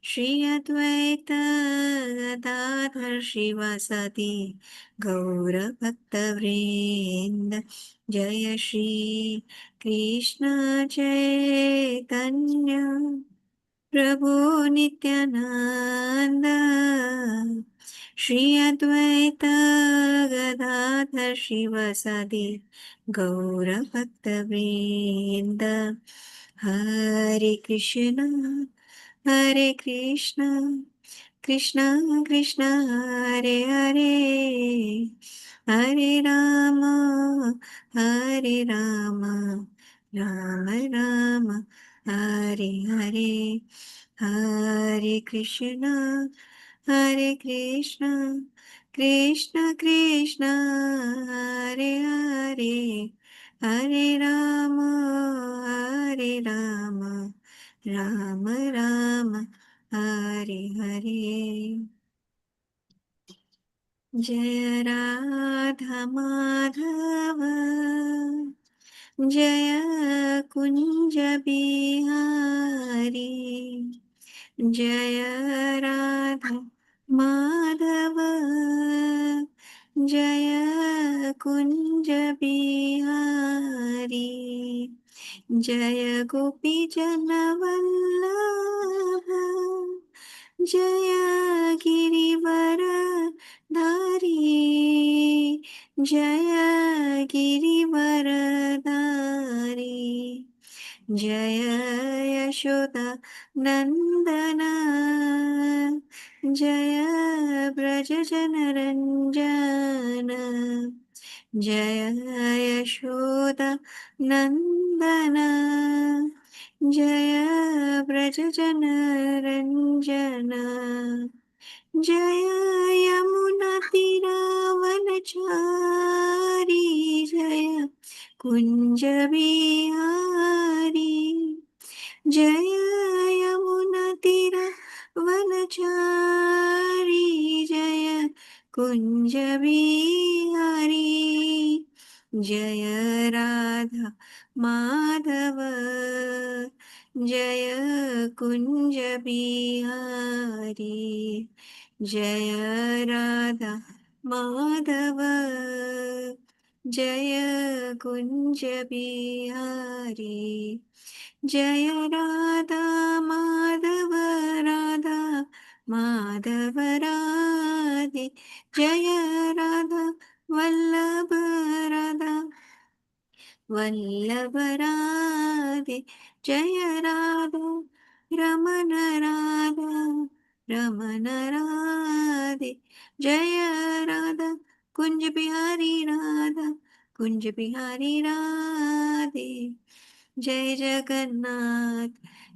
श्री अद्वैत गदाधर शिवासादि गौरभक्तवृन्द। जय श्री कृष्ण चैतन्य प्रभु नित्यानंद। श्री अद्वैत गदाधर शिवासादि गौरभक्तवृन्द। हरे कृष्ण हरे कृष्ण कृष्ण कृष्ण हरे हरे, हरे राम हरे राम, राम राम हरे हरे। हरे कृष्ण कृष्ण कृष्ण हरे हरे, हरे राम राम राम हरे हरे। जय राधा माधव, जय कुंज बिहारी। जय राधा माधव, जय कुंज बिहारी। जय गोपी जन वल्लभ, जय गिरिवर धारी। जय गिरिवर धारी। जय यशोदा नंदन, जय ब्रज जन रंजन। जय यशोदा नंदन, जय ब्रज जन रंजन। जय यमुना तीरावनचारी, जय कुंज बिहारी। जय यमुना तीरावनचारी, जय कुंज बिहारी। जय राधा माधव, जय कुंज बिहारी। जय राधा माधव, जय कुंज बिहारी। जय राधा माधव, राधा माधव राधे। जय राधा वल्लभ, राधा वल्लभ राधे। जय राधा रमन, राधा रमन राधे। जय राधा कुंज बिहारी, राधा कुंज बिहारी राधे। जय जगन्नाथ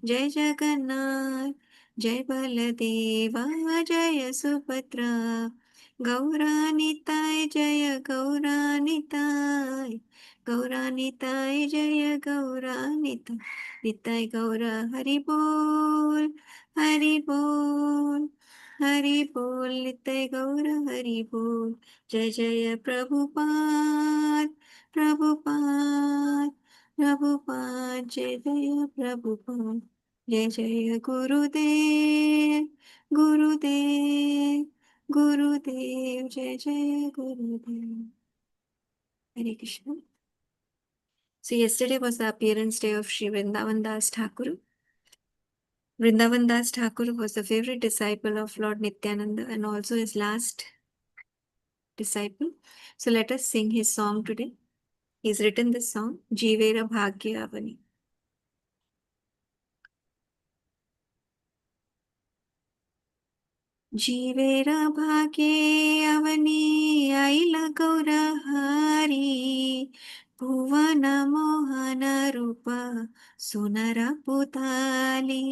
जय जगन्नाथ, जय बलदेवा जय सुभद्रा। गौरानिताय जय गौरानिताय, गौरानिताय जय गौरानिताय। निताय गौर हरि बोल, हरि बोल, हरि बोल। निताय गौर हरि बोल। जय जय प्रभुपाद, प्रभुपाद, प्रभुपाद। जय जय प्रभुपाद। जय जय गुरुदेव, गुरुदेव, गुरुदेव। जय जय गुरुदेव। Hare Krishna. So yesterday was the appearance day of Sri Vrindavan Das Thakur. Vrindavan Das Thakur was the favorite disciple of Lord Nityananda and also his last disciple. So let us sing his song today. He's written this song, Jeevera Bhagya Avani. जीवेरा भागे अवनी आईला गौरहारी, भुवन मोहन रूप सुनर पुताली.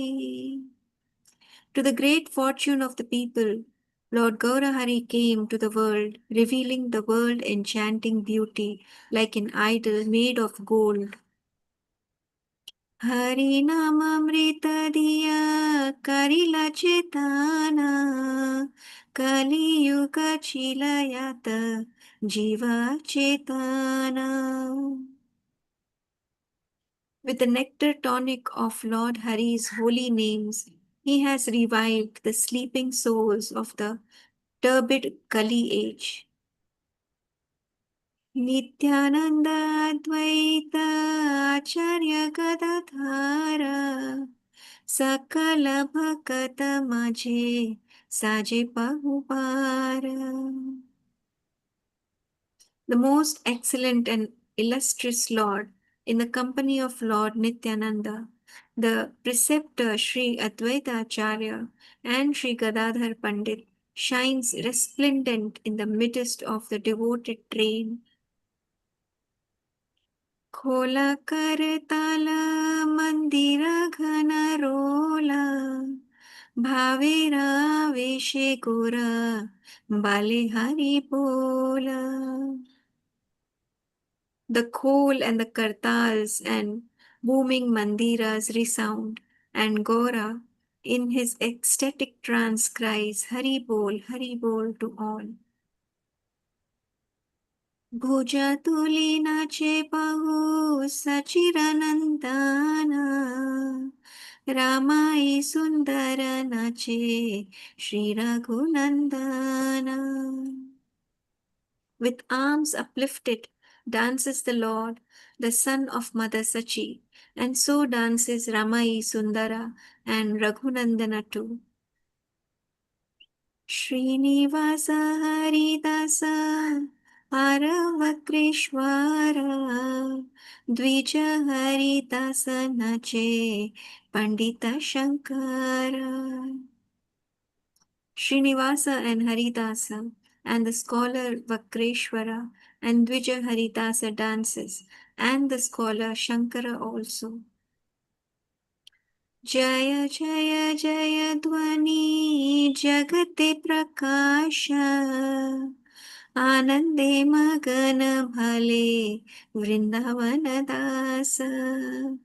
To the great fortune of the people, Lord Gaurahari came to the world, revealing the world enchanting beauty like an idol made of gold. Hari Nam Amrita Diya Karila Chetana, Kali Yuga Chilayata Jiva Chetana. With the nectar tonic of Lord Hari's holy names, He has revived the sleeping souls of the turbid Kali age. Nityananda Advaita Acharya Gadadhara Sakala Bhakata Majhe Saje Pahupara. The most excellent and illustrious Lord, in the company of Lord Nityananda, the preceptor Sri Advaita Acharya and Sri Gadadhar Pandit, shines resplendent in the midst of the devoted train. खोला करताला मंदिर घन रोला भावेरा वेशे गोरा बाले हरि बोला. The khol and the kartals and booming mandiras resound, and Gora, in his ecstatic trance, cries Hari Bol to all. भुजा तुली नाचे पाहु सचिरनंदना रामाई सुंदर नाचे Shri Raghunandana. With arms uplifted dances the Lord, the son of Mother Sachi, and so dances Ramai Sundara and Raghunandana too. Srinivasa Haridasa Aravakrishwara Dvija Haridasa Nache Pandita Shankara. Srinivasa and Haridasa and the scholar Vakreshwara and Dvija Haridasa dances and the scholar Shankara also. Jaya Jaya Jaya Dwani Jagate Prakasha Anande Magana Bhale Vrindavana Dasa.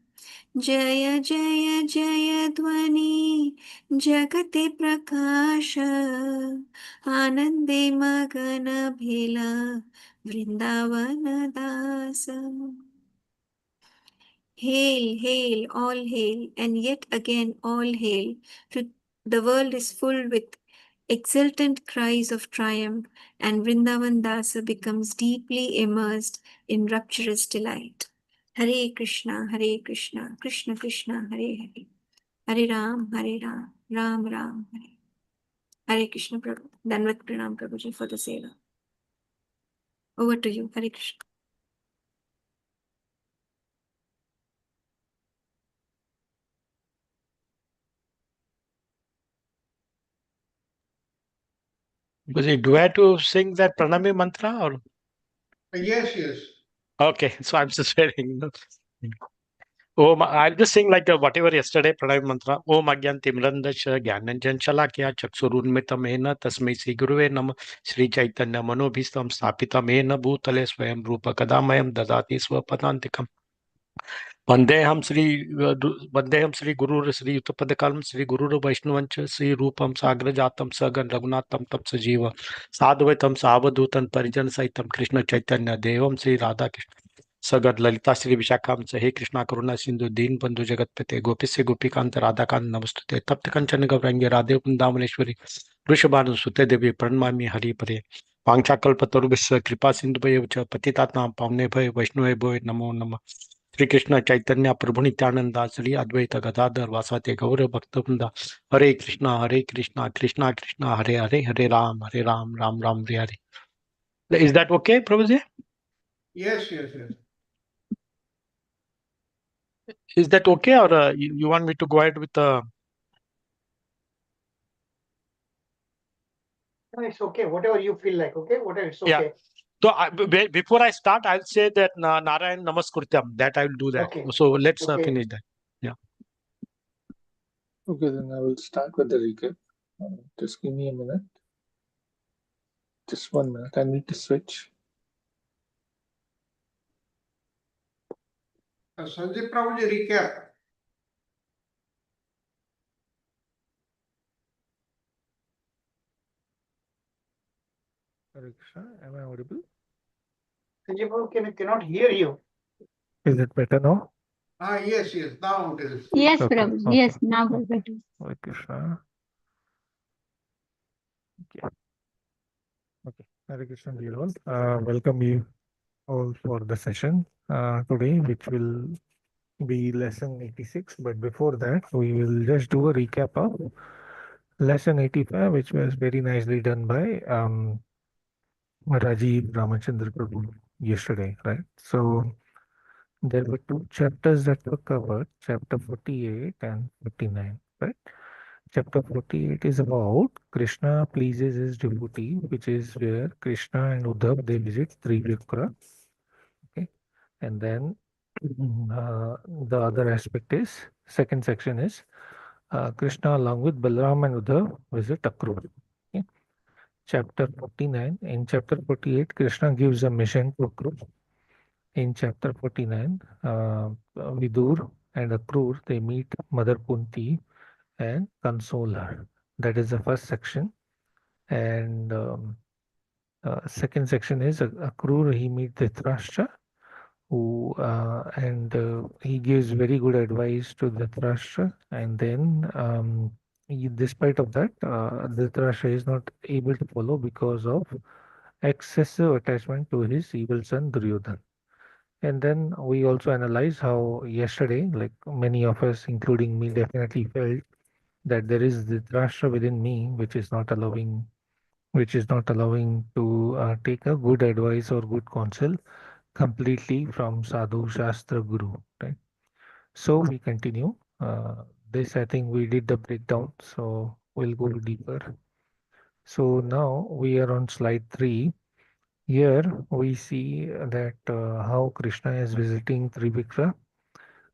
Jaya Jaya Jaya Dwani Jagate Prakasha Anande Magana Bhela Vrindavana Dasa. Hail, hail, all hail, and yet again all hail. The world is full with exultant cries of triumph, and Vrindavan Dasa becomes deeply immersed in rapturous delight. Hare Krishna, Krishna Krishna, Hare Hare. Hare Ram, Ram Ram, Hare. Hare Krishna Prabhu. Danvat Pranam Prabhuji for the seva. Over to you, Hare Krishna. Because do I have to sing that pranami mantra or? Yes, yes. Okay, so I'm just saying. Om, I'll just sing like whatever yesterday pranami mantra. Om agyan timrandasha gyananjan shalakya chaksurunmitam ena tasmai sri guruve nama Sri Chaitanya manobhistam stapitam ena bhutale swayam rupa kadamayam dadati swapadantikam. वंदेहम Shri गुरु श्री युतपदकलम श्री गुरु वैष्णवंच श्री रूपम साग्र जातम सगन रघुनाथम तप सजीव साधुवैतम सावधूतन परिजन सहितम कृष्ण चैतन्य देवम श्री राधा कृष्ण सगत ललिता श्री विशाखाम हे कृष्णा करुणा सिंधु दीन बंधु जगतपते गोपिस्य गोपीकांत राधाकांत नमस्तुते तप्त कंचन गौरंगे राधे वृंदावनेश्वरी वृषभानुसुते देवी प्रणमामि हरिपरे वाञ्छाकल्पतरुभ्यश्च कृपा सिन्धुभ्यश्च च पतितानां पावनेभ्यो वैष्णवेभ्यो नमो नमः श्री कृष्ण चैतन्य प्रभु नित्यानंदा श्री अद्वैत गदाधर वासाते गौर भक्तवृंदा हरे Krishna Krishna Krishna Hare Hare Hare Ram Ram Ram Hare Hare. Is that okay, Prabhuji? Yes, yes, yes. Is that okay, or you want me to go ahead with the? No, it's okay. Whatever you feel like, okay? Whatever, it's okay. Yeah. So before I start, I'll say that Narayan Namaskrityam. That I will do that. Okay. So let's Okay. finish that. Yeah. Okay, then I will start with the recap. Just give me a minute. Just 1 minute. I need to switch. Sanjay Prabhuji, recap. Hare Krishna, am I audible? Sanjay Babu, cannot hear you. Is it better now? Yes, yes, now it is. Yes, Okay, Prabhu. okay, Yes, now okay. better. Hare Krishna. Okay, okay. Hare Krishna, dear all. Welcome you all for the session today, which will be lesson 86. But before that, we will just do a recap of lesson 85, which was very nicely done by Rajiv Ramachandra Prabhu yesterday, right? So there were two chapters that were covered, chapter 48 and 49, right? Chapter 48 is about Krishna pleases his devotee, which is where Krishna and Uddhav they visit Trivikra. Okay, and then the other aspect is second section is Krishna along with Balaram and Uddhav visit Akrur. Okay. Chapter 49. In chapter 48, Krishna gives a mission to Akrur. In chapter 49, Vidur and Akrur they meet Mother Kunti and console her. That is the first section. And second section is Akrur, he meets Dhritarashtra, who and he gives very good advice to Dhritarashtra. And then, despite of that, Dhritarashtra is not able to follow because of excessive attachment to his evil son Duryodhan. And then we also analyze how yesterday, like many of us, including me, definitely felt that there is Dhritarashtra within me, which is not allowing to take a good advice or good counsel completely from Sadhu Shastra Guru. Right. So we continue. This I think we did the breakdown. So we'll go deeper. So now we are on slide 3. Here we see that how Krishna is visiting Trivikra.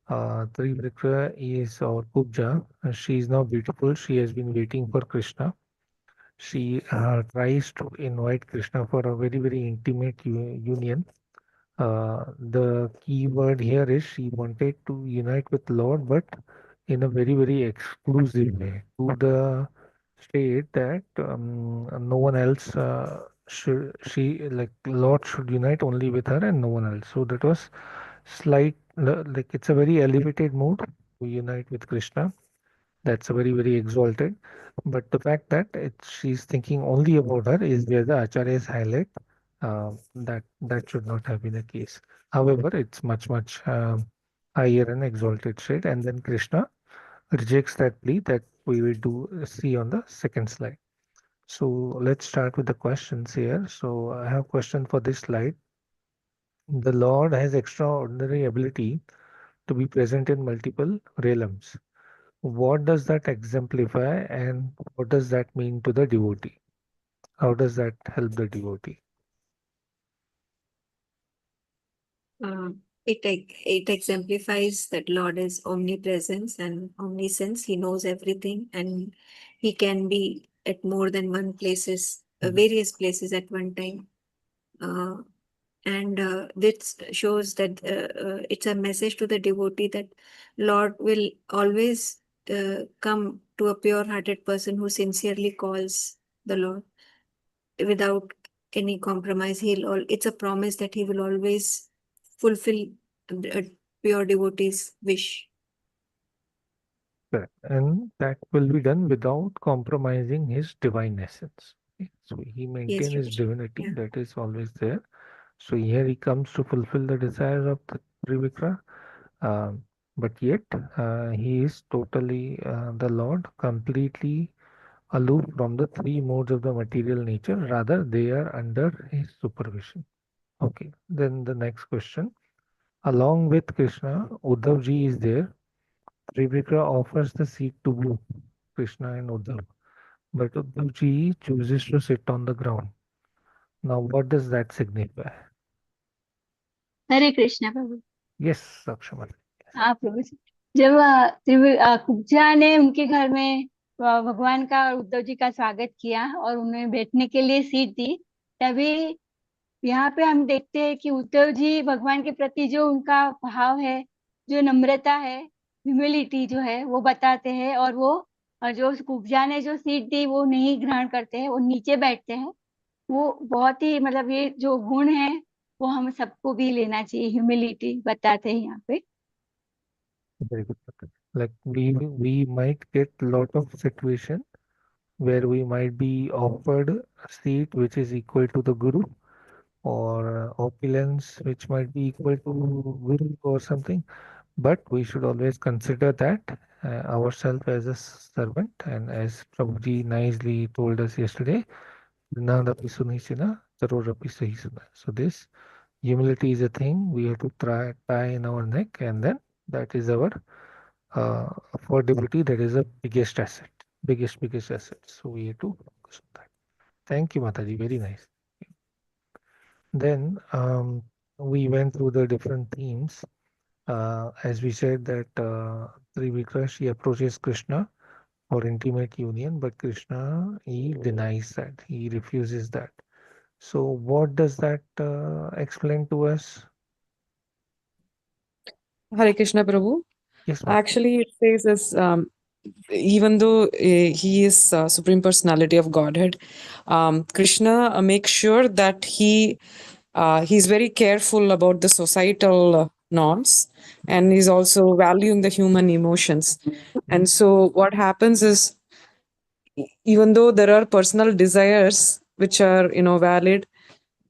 Trivikra is our Kubja. She is now beautiful. She has been waiting for Krishna. She tries to invite Krishna for a very, very intimate union. The key word here is she wanted to unite with Lord, but in a very, very exclusive way, to the state that no one else should she like Lord should unite only with her and no one else. So that was slight like it's a very elevated mood to unite with Krishna. That's a very, very exalted. But the fact that she's thinking only about her is where the acharyas highlight that should not have been the case. However, it's much, much higher and exalted state. And then Krishna rejects that plea that we will do see on the second slide. So let's start with the questions here. So I have a question for this slide. The Lord has extraordinary ability to be present in multiple realms. What does that exemplify and what does that mean to the devotee? How does that help the devotee? It exemplifies that Lord is omnipresence and omniscience. He knows everything, and he can be at more than one places, various places at one time. And this shows that it's a message to the devotee that Lord will always come to a pure-hearted person who sincerely calls the Lord without any compromise. It's a promise that he will always fulfill a pure devotee's wish. Correct. And that will be done without compromising his divine essence. Okay. So he maintains his Prabhuji. divinity, Yeah. that is always there. So here he comes to fulfill the desires of the Trivikra. But yet he is totally the Lord, completely aloof from the three modes of the material nature. Rather, they are under his supervision. Okay. Then the next question. Along with Krishna, Uddhav ji is there. Trivikra offers the seat to both Krishna and Uddhav, but Uddhav ji chooses to sit on the ground. Now, what does that signify? Hare Krishna Prabhu. Yes, Sakshama. हाँ प्रभु जी. जब कुब्जा ने उनके घर में भगवान का और उद्धव जी का स्वागत किया और उन्हें बैठने के लिए सीट दी, तभी यहाँ पे हम देखते हैं कि उद्धव जी भगवान के प्रति जो उनका भाव है, जो नम्रता है, ह्यूमिलिटी जो है वो बताते हैं, और वो जो कुब्जा ने जो सीट दी वो नहीं ग्रहण करते हैं, वो नीचे बैठते हैं. वो बहुत ही मतलब ये जो गुण है वो हम सबको भी लेना चाहिए. ह्यूमिलिटी बताते हैं यहाँ पे. Very good. Like we might get lot of situation where we might be offered a seat which is equal to the guru, or opulence which might be equal to guru or something. But we should always consider that ourselves as a servant, and as Prabhuji nicely told us yesterday, "Nadapi sunisina, tarorapi sahisuna." So this humility is a thing we have to tie in our neck, and then that is our affordability. That is the biggest asset, biggest asset. So we have to focus on that. Thank you, Mataji. Very nice. Then we went through the different themes. As we said that Trivikra, she approaches Krishna for intimate union, but Krishna, he denies that. He refuses that. So what does that explain to us? Hare Krishna Prabhu. Yes, ma'am. Actually, it says as even though he is Supreme Personality of Godhead, Krishna makes sure that he's very careful about the societal norms, and he's also valuing the human emotions. And so what happens is, even though there are personal desires which are valid,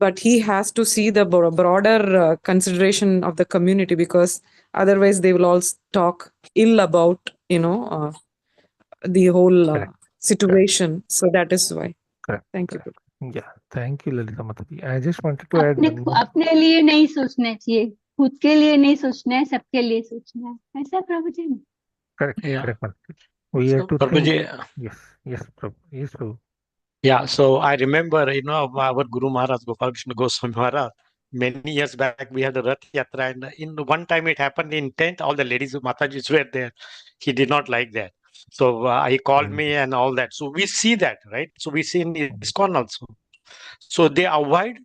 but he has to see the broader consideration of the community, because otherwise they will all talk ill about the whole Correct. situation. So that is why. Correct. Thank you. Correct. Yeah. Thank you, Lalita Mataji. I just wanted to add अपने one more. अपने लिए नहीं सोचना चाहिए, खुद के लिए नहीं सोचना है, सबके लिए सोचना है, ऐसा प्रभु जी। Correct. Yeah. Correct, Mataji. We have to think. Prabhuji, Yes. Yes, Prabhu. Yes, Prabhu. yeah, so I remember, our Guru Maharaj, Gopal Krishna Goswami Maharaj, many years back, we had a Rath Yatra, and in one time it happened in tent, all the ladies, Matajis were there. He did not like that. So he called me and all that. So we see that, right? So we see in ISKCON also. So they avoid,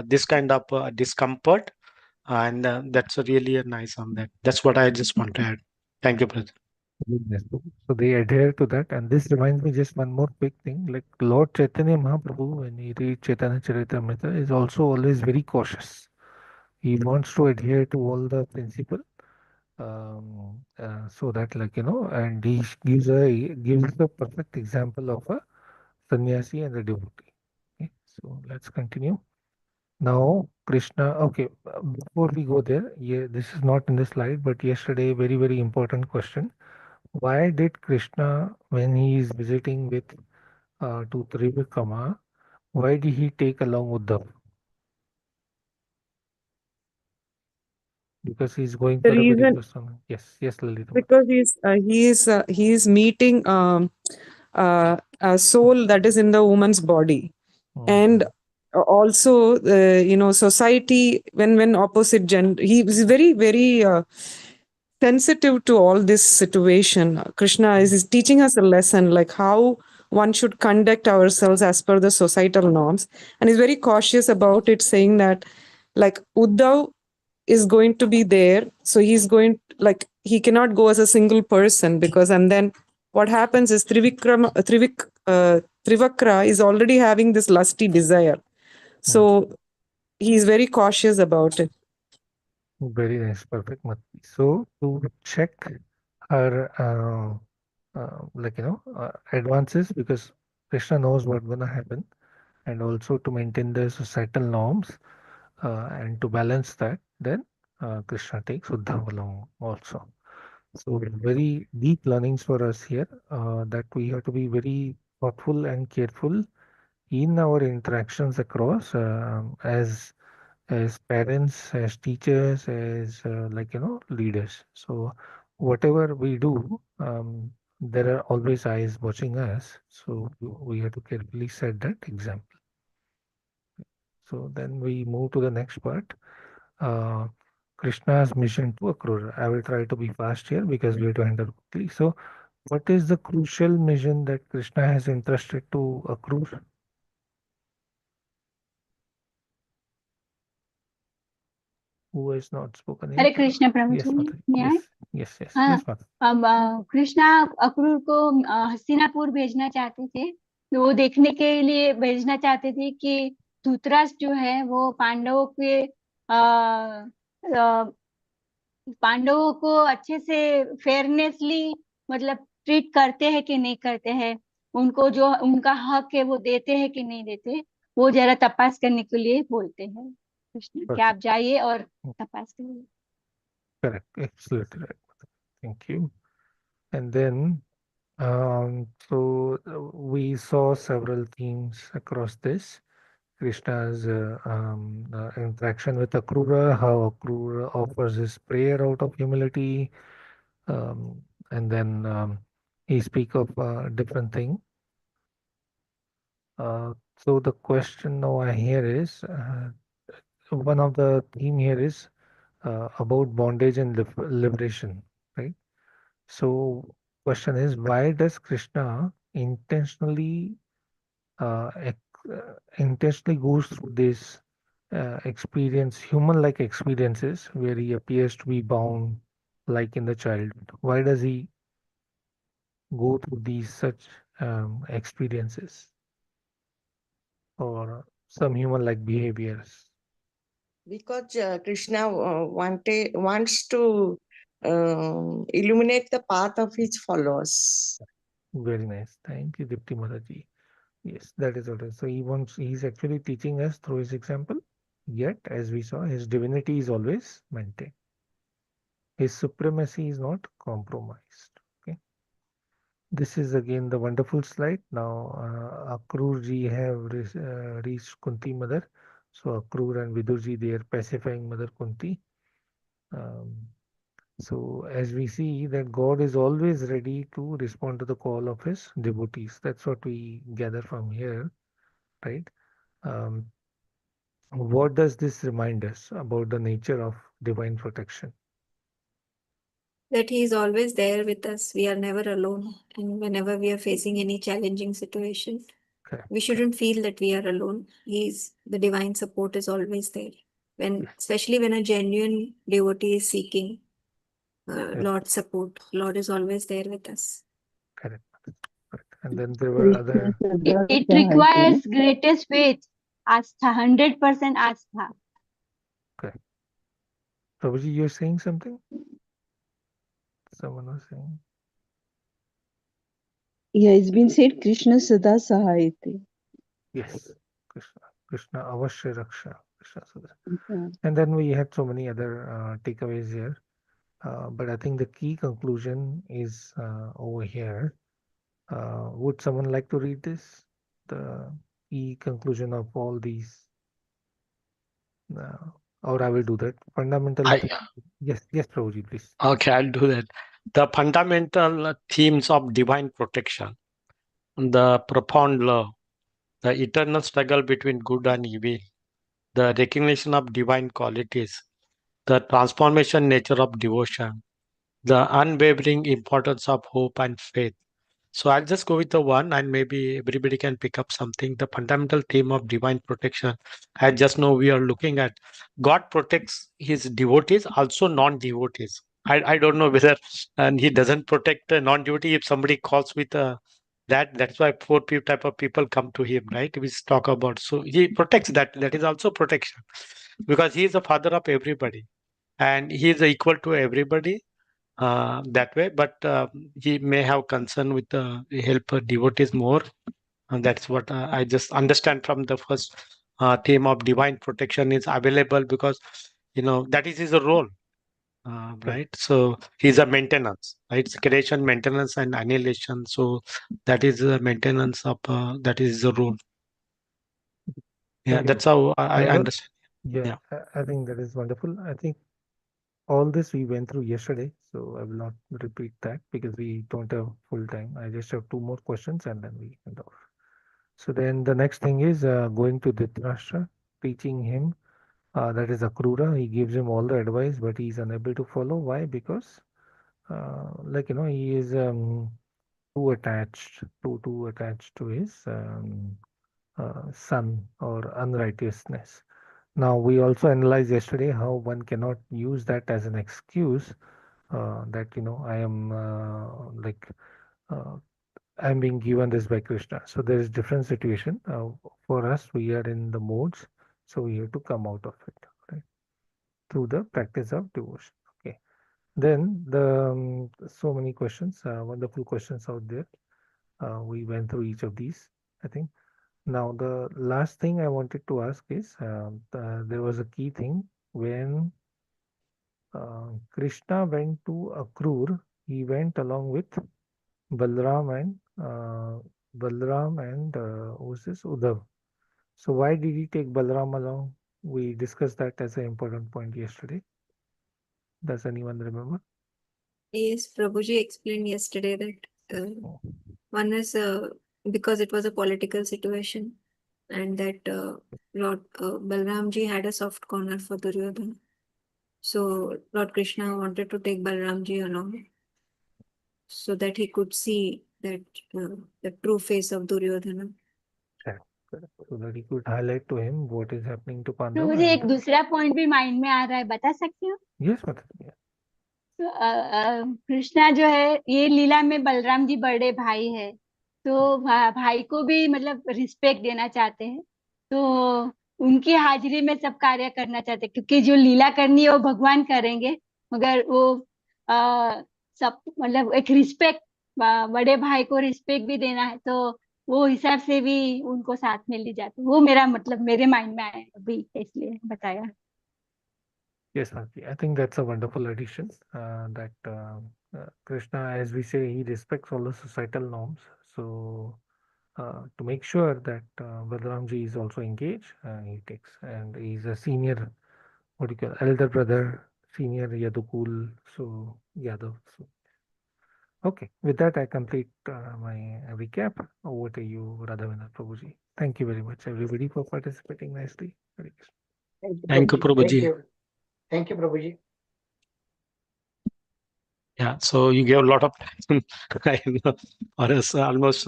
this kind of discomfort, and that's really a nice on that. That's what I just want to add. Thank you, brother. Yes. So they adhere to that. And this reminds me just one more quick thing. Like Lord Chaitanya Mahaprabhu, when he read Chaitanya Charitamrita, is also always very cautious. He wants to adhere to all the principle, so that, like, and he gives a perfect example of a sannyasi and a devotee. Okay, so let's continue. Now, Krishna, okay, before we go there, yeah, this is not in the slide, but yesterday, very, very important question. Why did Krishna, when he is visiting with to Trivikrama, why did he take along Uddhav? Because he's going The for a very reason, personal. Yes, yes, Lalita. because he is meeting a soul that is in the woman's body. And also society, when opposite gender, he is very, very sensitive to all this situation. Krishna is teaching us a lesson, like how one should conduct ourselves as per the societal norms, and is very cautious about it, saying that, like, Uddhav is going to be there, so he's going, like, he cannot go as a single person, because, and then what happens is Trivakra is already having this lusty desire, so he's very cautious about it. Very nice, perfect, Mati. So to check her, advances, because Krishna knows what's gonna happen, and also to maintain the societal norms, and to balance that, then Krishna takes Uddhav along also. So very deep learnings for us here, that we have to be very thoughtful and careful in our interactions across, as parents, as teachers, as leaders. So whatever we do, there are always eyes watching us. So we have to carefully set that example. So then we move to the next part. Uh, Krishna's mission to Akrura. I will try to be fast here because we have to handle quickly. So what is the crucial mission that Krishna has entrusted to Akrura? Who has not spoken Hare yet? Krishna Prabhu Yes, ji, Mata. मैं Yes, yes, yes, हाँ, yes, Mata. अब कृष्णा अक्रूर को हस्तिनापुर भेजना चाहते थे, तो वो देखने के लिए भेजना चाहते थे कि धृतराष्ट्र जो है वो पांडवों के पांडवों को अच्छे से फेयरनेसली मतलब ट्रीट करते हैं कि नहीं करते हैं, उनको जो उनका हक है वो देते हैं कि नहीं देते, वो जरा तपास करने के लिए बोलते हैं कृष्ण कि आप जाइए और तपास करिए। Correct, absolutely right. Thank you. And then, we saw several themes across this. Krishna's interaction with Akrura, how Akrura offers his prayer out of humility, um, and then he speak of different thing. So the question now I hear is, one of the theme here is about bondage and liberation, right? So question is, why does Krishna intentionally goes through this human-like experiences where he appears to be bound like in the childhood? Why does he go through these such experiences or some human-like behaviors? Because Krishna wants to illuminate the path of his followers. Very nice. Thank you, Dipti Mataji. Yes, that is what it is. So he's actually teaching us through his example. Yet, as we saw, his divinity is always maintained. His supremacy is not compromised. Okay. This is again the wonderful slide. Now, Akrur ji have reached Kunti mother. So Akrur and Vidurji, they are pacifying Mother Kunti. So as we see that God is always ready to respond to the call of his devotees. That's what we gather from here, right? Um, what does this remind us about the nature of divine protection? That He is always there with us. We are never alone. And whenever we are facing any challenging situation, Correct. we shouldn't feel that we are alone. The divine support is always there. Especially when a genuine devotee is seeking Lord's support, Lord is always there with us. Correct. Correct. And then there were other. It requires greatest faith, astha, 100% astha. Correct. Prabhuji, you're saying something? Someone was saying. Yeah, it's been said Krishna Sada Sahayate. Yes. Krishna Avashya Raksha. Krishna Sada. Yeah. And then we had so many other takeaways here. But I think the key conclusion is over here. Would someone like to read this? The key conclusion of all these? Or I will do that. Fundamental. Yes, Prabhuji, please. Okay, I'll do that. The fundamental themes of divine protection, the profound love, the eternal struggle between good and evil, the recognition of divine qualities, the transformation nature of devotion, the unwavering importance of hope and faith. So I'll just go with the one and maybe everybody can pick up something. The fundamental theme of divine protection. I just know we are looking at God protects his devotees, also non-devotees. I don't know whether and he doesn't protect a non-devotee if somebody calls with that's why type of people come to him, right? We talk about. So he protects that. That is also protection because he is the father of everybody and he is equal to everybody that way, but he may have concern with the help devotees more. And that's what I just understand from the first theme of divine protection is available because that is his role, right? So he's a maintenance, right? It's creation, maintenance, and annihilation. So that is the maintenance of that is the role. Yeah, that's how I understand. Yeah, I think that is wonderful. I think all this we went through yesterday, so I will not repeat that because we don't have full time. I just have two more questions and then we end off. So then the next thing is going to Dhritarashtra, teaching him, that is Akrura. He gives him all the advice, but he is unable to follow. Why? Because he is too attached to his son or unrighteousness. Now, we also analyzed yesterday how one cannot use that as an excuse that, I am I'm being given this by Krishna. So there is different situation. For us, we are in the modes, so we have to come out of it, right? Through the practice of devotion. Okay. Then the so many questions, wonderful questions out there. We went through each of these, I think. Now, the last thing I wanted to ask is there was a key thing when Krishna went to Akrur, he went along with Balram and who's this? Uddhav. So why did he take Balram along? We discussed that as an important point yesterday. Does anyone remember? Yes, Prabhuji explained yesterday that Oh. one is because it was a political situation, and that Lord Balramji had a soft corner for Duryodhana. So Lord Krishna wanted to take Balramji along so that he could see that the true face of Duryodhana. Correct. So that he could highlight to him what is happening to तो Pandava. मुझे एक दूसरा point भी mind में आ रहा है, बता सकती हूँ? Yes, Mataji. तो कृष्णा जो है ये लीला में बलराम जी बड़े भाई है, तो भाई को भी मतलब रिस्पेक्ट देना चाहते हैं, तो उनकी हाजिरी में सब कार्य करना चाहते हैं, क्योंकि जो लीला करनी है वो भगवान करेंगे, मगर वो सब मतलब एक रिस्पेक्ट, बड़े भाई को रिस्पेक्ट भी देना है, तो वो हिसाब से भी उनको साथ में ले जाते, वो मेरा मतलब मेरे माइंड में आया अभी, इसलिए बताया. Yes, Auntie. I think that's a wonderful addition. That Krishna, as we say, he respects all the societal norms. So to make sure that Balaramji is also engaged, he takes, and he's a senior, what do you call, elder brother, senior Yadukul, so Yadav. So okay, with that I complete my recap. Over to you, Radhavendra Prabhuji. Thank you very much, everybody, for participating nicely. Hare Krishna. Thank you, Prabhuji. Thank you, Prabhuji. Yeah, so you gave a lot of time, or else almost.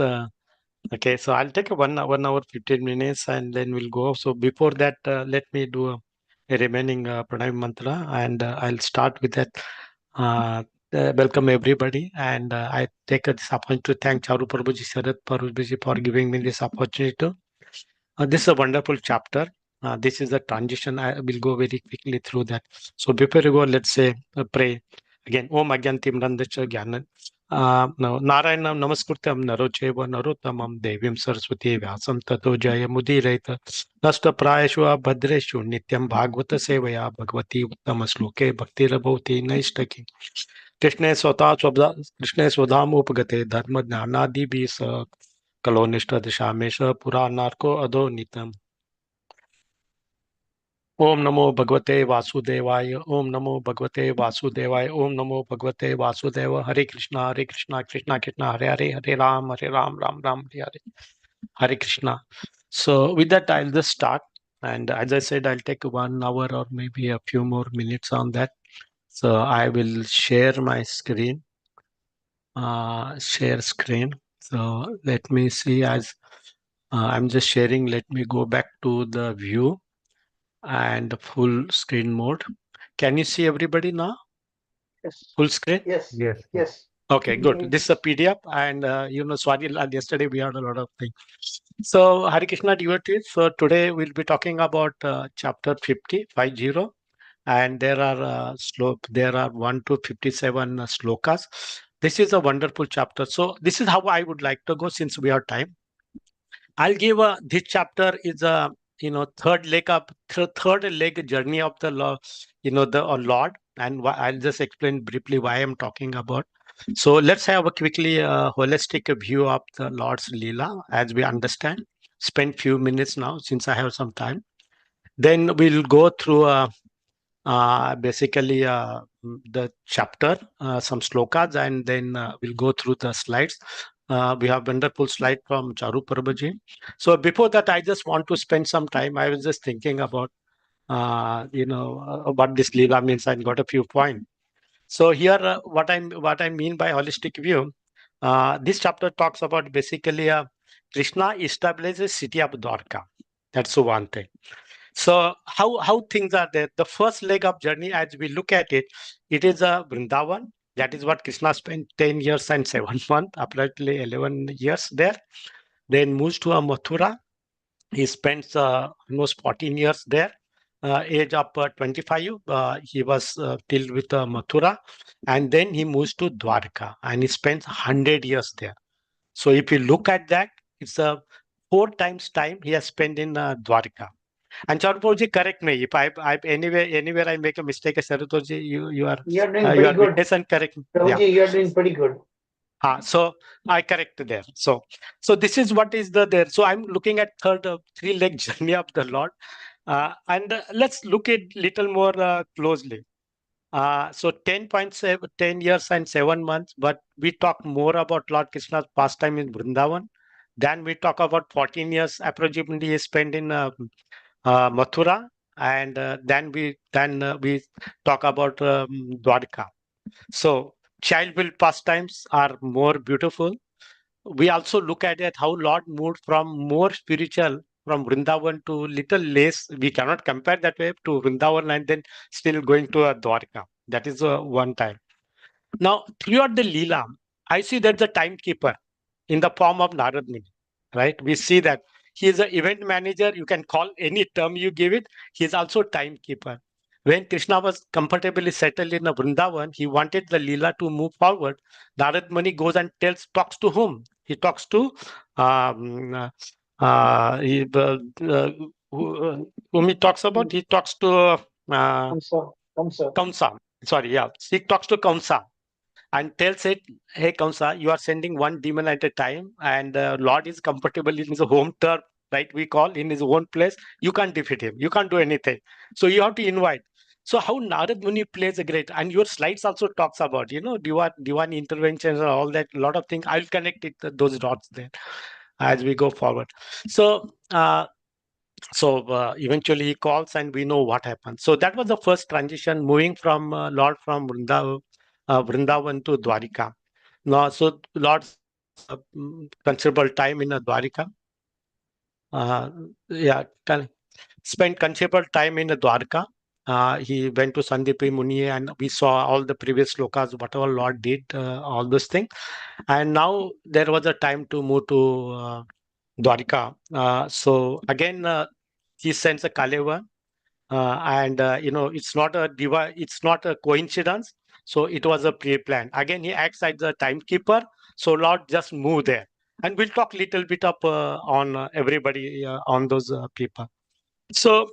Okay, so I'll take a 1 hour 15 minutes, and then we'll go. So before that, let me do a remaining pranay mantra, and I'll start with that. Welcome everybody, and I take this opportunity to thank Charu Prabhuji, Sarath Prabhuji for giving me this opportunity. This is a wonderful chapter. This is a transition. I will go very quickly through that. So before we go, let's say pray again. Om Agyantim Randacha Gyanan. Narayanam Namaskritam Narocheva Narottamam Devim Saraswati Vyasam Tato Jaya Mudireta Nasta Prayashu Bhadreshu Nityam Bhagavata Sevaya Bhagavati Uttama Sloke Bhakti Rabhoti Naistaki Krishna Swadham Upagate Dharma Jnanadi Bisa Kalonishta Dishamesha Puranarko Ado Nitam Om Namo Bhagavate Vasudevaya Om Namo Bhagavate Vasudevaya Om Namo Bhagavate Vasudeva Hare Krishna Krishna Krishna Hare Hare Hare Ram Ram Hare Hare Hare Krishna. So with that I'll just start, and as I said, I'll take 1 hour or maybe a few more minutes on that. So I will share my screen. Share screen. So let me see, as I'm just sharing. Let me go back to the view and full screen mode. Can you see everybody now? Yes. Full screen? Yes. Yes. Yes. Okay, good. This is a PDF, and sorry, yesterday we had a lot of things. So Hare Krishna devotees. So today we'll be talking about chapter 50, and there are there are 1 to 57 slokas. This is a wonderful chapter. So this is how I would like to go, since we have time. I'll give this chapter is a third leg journey of the law, the Lord, and I'll just explain briefly why I'm talking about. So let's have a quickly holistic view of the Lord's Leela as we understand. Spend few minutes now since I have some time. Then we'll go through basically the chapter, some slokas, and then we'll go through the slides. We have wonderful slide from Charu Prabhuji. So before that, I just want to spend some time. I was just thinking about, what this Leela means, and got a few points. So here, what I mean by holistic view, this chapter talks about basically Krishna establishes city of Dwarka. That's one thing. So how things are there? The first leg of journey, as we look at it, it is a Vrindavan. That is what Krishna spent 10 years and 7 months, approximately 11 years there. Then moves to a Mathura. He spends almost 14 years there. age of 25. He was till with Mathura, and then he moves to Dwarka, and he spends 100 years there. So if you look at that, it's a 4 times time he has spent in Dwarka. And Charutoji, correct me if I anywhere I make a mistake. Charutoji, you are You're doing you pretty are good. witness and correct me. Yeah. Prabhuji, you're doing pretty good. So I correct there. So this is what is the there. So I'm looking at third 3-leg journey of the Lord, and let's look at little more closely. So 10.7, 10 years and 7 months, but we talk more about Lord Krishna's pastime in Vrindavan. Then we talk about 14 years approximately he spent in Mathura, and then we talk about Dwarka. So childhood pastimes are more beautiful. We also look at it how Lord moved from more spiritual from Vrindavan to little less. We cannot compare that way to Vrindavan and then still going to a Dwarka. That is one time. Now, throughout the Leela, I see that the timekeeper in the form of Narad Muni, right? We see that he is an event manager. You can call any term you give it. He is also timekeeper. When Krishna was comfortably settled in a Vrindavan, he wanted the Leela to move forward. Narad Muni goes and talks to whom? He talks to um, uh, he, whom he talks about? He talks to Kamsa. Kamsa. Sorry, yeah. He talks to Kamsa and tells it, hey Kamsa, you are sending one demon at a time, and Lord is comfortable in his home turf, right? We call in his own place. You can't defeat him. You can't do anything. So you have to invite. So how Narad Muni plays a great, and your slides also talks about, divine interventions and all that, a lot of things. I'll connect it those dots there as we go forward. So eventually he calls and we know what happened. So that was the first transition, moving from Lord from Vrindavan to Dwarika. Now, so Lord considerable time in Dwarika. Yeah, spent considerable time in Dwarka. He went to Sandipi Muni and we saw all the previous slokas, whatever Lord did, all those things. And now there was a time to move to Dwarka. So again, he sends a Kaleva, and it's not a coincidence. So it was a pre-plan. Again, he acts as the timekeeper. So Lord just move there, and we'll talk little bit up on everybody on those people. So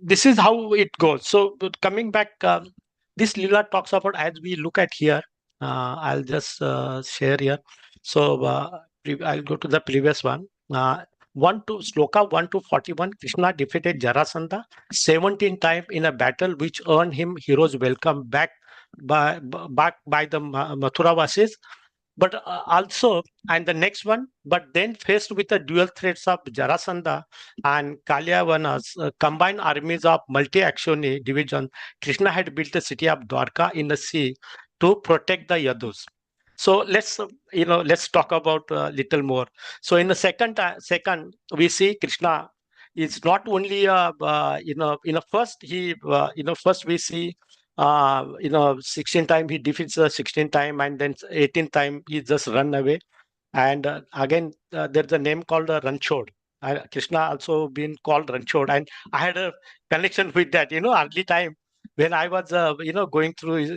this is how it goes. So but coming back, this Leela talks about as we look at here. I'll just share here. So I'll go to the previous one. 1 to 41. Krishna defeated Jarasandha 17 times in a battle, which earned him hero's welcome back by the Mathura Vasis. But also, and the next one, but then faced with the dual threats of Jarasandha and Kalyavanas, combined armies of multi-actiony division, Krishna had built the city of Dwarka in the sea to protect the Yadus. So let's talk about a little more. So in the second, we see Krishna is not only first we see 16 time he defeats the 16 time, and then 18 time he just run away. And again, there's a name called Ranchod. Krishna also been called Ranchod, and I had a connection with that. Early time when I was going through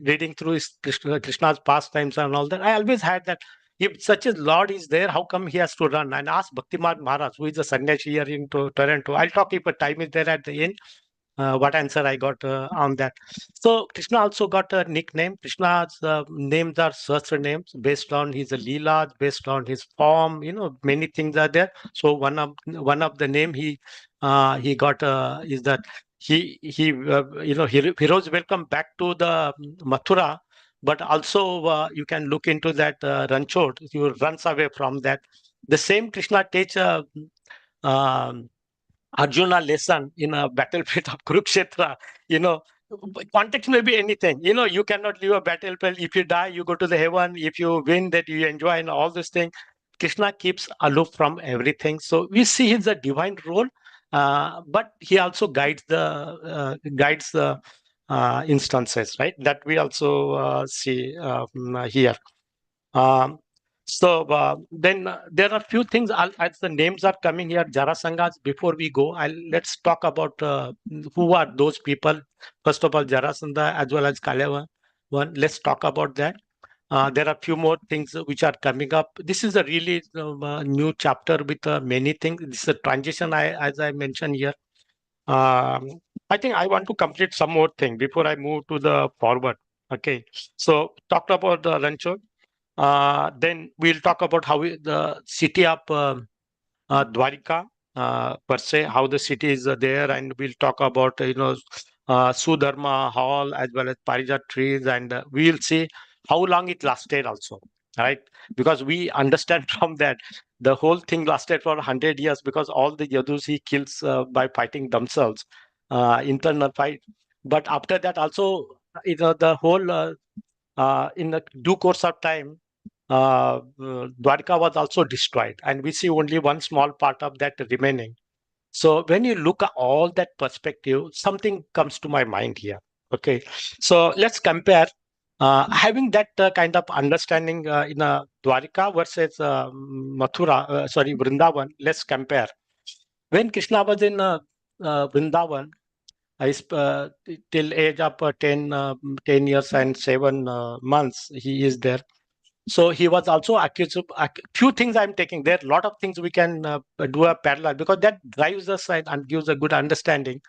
reading through Krishna's pastimes and all that, I always had that. If such a Lord is there, how come he has to run? And ask Bhaktiman Maharaj, who is a sannyasi here in Toronto. I'll talk if time is there at the end. What answer I got on that. So Krishna also got a nickname. Krishna's names are Sahasra names based on his leelas, based on his form. Many things are there. So one of the name he got is that heroes welcome back to the Mathura, but also you can look into that Ranchod. He runs away from that. The same Krishna teach. Um, Arjuna lesson in a battlefield of Kurukshetra, you know, context may be anything. You cannot leave a battlefield. If you die, you go to the heaven. If you win, that you enjoy and all these things. Krishna keeps aloof from everything. So we see his a divine role, but he also guides the instances, right? That we also see here. Um, So then there are few things as the names are coming here, Jarasangas. Before we go, let's talk about who are those people. First of all, Jarasandha as well as Kaleva. One, let's talk about that. There are few more things which are coming up. This is a really new chapter with many things. This is a transition, as I mentioned here. I think I want to complete some more thing before I move to the forward. Okay, so talked about the Rancho. Then we'll talk about how the city of Dwarika per se, how the city is there, and we'll talk about Sudharma Hall as well as Parijat trees, and we'll see how long it lasted also, right? Because we understand from that the whole thing lasted for 100 years because all the Yadus he kills by fighting themselves, internal fight. But after that also, the whole in the due course of time, Dwarka was also destroyed, and we see only one small part of that remaining. So when you look at all that perspective, something comes to my mind here. Okay, so let's compare having that kind of understanding in Dwarka versus Mathura, sorry, Vrindavan. Let's compare. When Krishna was in Vrindavan, till age of 10 years and 7 months, he is there. So he was also accused of few things I'm taking. There are a lot of things we can do a parallel because that drives us and gives a good understanding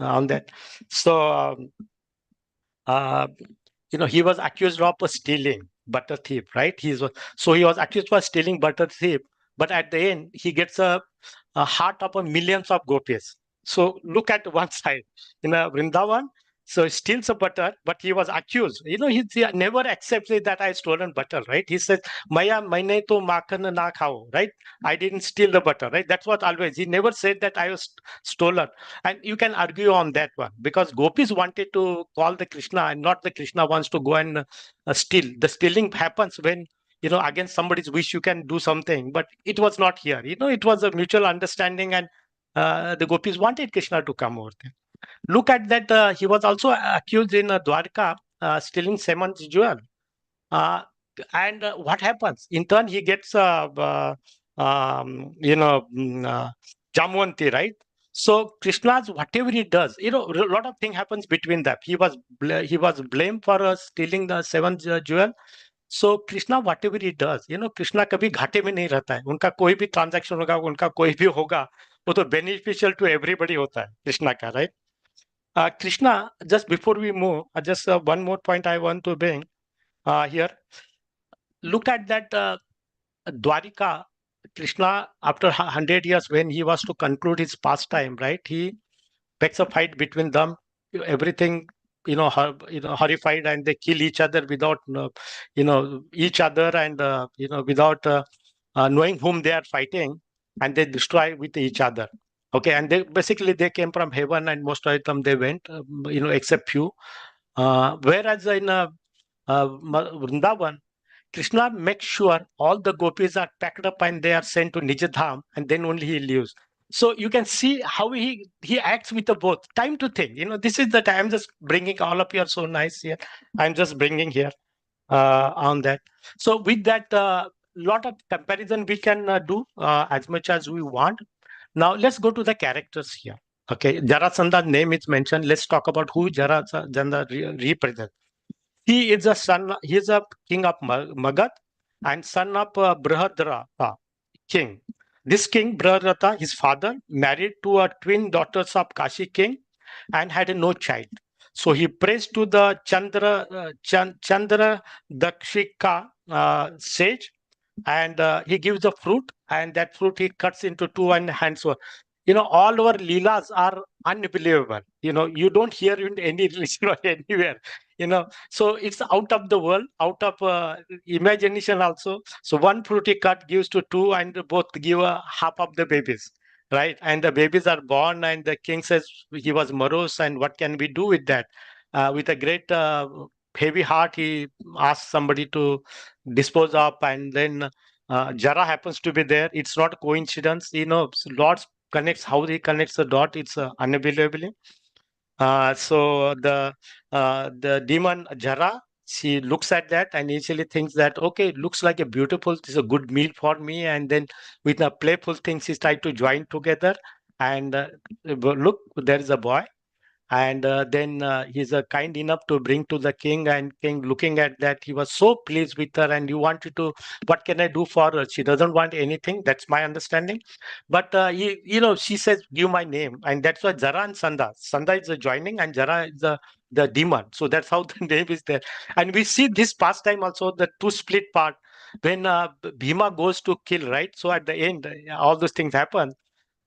on that. So, uh, he was accused of stealing, butter thief, right? So he was accused for stealing butter thief, but at the end, he gets a heart of a millions of gopis. So look at one side in Vrindavan. So he steals the butter, but he was accused. He never accepts it that I stolen butter, right? He says, "Maya maine to makhan na khao," right? I didn't steal the butter, right? That's what always. He never said that I was stolen. And you can argue on that one because gopis wanted to call the Krishna and not the Krishna wants to go and steal. The stealing happens when against somebody's wish you can do something, but it was not here. It was a mutual understanding, and the gopis wanted Krishna to come over there. Look at that. He was also accused in Dwarka stealing Seman's jewel. Uh, and what happens? In turn, he gets, Jamwanti, right? So Krishna's whatever he does, a lot of thing happens between them. He was blamed for stealing the seventh jewel. So Krishna what ever he does Krishna कभी घाटे में नहीं रहता है उनका कोई भी transaction होगा उनका कोई भी होगा वो तो बेनिफिशियल टू एवरीबडी होता है कृष्णा का right Krishna, just before we move, just one more point I want to bring here. Look at that Dwarika. Krishna, after 100 years, when he was to conclude his pastime, right? He picks a fight between them. Everything, horrified, and they kill each other without, each other, and without knowing whom they are fighting, and they destroy with each other. Okay, and they came from heaven, and most of them they went, except few. Whereas in Vrindavan, Krishna makes sure all the gopis are packed up and they are sent to Nijadham, and then only he leaves. So you can see how he acts with the both. Time to think. This is the time. I'm just bringing all of you are so nice here. I'm just bringing here on that. So with that, lot of comparison we can do as much as we want. Now let's go to the characters here. Okay, Jarasandha's name is mentioned. Let's talk about who Jarasandha represents. He is a son. He is a king of Magad and son of Brihadrata king. This king Brihadrata, his father, married to a twin daughters of Kashi king and had no child. So he prays to the Chandra Dakshika sage, and he gives the fruit, and that fruit he cuts into two and hands over. All our leelas are unbelievable. You don't hear in any religion or anywhere. So it's out of the world, out of imagination also. So one fruit he cut gives to two, and both give half of the babies, right? And the babies are born, and the king says he was morose, and what can we do with that? With a great heavy heart, he asks somebody to dispose of, and then Jara happens to be there. It's not a coincidence. Lord connects how he connects the dot. It's unbelievably. So the demon Jara she looks at that and initially thinks that, okay, it looks like a beautiful, this is a good meal for me. And then with a playful thing, she tried to join together. And look, there is a boy. And then he's kind enough to bring to the king, and king looking at that, he was so pleased with her, and he wanted to, what can I do for her? She doesn't want anything, that's my understanding. But she says, give my name. And that's why Jara and Sanda is joining, and Jara is the demon. So that's how the name is there. And we see this pastime also, the two split part, when Bhima goes to kill, right? So at the end, all those things happen.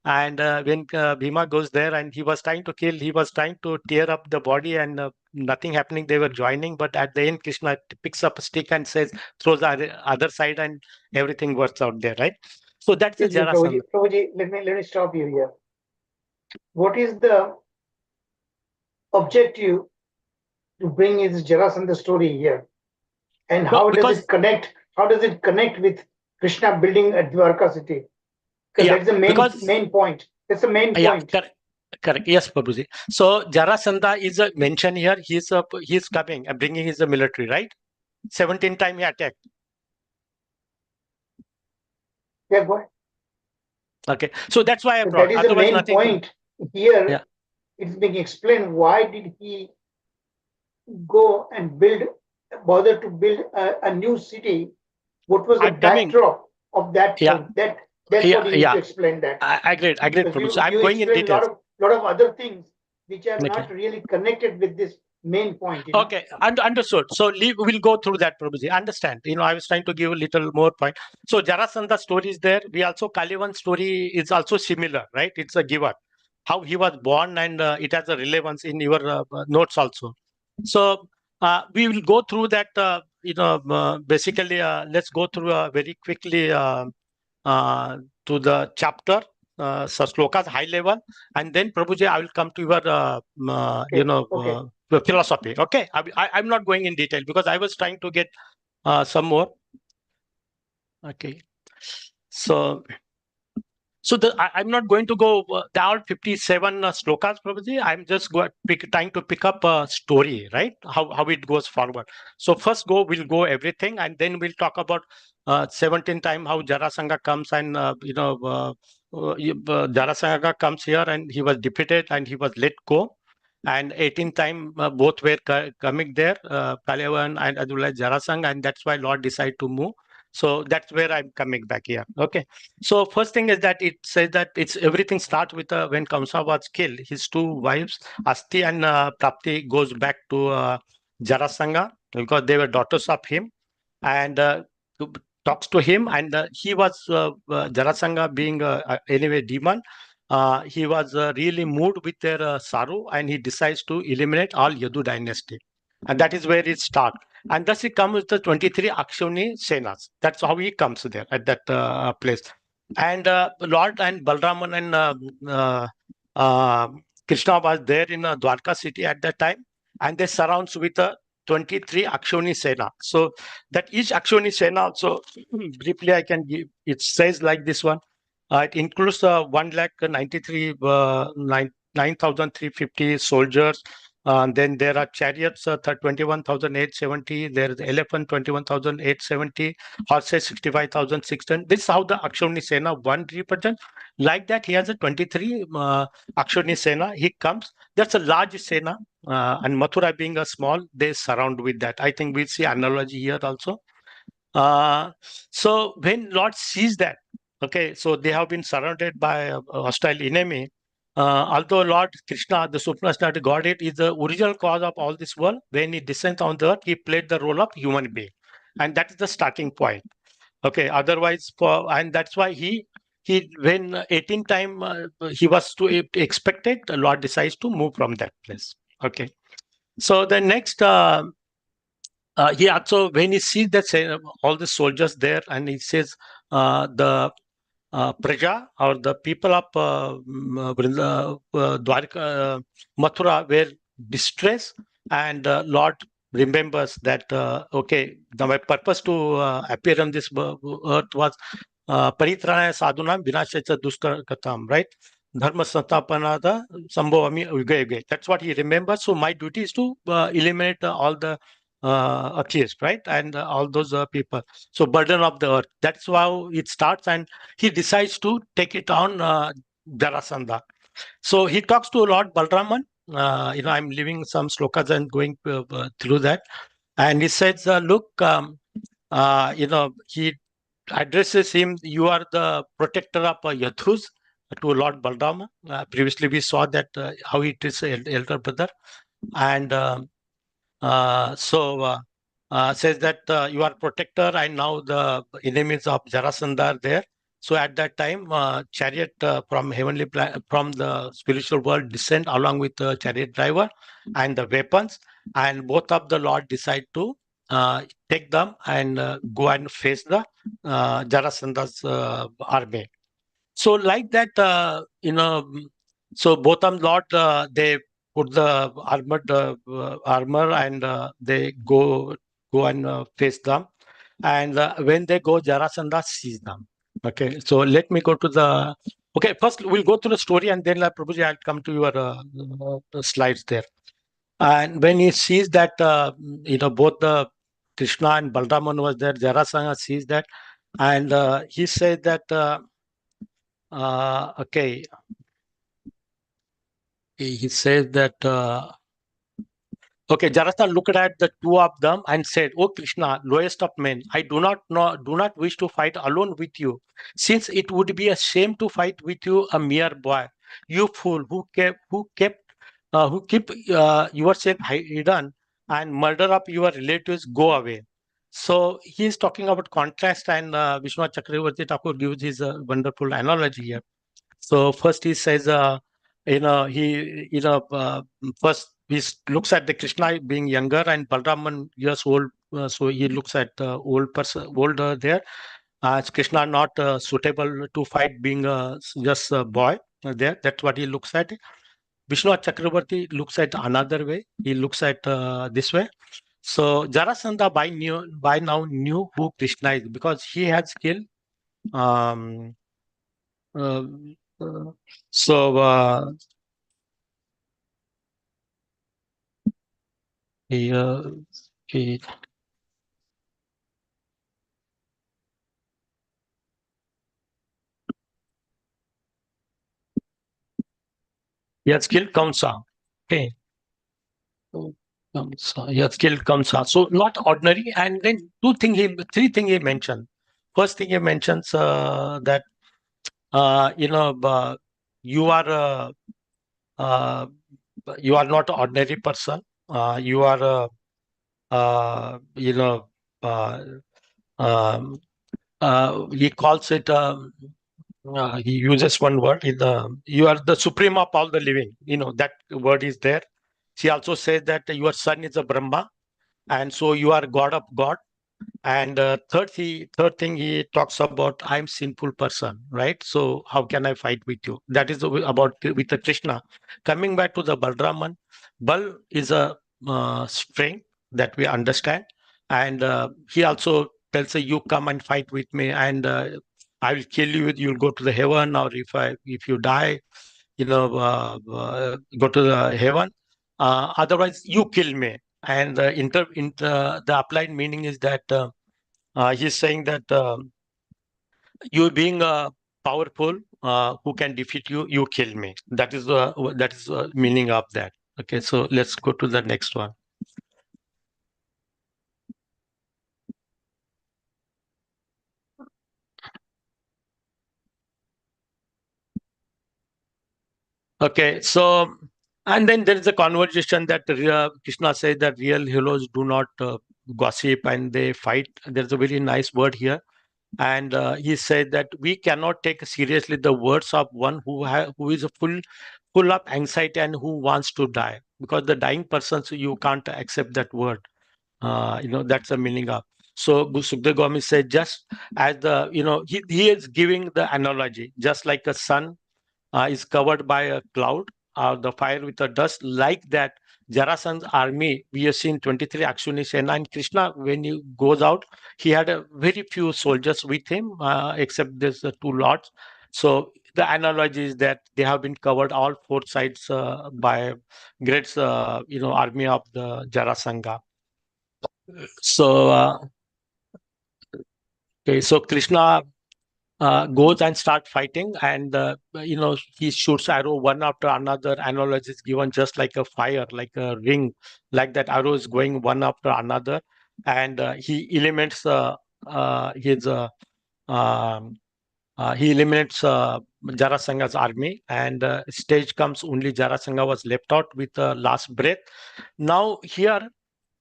And when Bhima goes there and he was trying to kill, he was trying to tear up the body, and nothing happening. They were joining, but at the end, Krishna picks up a stick and says, throws the other side, and everything works out there, right? So that's the Excuse me, Jarasandha. Prabhuji, let me stop you here. What is the objective to bring his Jarasandha story here? And how does it connect? How does it connect with Krishna building a Dwarka city? Because that's the main point. That's the main point. Correct. Yes, Prabhuji. So Jarasandha is mentioned here. He's coming and bringing his military, right? 17 times he attacked. Yeah, go ahead. Okay. So that's why I brought. That is the main point here. Yeah. It's being explained. Why did he go and bother to build a new city? What was the backdrop of that point? That's what you need to explain that. I agree, Prabhu. So I'm going in details. Lot of other things which are not really connected with this main point. Okay, understood. So we'll go through that, Prabhuji. Understand. I was trying to give a little more point. So Jarasandha story is there. We also, Kalivan story is also similar, right? It's a giver. How he was born, and it has a relevance in your notes also. So we will go through that, basically, let's go through very quickly to the chapter, slokas high level, and then Prabhuji, I will come to your, philosophy. Okay, I'm not going in detail because I was trying to get some more. Okay, so I'm not going to go there are 57 slokas, Prabhuji. I'm just trying to pick up a story, right? How it goes forward. So first we'll go everything, and then we'll talk about 17 time how Jarasandha comes, and Jarasandha comes here and he was defeated and he was let go. And 18 time both were coming there, Kalevan and as well as Jarasandha, and that's why Lord decided to move. So that's where I'm coming back here. Okay. So first thing is that it says that it's everything starts with when Kamsa was killed. His two wives, Asti and Prapti, goes back to Jarasandha because they were daughters of him, and talks to him. And he was Jarasandha being anyway demon. He was really moved with their sorrow, and he decides to eliminate all Yadu dynasty, and that is where it starts. And thus he comes with the 23 Akshoni Senas. That's how he comes there at that place. And Lord and Balraman and Krishna was there in Dwarka city at that time, and they surrounds with 23 Akshoni Sena. So that each Akshoni Sena also, briefly I can give, it says like this one. It includes 9,350 soldiers. Then there are chariots, 21,870. There is elephant, 21,870. Horses, 65,600. This is how the Akshoni Sena one represents. Like that, he has a 23 Akshoni Sena. He comes. That's a large Sena. And Mathura being a small, they surround with that. I think we see analogy here also. So when Lord sees that, okay, so they have been surrounded by a hostile enemy. Although Lord Krishna, the supranational Godhead, is the original cause of all this world, when he descends on the earth, he played the role of human being, and that is the starting point. Okay, otherwise, and that's why he when 18 time he was to expected, the Lord decides to move from that place. Okay, so the next. He also, when he sees that all the soldiers there, and he says the Praja or the people of Dwarka, Mathura were distressed, and Lord remembers that, okay, my purpose to appear on this earth was Paritranaya Sadhunam Vinashacha Dushkarkatam, right? Dharma Satapanada Sambhavami Uge Uge. That's what he remembers. So my duty is to eliminate all the accused, right? And all those people. So burden of the earth. That's how it starts, and he decides to take it on Jarasandha. So he talks to Lord Balraman. I'm leaving some slokas and going through that, and he says, "Look, he addresses him. You are the protector of Yathus." To Lord Balrama. Previously, we saw that how he treats elder brother, and says that you are protector, and now the enemies of Jarasandha are there. So at that time, chariot from from the spiritual world descend along with the chariot driver and the weapons, and both of the Lord decide to take them and go and face the Jarasandha's army. So like that, so both of them Lord, they put the armor and they go and face them. And when they go, Jarasandha sees them. Okay, so let me go to the. Okay, first we'll go through the story, and then Prabhuji, I'll come to your slides there. And when he sees that, both the Krishna and Balraman was there, Jarasandha sees that, and he says that. Okay, he says that. Okay, Jarasandha looked at the two of them and said, "O Krishna, lowest of men, I do not wish to fight alone with you, since it would be a shame to fight with you, a mere boy. You fool, who keep yourself hidden and murder of your relatives, go away." So he is talking about contrast, and Vishwanath Chakravarti Thakur gives his wonderful analogy here. So first he says, first he looks at the Krishna being younger and Balraman years old. So he looks at the old person, older there. Krishna not suitable to fight, being just a boy there. That's what he looks at. Vishwanath Chakravarti looks at another way. He looks at this way. So Jarasandha by now knew who Krishna is, because he has killed. Um, uh, uh, so he, he he has killed Kamsa. Okay. He has killed Kamsa. So not ordinary. And then three things he mentioned. First thing he mentions that you are uh, you are not an ordinary person. You are uh, he calls it. He uses one word. You are the supreme of all the living. That word is there. She also says that your son is a Brahma, and so you are God of God. And third thing he talks about, I'm sinful person, right? So how can I fight with you? That is about with the Krishna. Coming back to the Balraman, Bal is a strength that we understand, and he also tells you come and fight with me, and I will kill you. You'll go to the heaven, or if you die, go to the heaven. Otherwise, you kill me. And the applied meaning is that he's saying that you being powerful, who can defeat you, you kill me. That is the meaning of that. Okay, so let's go to the next one. Okay, so and then there is a conversation that Krishna says that real heroes do not gossip and they fight. There's a very nice word here. And he said that we cannot take seriously the words of one who is full of anxiety and who wants to die, because the dying person, so you can't accept that word. That's the meaning of. So Sukdev Goswami said, just as he is giving the analogy, just like a sun is covered by a cloud, or the fire with the dust, like that Jarasandha's army, we have seen 23 Akshuni Sena, and Krishna, when he goes out, he had a very few soldiers with him, except there's the two lords. So the analogy is that they have been covered all four sides by great, army of the Jarasandha. So, okay, so Krishna goes and start fighting, and he shoots arrow one after another. Analogy is given just like a fire, like a ring, like that arrow is going one after another, and his um, he eliminates Jarasanga's army, and stage comes only Jarasanga was left out with the last breath. Now here,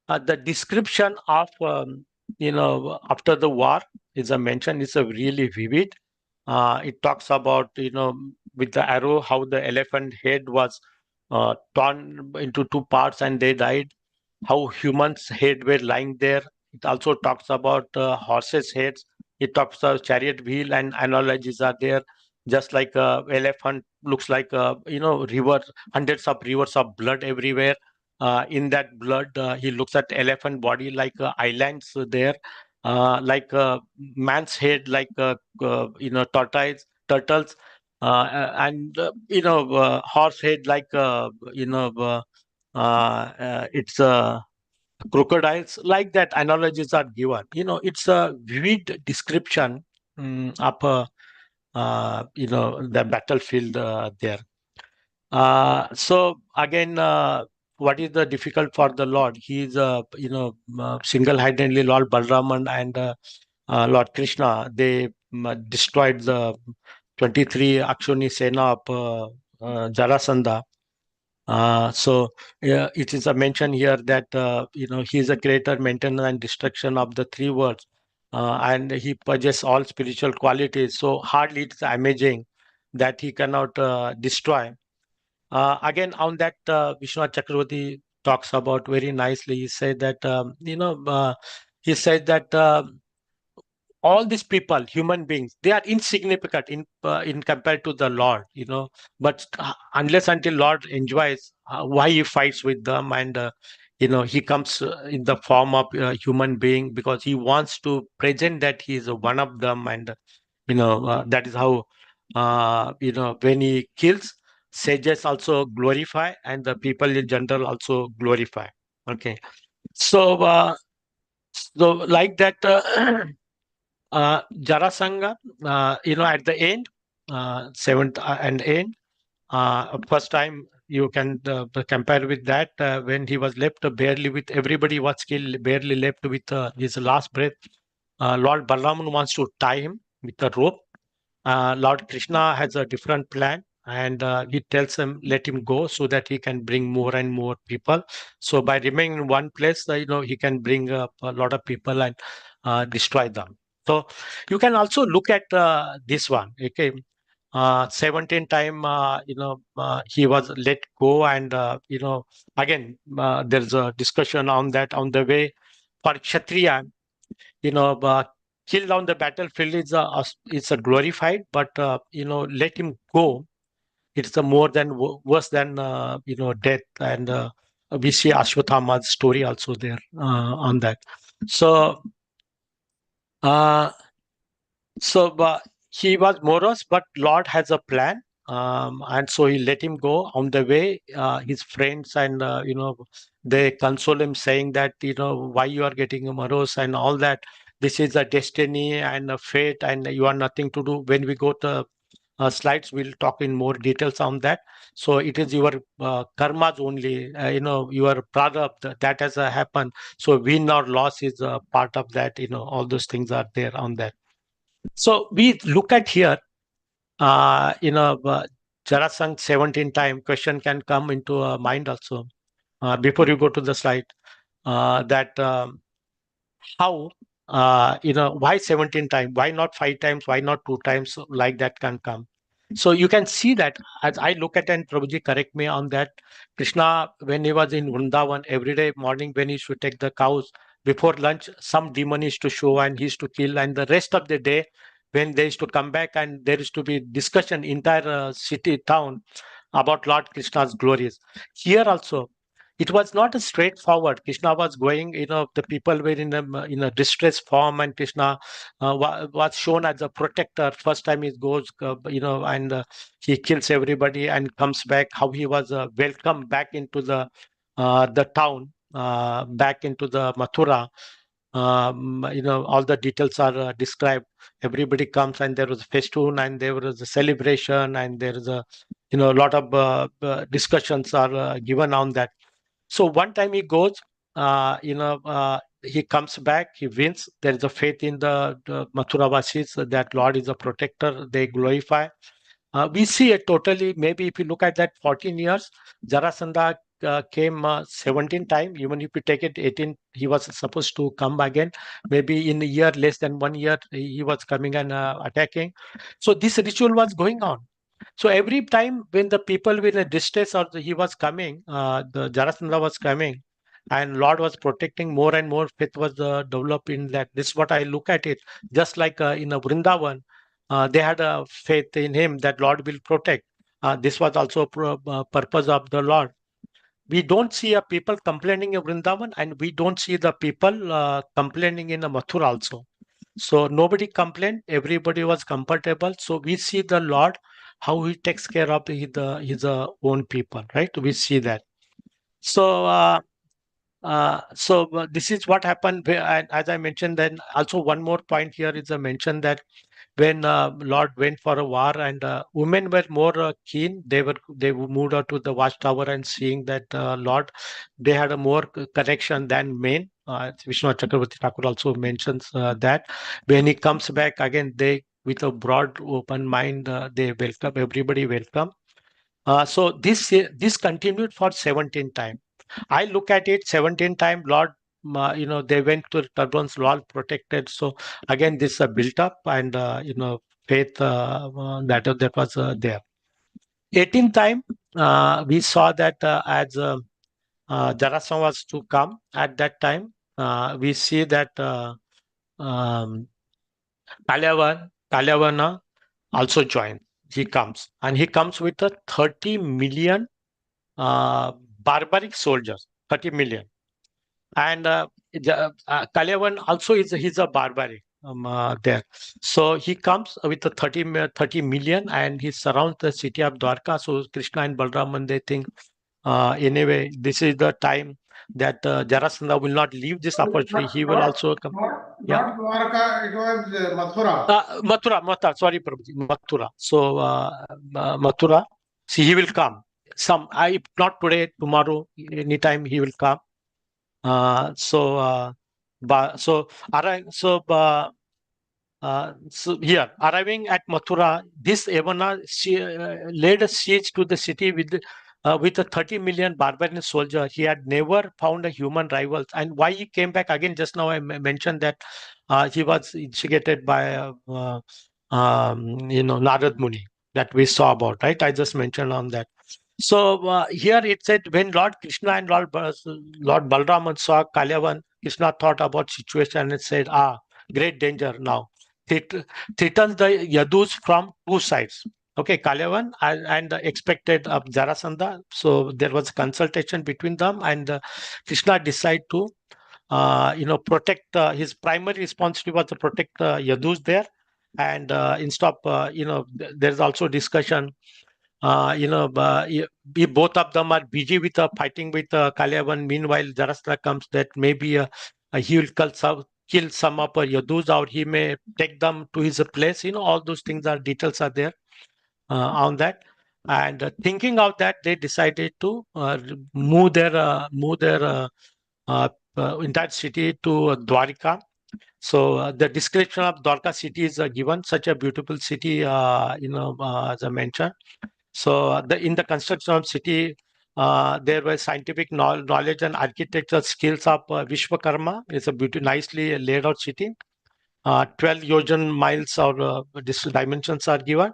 the description of after the war is a mention is a really vivid. It talks about with the arrow how the elephant head was torn into two parts and they died. How humans' head were lying there. It also talks about horses' heads. It talks about chariot wheel and analogies are there. Just like a elephant looks like a river, hundreds of rivers of blood everywhere. In that blood, he looks at elephant body like islands there, like man's head like turtles, and horse head like it's crocodiles, like that analogies are given. It's a vivid description of the battlefield there. So again, what is the difficult for the Lord? He is single-handedly Lord Balraman and Lord Krishna. They destroyed the 23 Akshoni Sena of Jarasandha. So it is a mention here that he is a creator, maintainer, and destruction of the three worlds, and he possesses all spiritual qualities. So hardly it's amazing that he cannot destroy. Again, on that, Vishwanath Chakravarti talks about very nicely. He said that he said that all these people, human beings, they are insignificant in compared to the Lord. But unless until Lord enjoys, why he fights with them, and he comes in the form of a human being because he wants to present that he is one of them, and that is how when he kills, sages also glorify, and the people in general also glorify. Okay, so like that. Jarasanga, at the end, seventh and end, first time you can compare with that when he was left barely with everybody was killed, barely left with his last breath. Lord Balaram wants to tie him with a rope. Lord Krishna has a different plan, and he tells him let him go so that he can bring more and more people. So by remaining in one place, he can bring up a lot of people and destroy them. So you can also look at this one. Okay, 17 time he was let go, and again there's a discussion on that on the way for Kshatriya. Killed on the battlefield is a glorified, but let him go. It's a more than worse than death, and we see Ashwatthama's story also there on that. So. Uh, but he was morose, but Lord has a plan, and so he let him go. On the way, his friends and they console him, saying that why you are getting morose and all that. This is a destiny and a fate, and you are nothing to do. When we go to slides, we'll talk in more details on that. So it is your karmas only, your prarabdha that has happened. So win or loss is a part of that. All those things are there on that. So we look at here, Jarasangh 17 time question can come into our mind also. Before you go to the slide, that how, why 17 times? Why not 5 times? Why not 2 times? Like that can come. So you can see that as I look at, and Prabhuji correct me on that, Krishna, when he was in Vrindavan, every day morning when he should take the cows, before lunch, some demon is to show and he is to kill. And the rest of the day, when they is to come back and there is to be discussion, entire city, town, about Lord Krishna's glories. Here also, it was not a straightforward. Krishna was going, the people were in a distress form, and Krishna was shown as a protector. First time he goes, and he kills everybody and comes back. How he was welcomed back into the town. back into the Mathura. All the details are described. Everybody comes, and there was a festoon, and there was a celebration, and there is a a lot of discussions are given on that. So one time he goes, he comes back, he wins. There is a faith in the Mathura Vasis that Lord is a protector. They glorify. We see it totally. Maybe if you look at that 14 years, Jarasandha came 17 times. Even if you take it 18, he was supposed to come again. Maybe in a year, less than 1 year, he was coming and attacking. So this ritual was going on. So every time when the people were in a distress or he was coming, the Jarasandha was coming, and Lord was protecting more and more. Faith was developed in that. This is what I look at it. Just like in a Vrindavan, they had a faith in him that Lord will protect. This was also purpose of the Lord. We don't see a people complaining in Vrindavan, and we don't see the people complaining in a Mathura also. So nobody complained. Everybody was comfortable. So we see the Lord how he takes care of his own people, right? We see that. So this is what happened. And as I mentioned, then also one more point here is a mention that when Lord went for a war and women were more keen, they moved out to the watchtower and seeing that Lord, they had a more connection than men. Vishnu Chakravarti Thakur also mentions that when he comes back again, they with a broad open mind, they welcome everybody. Welcome. So this continued for 17 times. I look at it 17 times. Lord, they went to turbulence. Lord protected. So again, this built up and faith that was there. 18 time we saw that as Jarasandha was to come at that time. We see that um, Kalyavana also joined. He comes and he comes with a 30 million barbaric soldiers, 30 million. And Kalyavan also he's a barbaric there. So he comes with a 30 million and he surrounds the city of Dwarka. So Krishna and Balraman, they think, anyway, this is the time that Jarasandha will not leave this opportunity. He will also come. Not Dwarka, it was Mathura. Mathura, sorry, Prabhuji, Mathura. So Mathura, see, he will come. If not today, tomorrow, anytime he will come. So here, arriving at Mathura, this Yavana laid a siege to the city with a 30 million barbarian soldier. He had never found a human rival. And why he came back again, just now I mentioned that he was instigated by, Narad Muni that we saw about, right? I just mentioned on that. So here it said when Lord Krishna and Lord Balraman saw Kalyavan, Krishna thought about situation and said, great danger now. Threatens the Yadus from two sides. Okay, Kalyavan and the expected of Jarasandha. So there was consultation between them, and Krishna decided to, protect. His primary responsibility was to protect Yadus there, and instead of, there's also discussion. Both of them are busy with fighting with Kalyavan. Meanwhile, Jarasandha comes that maybe he will kill some of Yadus, or he may take them to his place. All those things details are there on that. And thinking of that, they decided to move their entire city to Dwarika. So the description of Dwarka city is given. Such a beautiful city, as I mentioned. So in the construction of city, there was scientific knowledge and architectural skills of Vishwakarma. It's a nicely laid out city. 12 yojan miles or dimensions are given.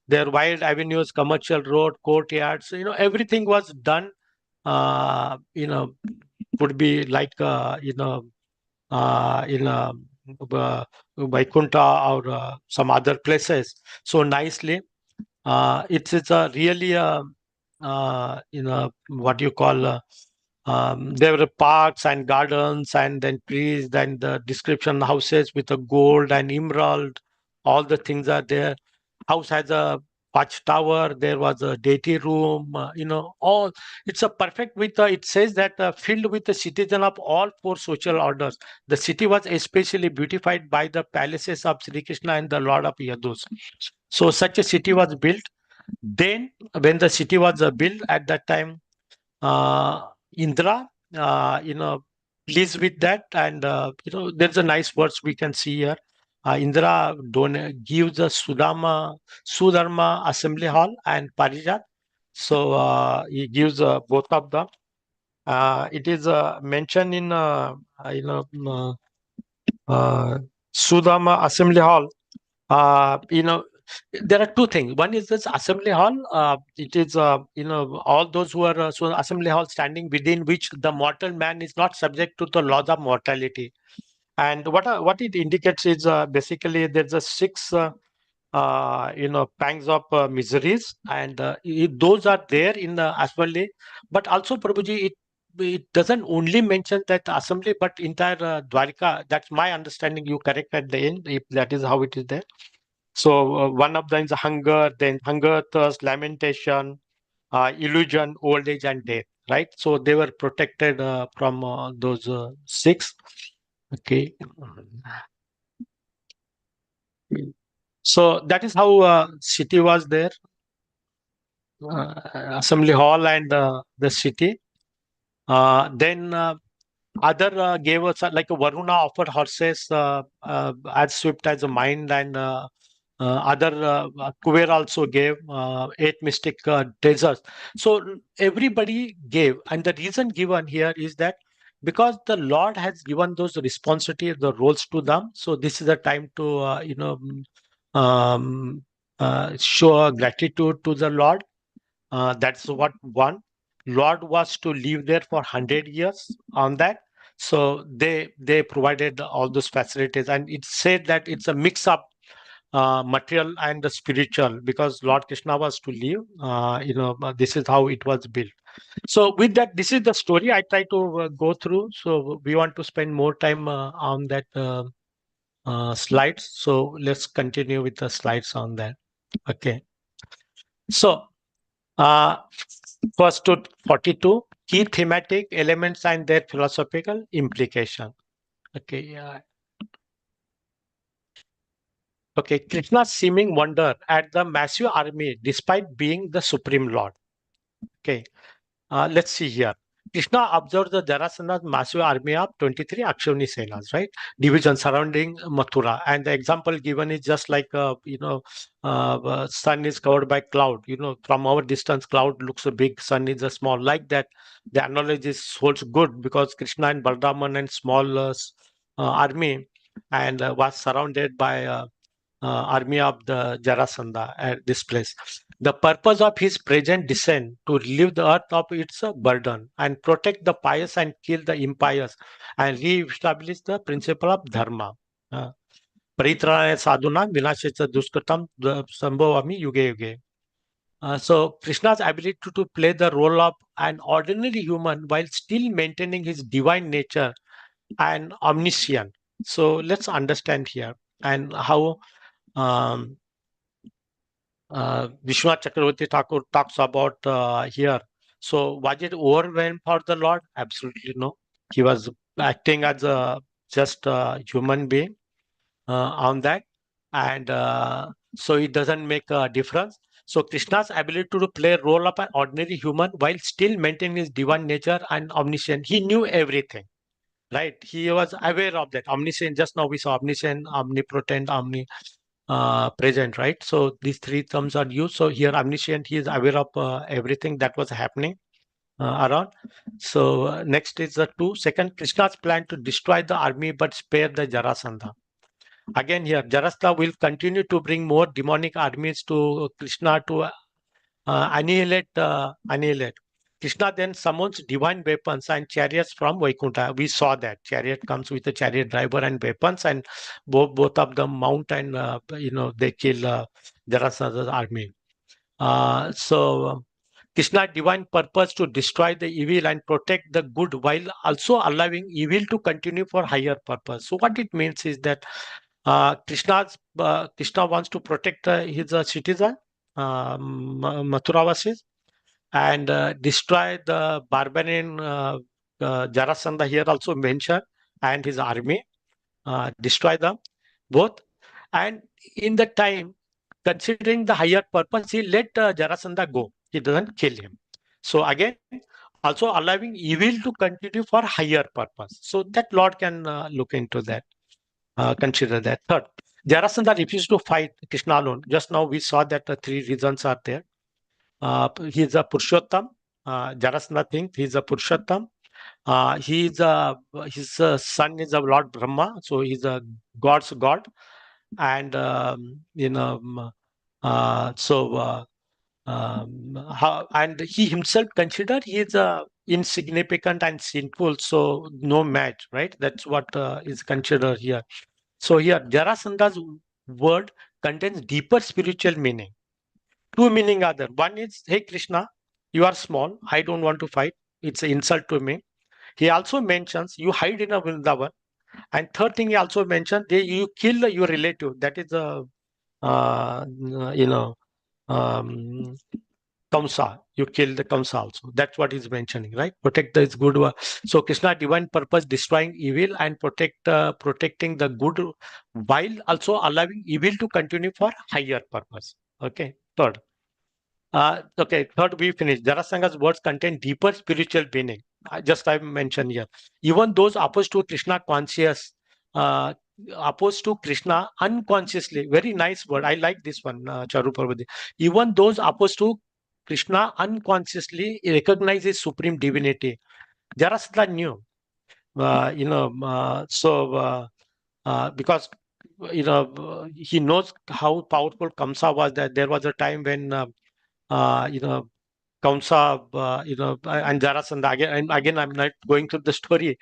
There are wide avenues, commercial road, courtyards. Everything was done. Would be like in Vaikuntha or some other places. So nicely. It's a really what you call there were parks and gardens and then trees, then the description houses with the gold and emerald, all the things are there. House has a watchtower, there was a deity room, all. It's a perfect with, it says that filled with the citizen of all four social orders. The city was especially beautified by the palaces of Sri Krishna and the Lord of Yadus. So such a city was built. Then when the city was built at that time, Indra, pleased with that, and there's a nice words we can see here. Indra gives the Sudharma Assembly Hall and Parijat. So he gives both of them. It is mentioned in Sudharma Assembly Hall. There are two things. One is this assembly hall. It is, all those who are so assembly hall standing within which the mortal man is not subject to the laws of mortality. And what it indicates is basically there's a six, pangs of miseries, and those are there in the assembly. But also, Prabhuji, it doesn't only mention that assembly, but entire Dwarika. That's my understanding. You correct at the end if that is how it is there. So one of them is hunger, then hunger, thirst, lamentation, illusion, old age, and death. Right. So they were protected from those six. Okay. So that is how city was there, assembly hall and the city. Then other gave us like Varuna offered horses as swift as a mind, and other Kuber also gave 8 mystic treasures. So everybody gave, and the reason given here is that because the Lord has given those responsibilities, the roles to them. So this is the time to show gratitude to the Lord. That's what one. Lord was to live there for 100 years on that. So they provided all those facilities, and it said that it's a mix up material and the spiritual, because Lord Krishna was to live. This is how it was built. So with that, this is the story I try to go through. So we want to spend more time on that slides. So let's continue with the slides on that. Okay. So first to 42, key thematic elements and their philosophical implication. Okay, yeah. Okay, Krishna's seeming wonder at the massive army despite being the Supreme Lord. Okay, let's see here. Krishna observed the Jarasandha's massive army of 23 Akshoni Senas, right? Division surrounding Mathura. And the example given is just like, sun is covered by cloud. From our distance, cloud looks a big, sun is a small. Like that, the analogy holds good because Krishna and Balraman and small army and was surrounded by army of the Jarasandha at this place. The purpose of his present descent to relieve the earth of its burden and protect the pious and kill the impious and re-establish the principle of dharma. Paritraya sadhuna vinashecha duskatam sambhavami yuge yuge. So Krishna's ability to play the role of an ordinary human while still maintaining his divine nature and omniscient. So let's understand here and how um, Vishwanath Chakravarti Thakur talks about here. So was it overwhelmed for the Lord? Absolutely no. He was acting as a just a human being on that, and so it doesn't make a difference. So Krishna's ability to play a role of an ordinary human while still maintaining his divine nature and omniscient. He knew everything. Right, he was aware of that. Omniscient. Just now we saw omniscient, omnipotent, present, right? So these three terms are used. So here omniscient, he is aware of everything that was happening around. So next is the second, Krishna's plan to destroy the army but spare the Jarasandha. Again here, Jarasandha will continue to bring more demonic armies to Krishna to annihilate. Krishna then summons divine weapons and chariots from Vaikuntha. We saw that chariot comes with a chariot driver and weapons, and both of them mount and they kill Jarasandha's army. So Krishna's divine purpose to destroy the evil and protect the good while also allowing evil to continue for higher purpose. So what it means is that Krishna wants to protect his citizen, Mathuravasis, and destroy the barbarian Jarasandha here also mentioned, and his army, destroy them both. And in the time, considering the higher purpose, he let Jarasandha go. He doesn't kill him. So again, also allowing evil to continue for higher purpose. So that Lord can look into that, consider that. Third, Jarasandha refused to fight Krishna alone. Just now we saw that the three reasons are there. He is a Purushottam. Jarasandha thinks he is a Purushottam. He is his son is a Lord Brahma, so he's a God's God, and and he himself considered he is insignificant and sinful, so no match, right? That's what is considered here. So here, Jarasandha's word contains deeper spiritual meaning. Two meaning are there. One is, hey Krishna, you are small. I don't want to fight. It's an insult to me. He also mentions you hide in a Vrindavan. And third thing he also mentioned, you kill your relative. That is a, you know, um, Kamsa. You kill the Kamsa also. That's what he's mentioning, right? Protect the good one. So Krishna divine purpose destroying evil and protecting the good while also allowing evil to continue for higher purpose. Okay. Third. Okay, third we finished. Jarasanga's words contain deeper spiritual meaning. I mentioned here. Even those opposed to Krishna conscious, uh, opposed to Krishna unconsciously. Very nice word. I like this one, Charu Parvati. Even those opposed to Krishna unconsciously recognize his supreme divinity. Jarasandha knew, because he knows how powerful Kamsa was. That there was a time when you know, Kamsa, and Jarasandha. Again, I'm not going through the story,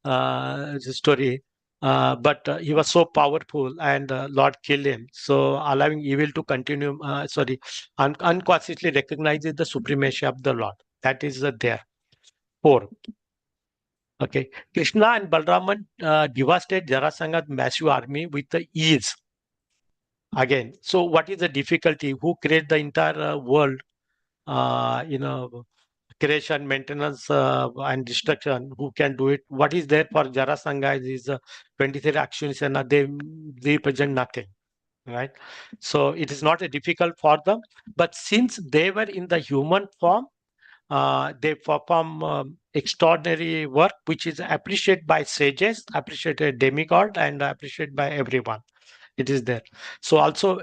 but he was so powerful, and Lord killed him. So allowing evil to continue, unconsciously recognizes the supremacy of the Lord. That is there. 4. Okay, Krishna and Balraman devastate Jarasandha's massive army with the ease. Again, so what is the difficulty? Who created the entire world? Creation, maintenance, and destruction. Who can do it? What is there for Jarasandha is 23 actions, and they represent nothing, right? So it is not difficult for them. But since they were in the human form, they perform extraordinary work, which is appreciated by sages, appreciated demigod, and appreciated by everyone. It is there. So also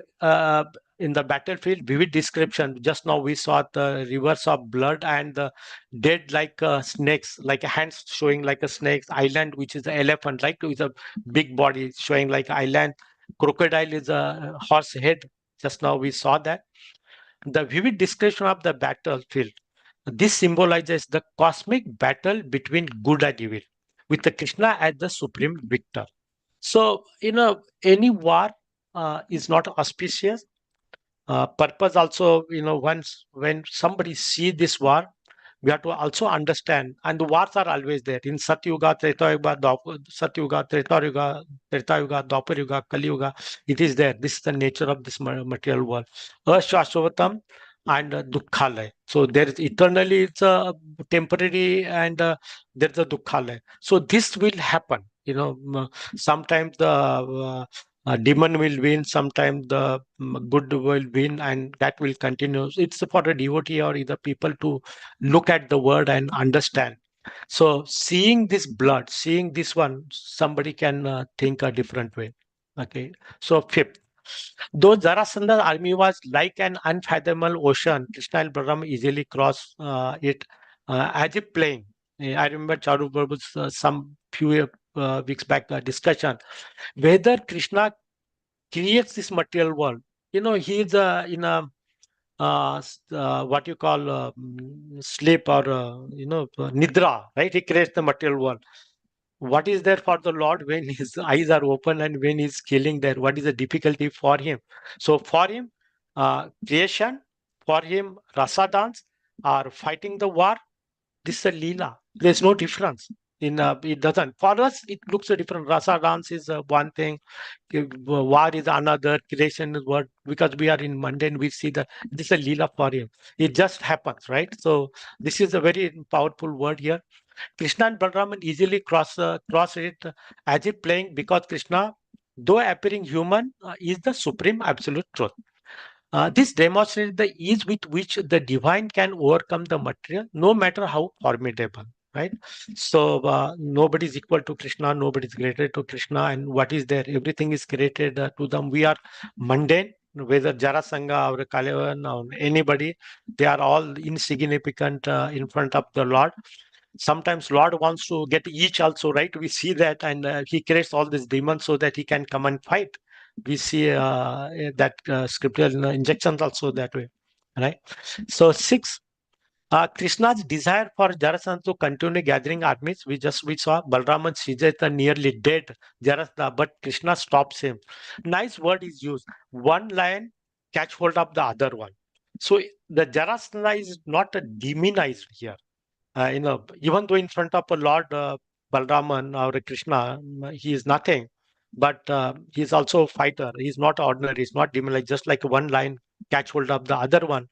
in the battlefield, vivid description. Just now we saw the rivers of blood and the dead like snakes, like hands showing like a snake's island, which is the elephant, like with a big body showing like island. Crocodile is a horse head. Just now we saw that. The vivid description of the battlefield. This symbolizes the cosmic battle between good and evil, with the Krishna as the supreme victor. So, any war is not auspicious. Purpose also, once when somebody see this war, we have to also understand, and the wars are always there in Satyuga, Treta Yuga, Satyuga, Treta Yuga, Dwapar Yuga, Kali Yuga. It is there. This is the nature of this material world. Ashwashvatam and Dukkhalaya. So there is eternally, it's a temporary, and there's a Dukkhalaya. So this will happen. Sometimes the demon will win, sometimes the good will win, and that will continue. It's for a devotee or either people to look at the word and understand. So seeing this blood, seeing this one, somebody can think a different way. Okay. So fifth, though Jarasandha's army was like an unfathomable ocean, Krishna and Balaram easily crossed it as if playing. I remember Charu Prabhu's some few weeks back discussion whether Krishna creates this material world. He is in a what you call sleep, or nidra, right? He creates the material world. What is there for the Lord when his eyes are open and when he's killing there? What is the difficulty for him? So for him, creation, for him, rasa dance, or fighting the war, this is a leela. There's no difference. It doesn't. For us, it looks different. Rasa dance is one thing, war is another, creation is what, because we are in mundane, we see that this is a lila for him. It just happens, right? So this is a very powerful word here. Krishna and Balraman easily cross it as if playing, because Krishna, though appearing human, is the supreme absolute truth. This demonstrates the ease with which the divine can overcome the material, no matter how formidable. Right? So nobody is equal to Krishna, nobody is greater to Krishna, and what is there? Everything is created to them. We are mundane, whether Jarasanga or Kalevan or anybody, they are all insignificant in front of the Lord. Sometimes Lord wants to get each also, right? We see that, and he creates all these demons so that he can come and fight. We see that scriptural injections also that way, right? So 6, Krishna's desire for Jarasandha to continue gathering armies. We saw Balraman Sijata nearly dead Jarasandha, but Krishna stops him. Nice word is used. One lion catch hold of the other one. So the Jarasandha is not demonized here. Even though in front of a Lord Balraman or a Krishna, he is nothing, but he is also a fighter. He's not ordinary. He's not demonized. Just like one lion catch hold of the other one.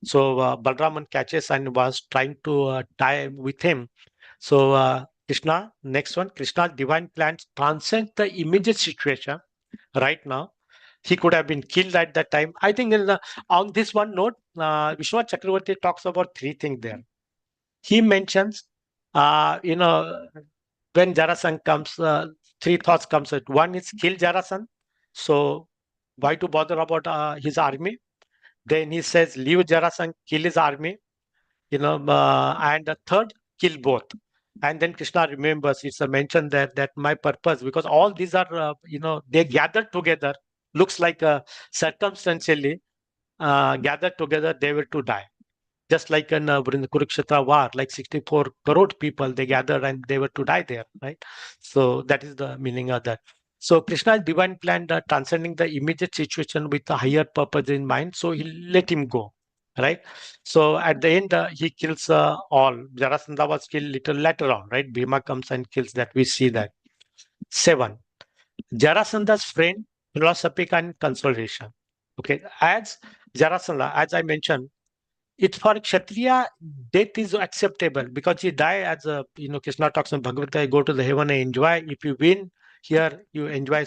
So Balraman catches and was trying to tie with him. So Krishna, next one, Krishna's divine plans transcend the immediate situation right now. He could have been killed at that time. I think on this one note, Vishwanath Chakravarti talks about 3 things there. He mentions, when Jarasandha comes, 3 thoughts comes at one is kill Jarasandha. So why to bother about his army? Then he says leave Jarasandha, kill his army, and the third, kill both. And then Krishna remembers, it's a mention there that my purpose, because all these are, they gathered together, looks like circumstantially gathered together, they were to die. Just like in the Kurukshetra war, like 64 crore people, they gathered and they were to die there, right? So that is the meaning of that. So Krishna's divine plan, transcending the immediate situation with a higher purpose in mind, so he let him go, right? So at the end, he kills all. Jarasandha was killed little later on, right? Bhima comes and kills that. We see that. 7. Jarasandha's friend, philosophic and consolation. Okay, as Jarasandha, as I mentioned, it's for Kshatriya, death is acceptable because he die as a, Krishna talks in Bhagavad Gita, go to the heaven and enjoy. If you win here, you enjoy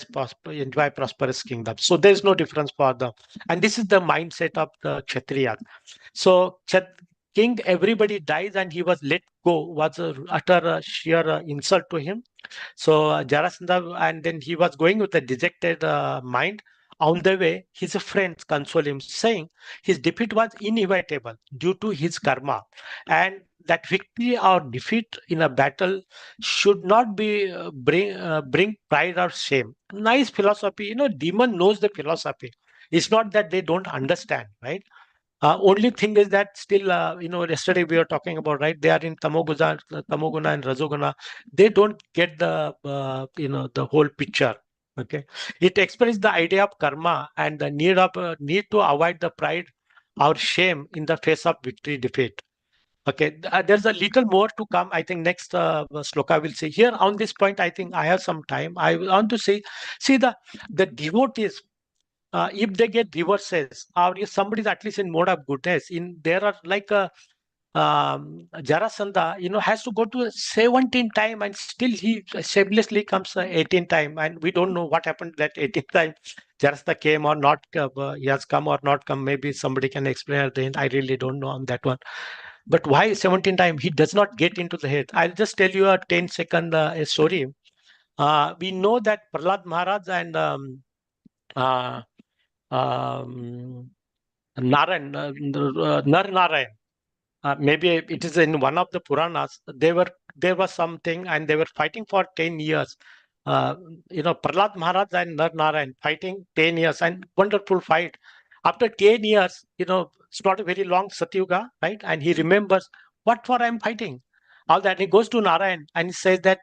prosperous kingdom. So there's no difference for them. And this is the mindset of the Kshatriya. So king, everybody dies and he was let go, was a utter sheer insult to him. So Jarasandha, and then he was going with a dejected mind. On the way, his friends console him, saying his defeat was inevitable due to his karma, and that victory or defeat in a battle should not be bring pride or shame. Nice philosophy. Demon knows the philosophy. It's not that they don't understand, right? Only thing is that still, yesterday we were talking about, right? They are in Tamoguna and Rajoguna. They don't get the whole picture. Okay, it expresses the idea of karma and the need to avoid the pride or shame in the face of victory defeat. Okay, there's a little more to come. I think next sloka will say here on this point. I think I have some time. I want to say, see the devotees, if they get reverses or if somebody is at least in mode of goodness, there are like a Jarasandha, has to go to 17 time and still he shamelessly comes 18 time, and we don't know what happened that 18 time. Jarasandha came or not, he has come or not come. Maybe somebody can explain at the end. I really don't know on that one. But why 17 time? He does not get into the head. I'll just tell you a 10-second story. We know that Prahlad Maharaj and uh, um, Narayan, Nar Narayan. Maybe it is in one of the Puranas. There was something, and they were fighting for 10 years. Prahlad Maharaj and Nar Narayan fighting 10 years, and wonderful fight. After 10 years, it's not a very long Satyuga, right? And he remembers what for I'm fighting. All that he goes to Narayan and he says that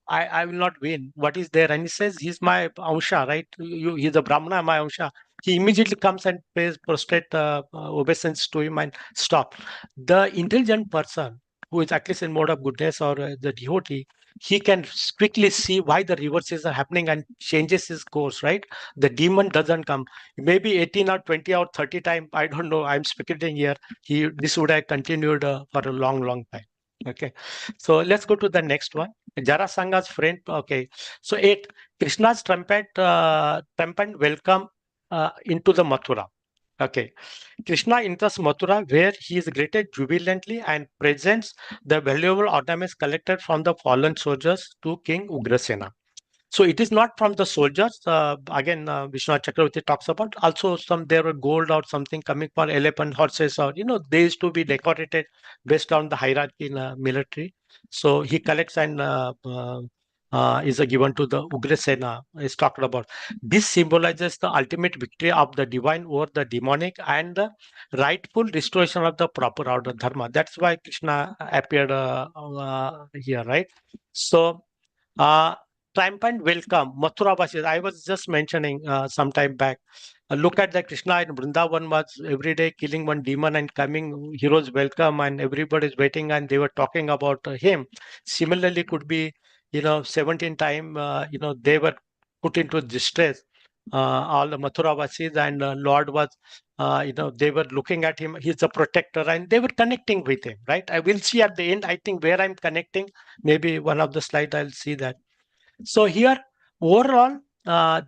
I will not win. What is there? And he says he's my Amsha, right? He's a Brahmana, my Amsha. He immediately comes and pays prostrate obeisance to him and stop. The intelligent person who is at least in mode of goodness or the devotee, he can quickly see why the reverses are happening and changes his course, right? The demon doesn't come. Maybe 18 or 20 or 30 times, I don't know, I'm speculating here. This would have continued for a long, long time. Okay, so let's go to the next one. Jarasanga's friend. Okay, so 8, Krishna's triumphant welcome into the Mathura. Okay, Krishna enters Mathura where he is greeted jubilantly and presents the valuable ornaments collected from the fallen soldiers to King Ugrasena. So it is not from the soldiers. Again, Vishwanath Chakravarti talks about also some there were gold or something coming for elephant, horses, or they used to be decorated based on the hierarchy in military. So he collects and is given to the Ugrasena. Is talked about. This symbolizes the ultimate victory of the divine over the demonic and the rightful restoration of the proper order dharma. That's why Krishna appeared here, right? So. Uh, Triumphant welcome, Mathura Vasis. I was just mentioning some time back. Look at the Krishna in Vrindavan was every day killing one demon and coming, heroes welcome, and everybody is waiting, and they were talking about him. Similarly, could be 17 time, they were put into distress. All the Mathura Vasis and Lord was, they were looking at him. He's a protector, and they were connecting with him, right? I will see at the end. I think where I'm connecting. Maybe one of the slides I'll see that. So here, overall,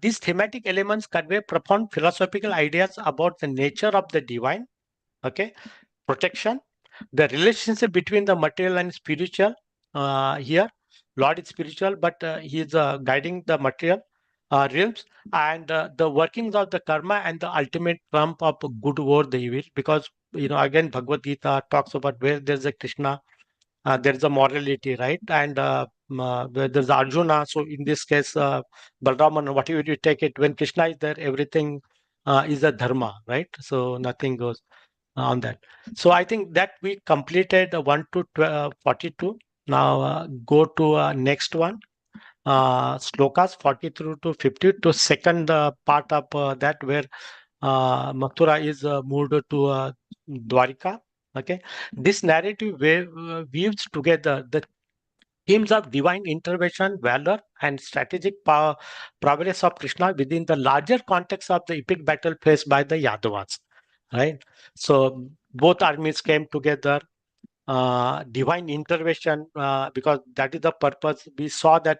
these thematic elements convey profound philosophical ideas about the nature of the divine, okay, protection, the relationship between the material and spiritual. Here, Lord is spiritual, but he is guiding the material realms, and the workings of the karma and the ultimate trump of good over the evil. Because again, Bhagavad Gita talks about where there's a Krishna, there is a morality, right? And where there's Arjuna. So in this case, Balraman, whatever you take it, when Krishna is there, everything is a dharma, right? So nothing goes on that. So I think that we completed 1 to 42. Now go to next one. Slokas 43 to 50 to second part of that where Mathura is moved to Dwarika. Okay, this narrative weaves together the themes of divine intervention, valor, and strategic power, prowess of Krishna within the larger context of the epic battle faced by the Yadavas. Right. So both armies came together. Divine intervention, because that is the purpose. We saw that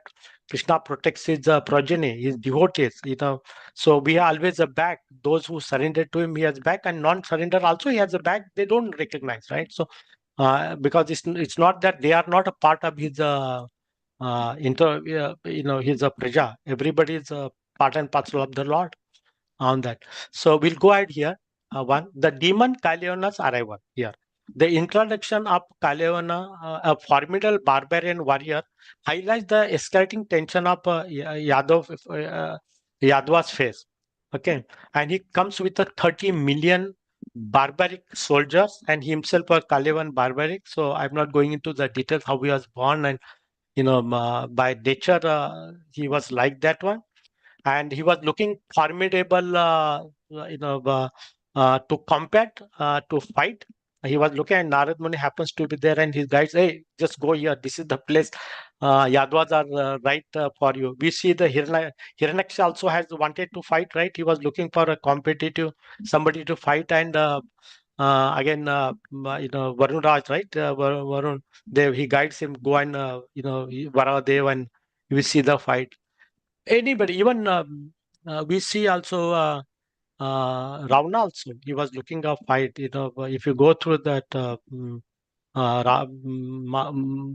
Krishna protects his progeny, his devotees. So we are always a back. Those who surrender to him, he has back, and non-surrender also he has a back. They don't recognize, right? So because it's not that they are not a part of his his praja. Everybody is a part and parcel of the Lord on that. So we'll go ahead here. The demon Kalyana's arrival here. The introduction of Kalyana, a formidable barbarian warrior, highlights the escalating tension of Yadava's face. Okay, and he comes with a 30 million barbaric soldiers, and he himself a Kalyavan barbaric. So I'm not going into the details how he was born, and by nature he was like that one, and he was looking formidable, to combat, to fight. He was looking, and Narad Muni happens to be there, and his guides, hey, just go here. This is the place. Yadvas are right for you. We see the Hiranyaksha also has wanted to fight, right? He was looking for a competitive somebody to fight, and again, Varun Raj, right? Varun Dev, he guides him, go and, Varadev, and we see the fight. Anybody, even we see also Ravana also. He was looking a fight. If you go through that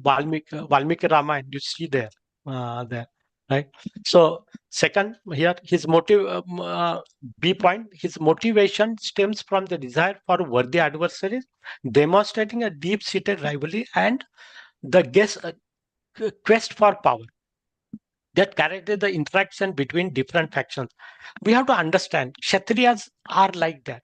Valmiki Ramayana, you see there, right? So second here, his motive, B point, his motivation stems from the desire for worthy adversaries, demonstrating a deep-seated rivalry and the quest for power that characterize the interaction between different factions. We have to understand Kshatriyas are like that,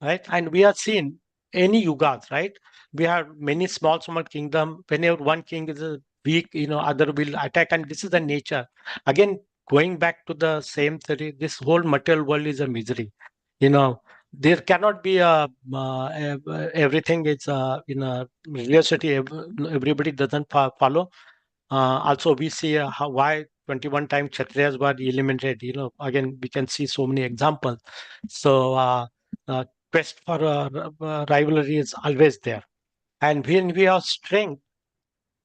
right? And we have seen any yugas, right? We have many small kingdom. Whenever one king is weak, other will attack, and this is the nature. Again, going back to the same theory, this whole material world is a misery. There cannot be everything is in a religiosity. Everybody doesn't follow. Also, we see why 21 times Kshatriyas were eliminated. Again, we can see so many examples. So, quest for rivalry is always there. And when we have strength,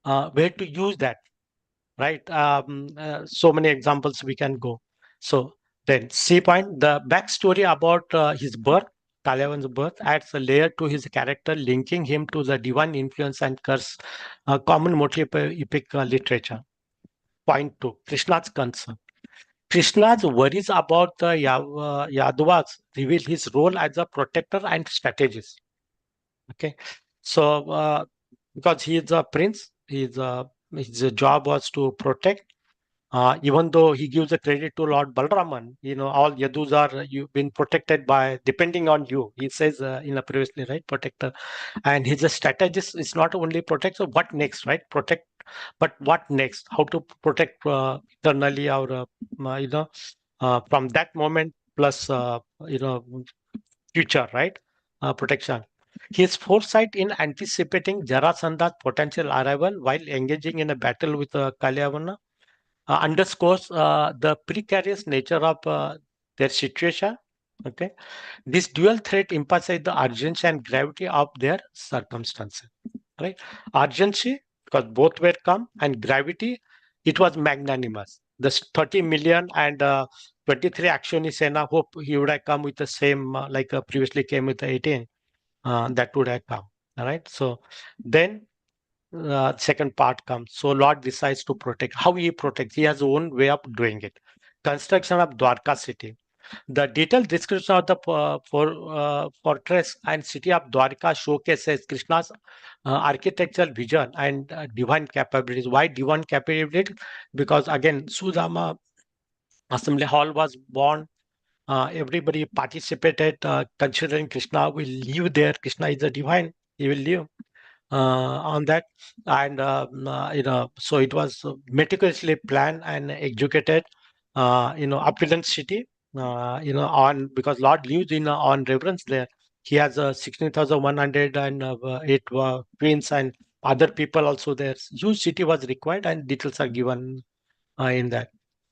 where to use that, right? So many examples we can go. So then C point, the backstory about his birth, Kalavan's birth, adds a layer to his character, linking him to the divine influence and curse, common motif epic literature. Point two, Krishna's concern. Krishna's worries about the Yadavas reveal his role as a protector and strategist. Okay, so because he is a prince, his job was to protect. Even though he gives the credit to Lord Balraman, all Yadus are you've been protected by depending on you. He says in a previously, right, protector, and he's a strategist. Is not only protect. So what next, right? Protect, but what next? How to protect eternally, or from that moment plus future, right? Protection. His foresight in anticipating Jarasandha's potential arrival while engaging in a battle with Kalyavana underscores the precarious nature of their situation. Okay, this dual threat emphasizes the urgency and gravity of their circumstances. Right, urgency because both were come, and gravity, it was magnanimous. The 30 million and 23 Akshoni Sena, hope he would have come with the same like previously came with the 18. That would have come. All right, so then second part comes. So Lord decides to protect. How he protects? He has his own way of doing it. Construction of Dwarka city. The detailed description of the fortress and city of Dwarka showcases Krishna's architectural vision and divine capabilities. Why divine capability? Because again, Sudama Assembly Hall was born. Everybody participated, considering Krishna will live there. Krishna is a divine. He will live on that, and so it was meticulously planned and executed. Opulent city, on because Lord lives in on reverence there. He has 16,108 queens and other people also there. Huge city was required, and details are given in that.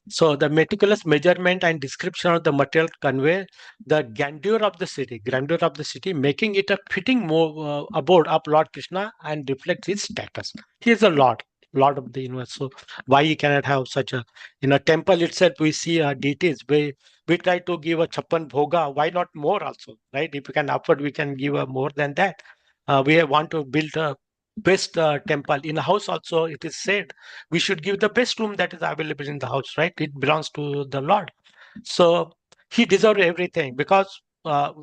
So the meticulous measurement and description of the material convey the grandeur of the city, making it a fitting abode of Lord Krishna and reflects his status. He is a Lord of the universe. So why he cannot have such a, in a temple itself, we see deities. We try to give a chappan bhoga. Why not more also, right? If we can afford, we can give more than that. We want to build a best temple in a house also. It is said we should give the best room that is available in the house, right? It belongs to the Lord. So he deserves everything because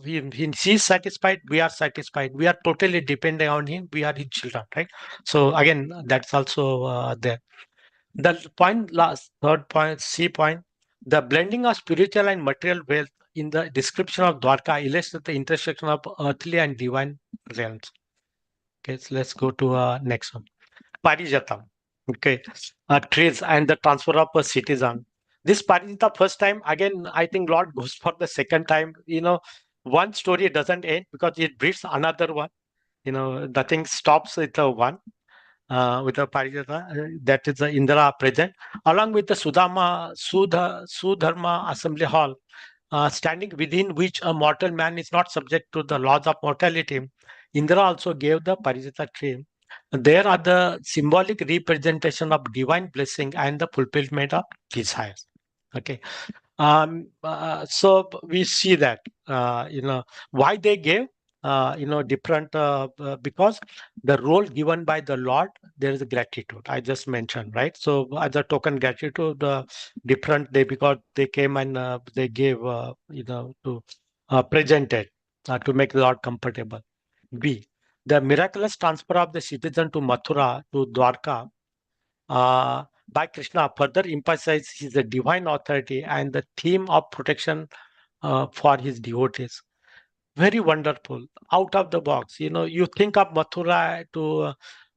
he is satisfied, we are satisfied. We are totally dependent on him. We are his children, right? So again, that's also there. The point, last third point, C point, the blending of spiritual and material wealth in the description of Dwarka illustrates the intersection of earthly and divine realms. Okay, so let's go to next one. Parijatam. Okay, trees and the transfer of a citizen. This Parijata first time, again, I think Lord goes for the second time. One story doesn't end because it breeds another one. Nothing stops with the one, with the Parijata. That is the Indra present, along with the Sudharma Assembly Hall, standing within which a mortal man is not subject to the laws of mortality. Indra also gave the Parijata tree. There are the symbolic representation of divine blessing and the fulfillment of desires. Okay. So we see that, why they gave, different, because the role given by the Lord, there is a gratitude. I just mentioned, right? So as a token gratitude, different they because they came and they gave, to presented to make the Lord comfortable. B. The miraculous transfer of the citizen to Mathura to Dwarka by Krishna further emphasizes his divine authority and the theme of protection for his devotees. Very wonderful, out of the box. You think of Mathura to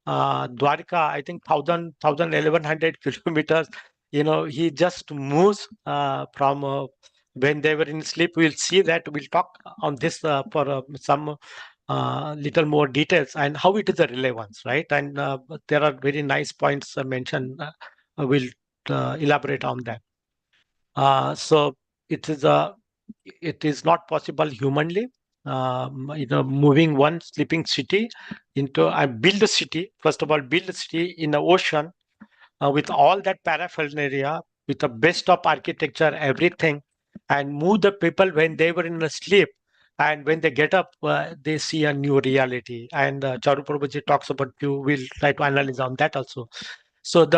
Dwarka, I think 1,100 kilometers. He just moves from when they were in sleep. We'll see that. We'll talk on this for some little more details and how it is a relevance, right? And there are very nice points mentioned. We'll elaborate on that. So it is not possible humanly, moving one sleeping city into and build a city. First of all, build a city in the ocean with all that paraphernalia, with the best of architecture, everything, and move the people when they were in a sleep. And when they get up, they see a new reality. And Charu Prabhuji talks about you. We'll try to analyze on that also. So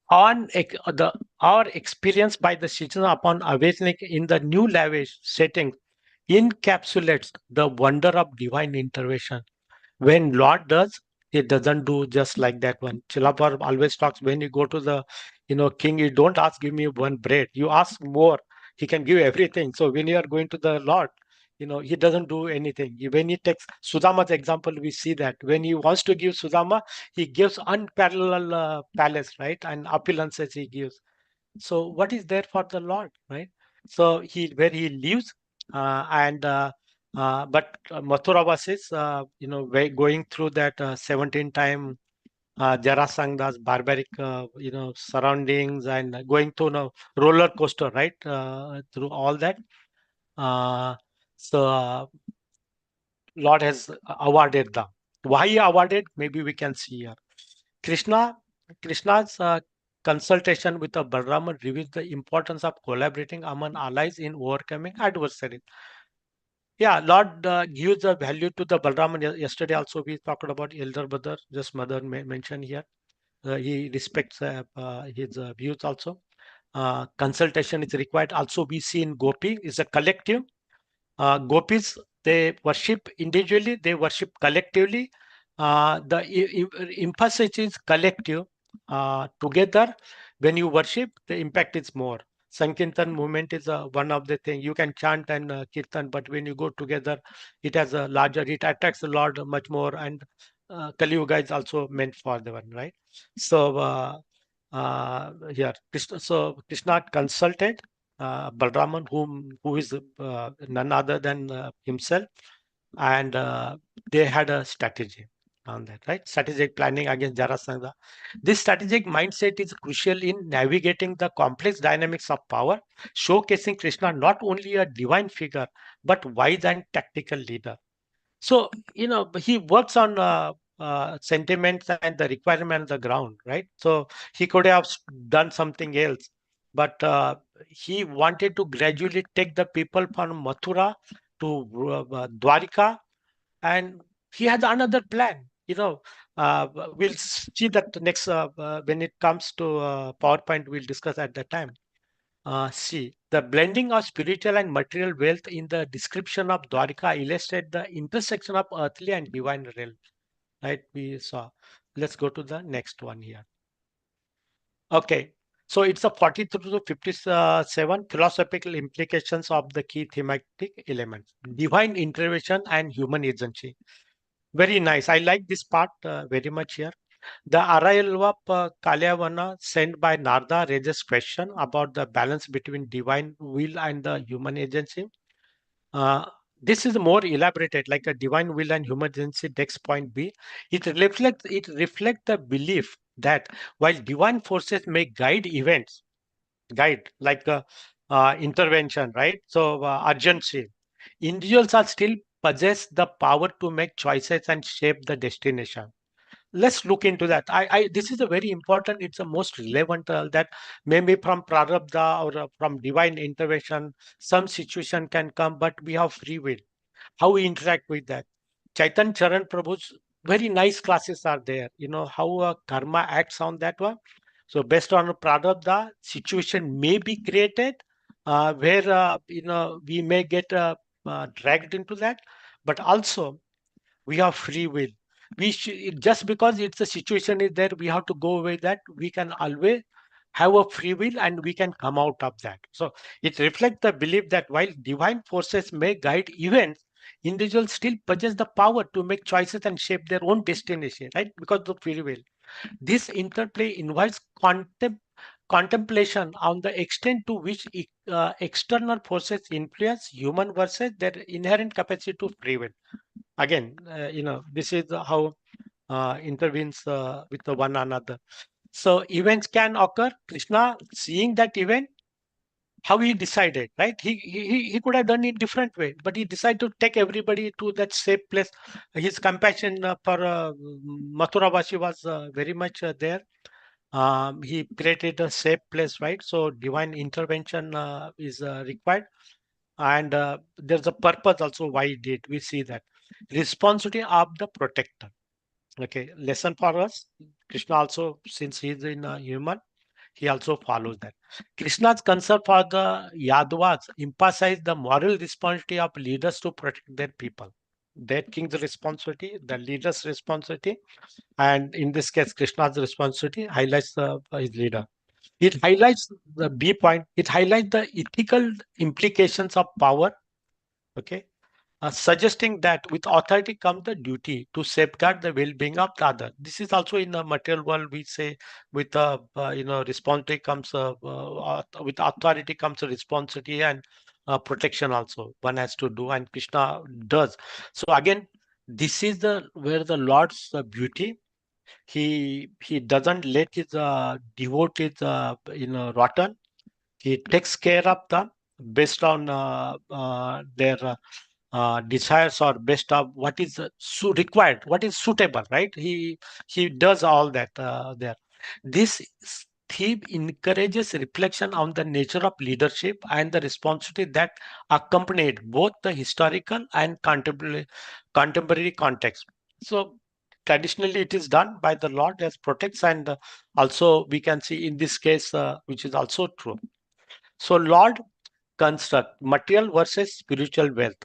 our experience by the citizen upon awakening in the new lavish setting encapsulates the wonder of divine intervention. When Lord does, it doesn't do just like that one. Chilapar always talks when you go to the, king, you don't ask, give me one bread. You ask more. He can give everything. So when you are going to the Lord, he doesn't do anything. When he takes Sudama's example, we see that when he wants to give Sudama, he gives unparalleled palace, right? And opulences he gives. So what is there for the Lord, right? So where he lives, but Mathura was going through that 17 time Jarasangha's barbaric, surroundings and going through a roller coaster, right? Through all that. Uh, so Lord has awarded them. Why he awarded? Maybe we can see here. Krishna's consultation with the Balrama reveals the importance of collaborating among allies in overcoming adversaries. Yeah, Lord gives a value to the Balrama. Yesterday also we talked about elder brother, just mother mentioned here. He respects his views also. Consultation is required. Also we see in Gopi is a collective. Gopis, they worship individually, they worship collectively. The emphasis is collective. Together, when you worship, the impact is more. Sankirtan movement is one of the things. You can chant and kirtan, but when you go together, it has a larger, it attracts the Lord much more. And Kali Yuga is also meant for the one, right? So, here, Krishna consulted Balraman, who is none other than himself, and they had a strategy on that, right? Strategic planning against Jarasandha. This strategic mindset is crucial in navigating the complex dynamics of power, showcasing Krishna not only a divine figure but wise and tactical leader. So, he works on sentiments and the requirement on the ground, right? So he could have done something else, but he wanted to gradually take the people from Mathura to Dwarika, and he had another plan. We'll see that next when it comes to PowerPoint, we'll discuss at that time. See, the blending of spiritual and material wealth in the description of Dwarika illustrate the intersection of earthly and divine realm. Right? We saw. Let's go to the next one here. Okay. So it's a 43 to 57 philosophical implications of the key thematic elements. Divine intervention and human agency. Very nice. I like this part very much here. The arrival of Kalyavana sent by Narda raises question about the balance between divine will and the human agency. Uh, this is more elaborated, like a divine will and human agency. Next point B. It reflects the belief that while divine forces may guide events, like intervention, right? So urgency. Individuals are still possess the power to make choices and shape the destination. Let's look into that. This is a very important, it's the most relevant that maybe from prarabdha or from divine intervention, some situation can come, but we have free will. How we interact with that. Chaitan Charan Prabhu's very nice classes are there. How karma acts on that one. So based on prarabdha, situation may be created where, we may get dragged into that, but also we have free will. Just because it's a situation is there, we have to go away that we can always have a free will and we can come out of that. So it reflects the belief that while divine forces may guide events, individuals still possess the power to make choices and shape their own destination, right? Because of free will. This interplay invites contemplation on the extent to which external forces influence human versus their inherent capacity to free will. Again, this is how intervenes with one another. So events can occur. Krishna seeing that event, how he decided, right? He could have done it different way, but he decided to take everybody to that safe place. His compassion for Mathuravashi was very much there. He created a safe place, right? So divine intervention is required, and there's a purpose also why he did. We see that responsibility of the protector. Okay, lesson for us. Krishna also, since he is in human, he also follows that. Krishna's concern for the Yadavas emphasized the moral responsibility of leaders to protect their people. Their king's responsibility, the leader's responsibility, and in this case, Krishna's responsibility highlights his leader. It highlights the B point. It highlights the ethical implications of power. Okay, suggesting that with authority comes the duty to safeguard the well-being of the other. This is also in the material world. We say with responsibility comes with authority comes a responsibility and protection also one has to do, and Krishna does. So again, this is the where the Lord's beauty. He doesn't let his devotees rotten. He takes care of them based on their desires or based on what is required, what is suitable, right? He does all that there. This theme encourages reflection on the nature of leadership and the responsibility that accompanied both the historical and contemporary context. So traditionally it is done by the Lord as protects, and also we can see in this case, which is also true. So Lord construct material versus spiritual wealth.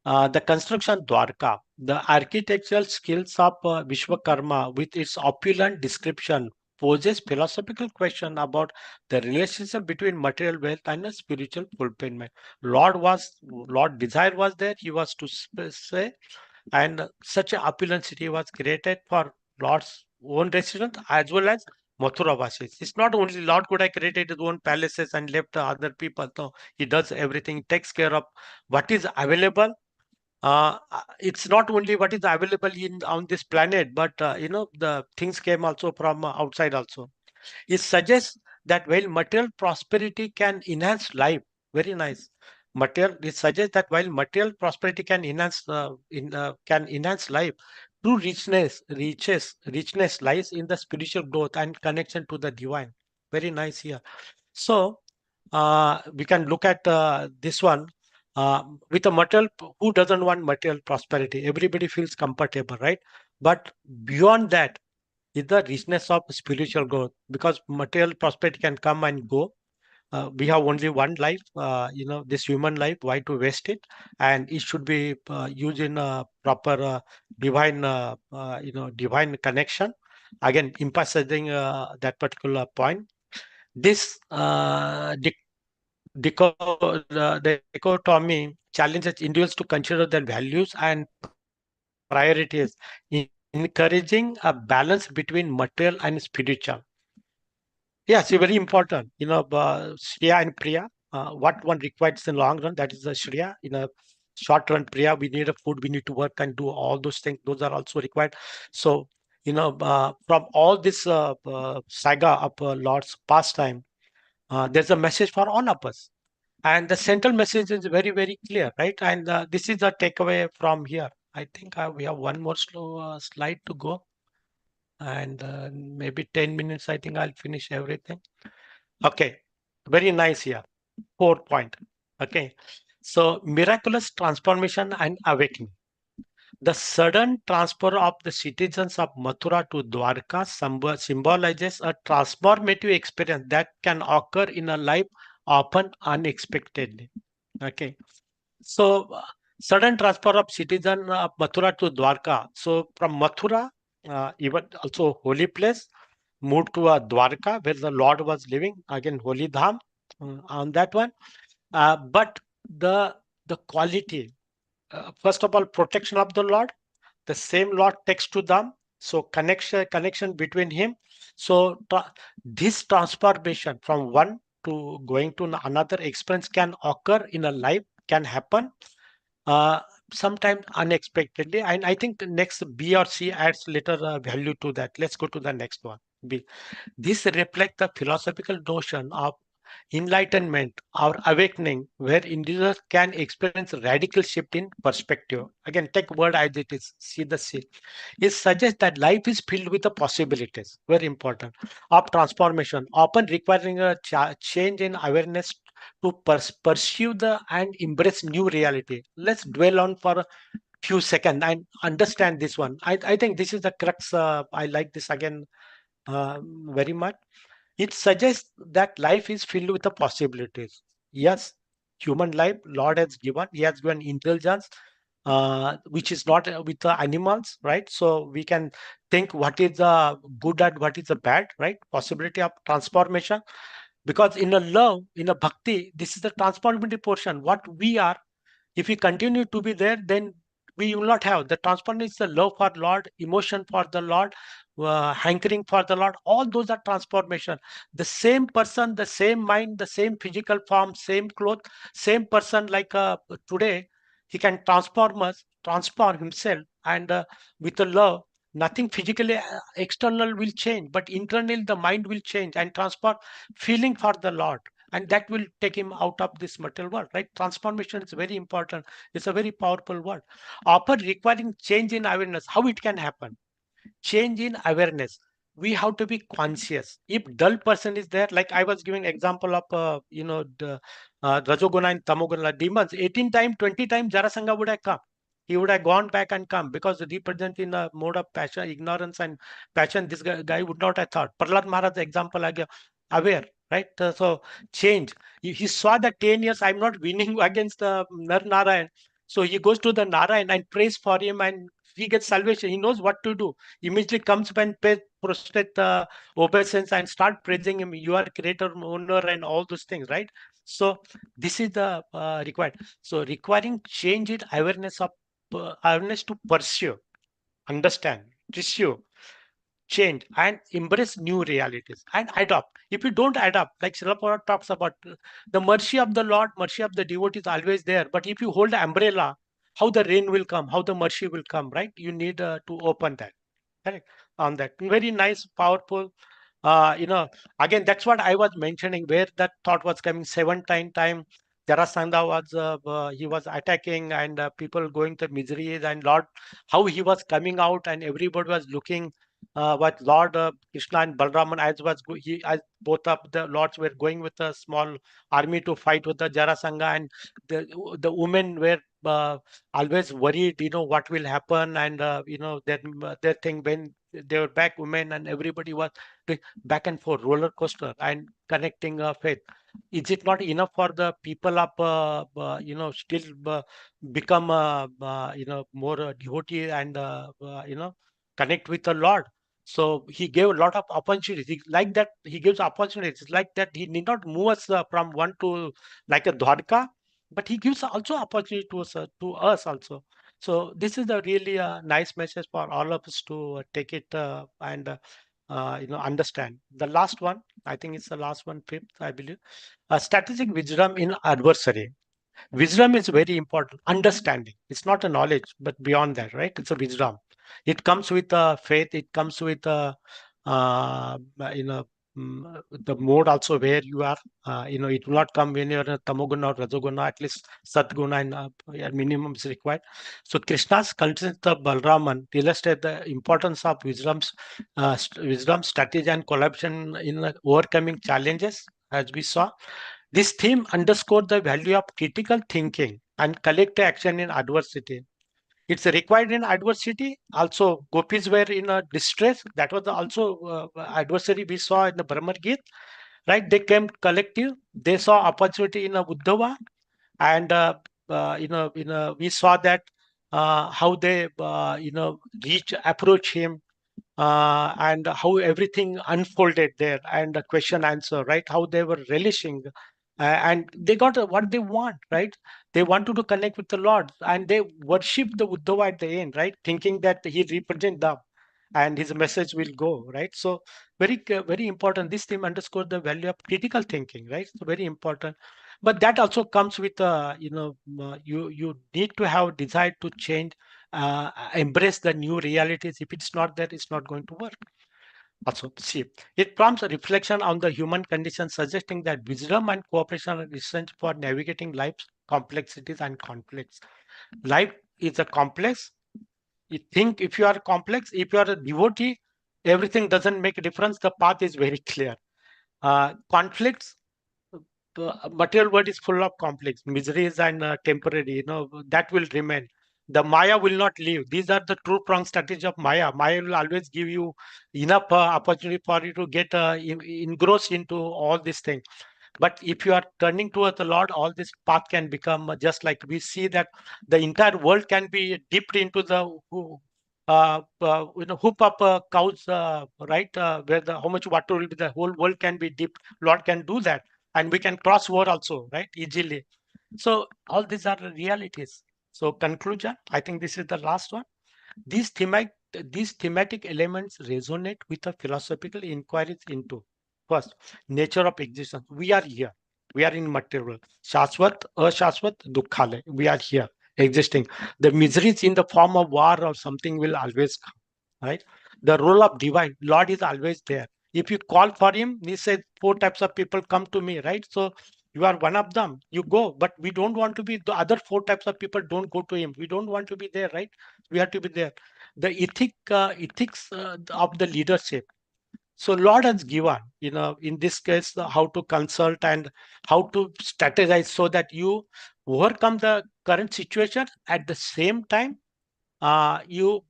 The construction Dwarka, the architectural skills of Vishwakarma with its opulent description poses philosophical question about the relationship between material wealth and a spiritual fulfillment. Lord desire was there. He was to say, and such an opulent city was created for Lord's own residence as well as Mathura Vasis. It's not only Lord could have created his own palaces and left the other people. No, he does everything, takes care of what is available. It's not only what is available in on this planet, but the things came also from outside also. It suggests that while material prosperity can enhance life, very nice. It suggests that while material prosperity can enhance life, true richness lies in the spiritual growth and connection to the divine. Very nice here. So we can look at this one with a material. Who doesn't want material prosperity? Everybody feels comfortable, right? But beyond that is the richness of spiritual growth, because material prosperity can come and go. We have only one life, this human life. Why to waste it? And it should be used in a proper divine connection. Again, emphasizing that particular point. This the dichotomy challenges individuals to consider their values and priorities, encouraging a balance between material and spiritual. Yes, very important. Shriya and Priya, what one requires in the long run, that is the Shriya. In a short run, Priya, we need a food, we need to work and do all those things. Those are also required. So, from all this saga of Lord's pastime, there's a message for all of us. And the central message is very, very clear, right? And this is the takeaway from here. I think we have one more slide to go. And maybe 10 minutes, I think I'll finish everything. Okay, very nice here. 4 point. Okay, so miraculous transformation and awakening. The sudden transfer of the citizens of Mathura to Dwarka symbolizes a transformative experience that can occur in a life often unexpectedly. Okay, so sudden transfer of citizen of Mathura to Dwarka. So from Mathura, even also holy place, moved to Dwarka where the Lord was living. Again, holy dham on that one. But the quality, first of all, protection of the Lord. The same Lord takes to them. So connection between him. So this transformation from one to going to another experience can occur in a life, can happen sometimes unexpectedly. And I think the next B or C adds little value to that. Let's go to the next one. B. This reflects the philosophical notion of enlightenment or awakening, where individuals can experience radical shift in perspective. Again, take word as it is, see the sea. It suggests that life is filled with the possibilities, very important, of transformation, often requiring a change in awareness to pursue the and embrace new reality. Let's dwell on for a few seconds and understand this one. I think this is the crux. I like this again very much. It suggests that life is filled with the possibilities. Yes, human life, Lord has given. He has given intelligence, which is not with the animals, right? So we can think what is the good and what is the bad, right? Possibility of transformation. Because in a love, in a bhakti, this is the transformative portion. What we are, if we continue to be there, then we will not have the transformation. Is the love for Lord, emotion for the Lord, hankering for the Lord. All those are transformation. The same person, the same mind, the same physical form, same cloth, same person. Like today, he can transform us, transform himself, and with the love. Nothing physically external will change, but internally the mind will change and transform feeling for the Lord, and that will take him out of this material world, right? Transformation is very important. It's a very powerful word. Often requiring change in awareness. How it can happen? Change in awareness. We have to be conscious. If dull person is there, like I was giving example of the rajoguna and tamoguna demons, 18 times, 20 times Jarasanga would have come. He would have gone back and come, because they represent in a mode of passion, ignorance and passion. This guy would not have thought. Prahlad Maharaj example I gave, aware, right? So change. He saw that 10 years I'm not winning against Nar Narayan. So he goes to the Narayan and prays for him, and he gets salvation. He knows what to do. Immediately comes and pay prostrate obeisance and start praising him. You are creator, owner, and all those things, right? So this is the required. So requiring change in awareness to pursue, understand, pursue, change, and embrace new realities and adopt. If you don't adopt, like Srila Prabhupada talks about, the mercy of the Lord, mercy of the devotee is always there. But if you hold the umbrella, how the rain will come, how the mercy will come, right? You need to open that. Correct. On that. Very nice, powerful. Again, that's what I was mentioning, where that thought was coming. 17 time Jarasandha was he was attacking, and people going to miseries, and Lord, how he was coming out, and everybody was looking what Lord Krishna and Balraman, as both of the lords were going with a small army to fight with the Jarasandha, and the women were always worried, what will happen, and their thing, when they were back, women and everybody was doing back and forth roller coaster and connecting faith. Is it not enough for the people of still become more devotee and connect with the Lord? So he gave a lot of opportunities. Like that, he gives opportunities. Like that, he need not move us from one to like a Dwarka, but he gives also opportunity to us also. So this is a really nice message for all of us to take it and understand. The last one, I think it's the last one, fifth, I believe. Strategic wisdom in adversary. Wisdom is very important. Understanding. It's not a knowledge, but beyond that, right? It's a wisdom. It comes with faith. It comes with uh, you know the mode also where you are. It will not come when you're in a tamoguna or rajoguna. At least satguna and yeah, minimum is required. So Krishna's concept of Balraman illustrate the importance of wisdom, strategy, and collaboration in overcoming challenges, as we saw. This theme underscores the value of critical thinking and collective action in adversity. It's required in adversity. Also, gopis were in a distress. That was also adversary we saw in the Brahma Gita, right? They came collective. They saw opportunity in a Uddhava, and we saw that how they approach him, and how everything unfolded there, and the question answer, right? How they were relishing, and they got what they want, right? They wanted to connect with the Lord, and they worship the Uddhava at the end, right? Thinking that he represents them, and his message will go, right? So very important. This theme underscores the value of critical thinking, right? So very important. But that also comes with, you need to have desire to change, embrace the new realities. If it's not there, it's not going to work. Also, see, it prompts a reflection on the human condition, suggesting that wisdom and cooperation are essential for navigating life's complexities and conflicts. Life is a complex. You think if you are complex, if you are a devotee, everything doesn't make a difference. The path is very clear. Conflicts, the material world is full of conflicts, miseries, and temporary. That will remain. The Maya will not leave. These are the true prong strategy of Maya. Maya will always give you enough opportunity for you to get engrossed into all these things. But if you are turning towards the Lord, all this path can become just like we see that the entire world can be dipped into the hoop up cows, right? Where the how much water will be, the whole world can be dipped. Lord can do that, and we can cross over also, right? Easily. So all these are the realities. So conclusion, I think this is the last one. These thematic elements resonate with the philosophical inquiries into first nature of existence. We are here. We are in material. Shashwat, Ashashwat, Dukkhale. We are here existing. The miseries in the form of war or something will always come. Right? The role of divine, Lord is always there. If you call for him, he said, 4 types of people come to me, right? So you are one of them. You go, but we don't want to be the other 4 types of people. Don't go to him. We don't want to be there, right? We have to be there. The ethics of the leadership. So Lord has given, in this case, how to consult and how to strategize so that you overcome the current situation at the same time you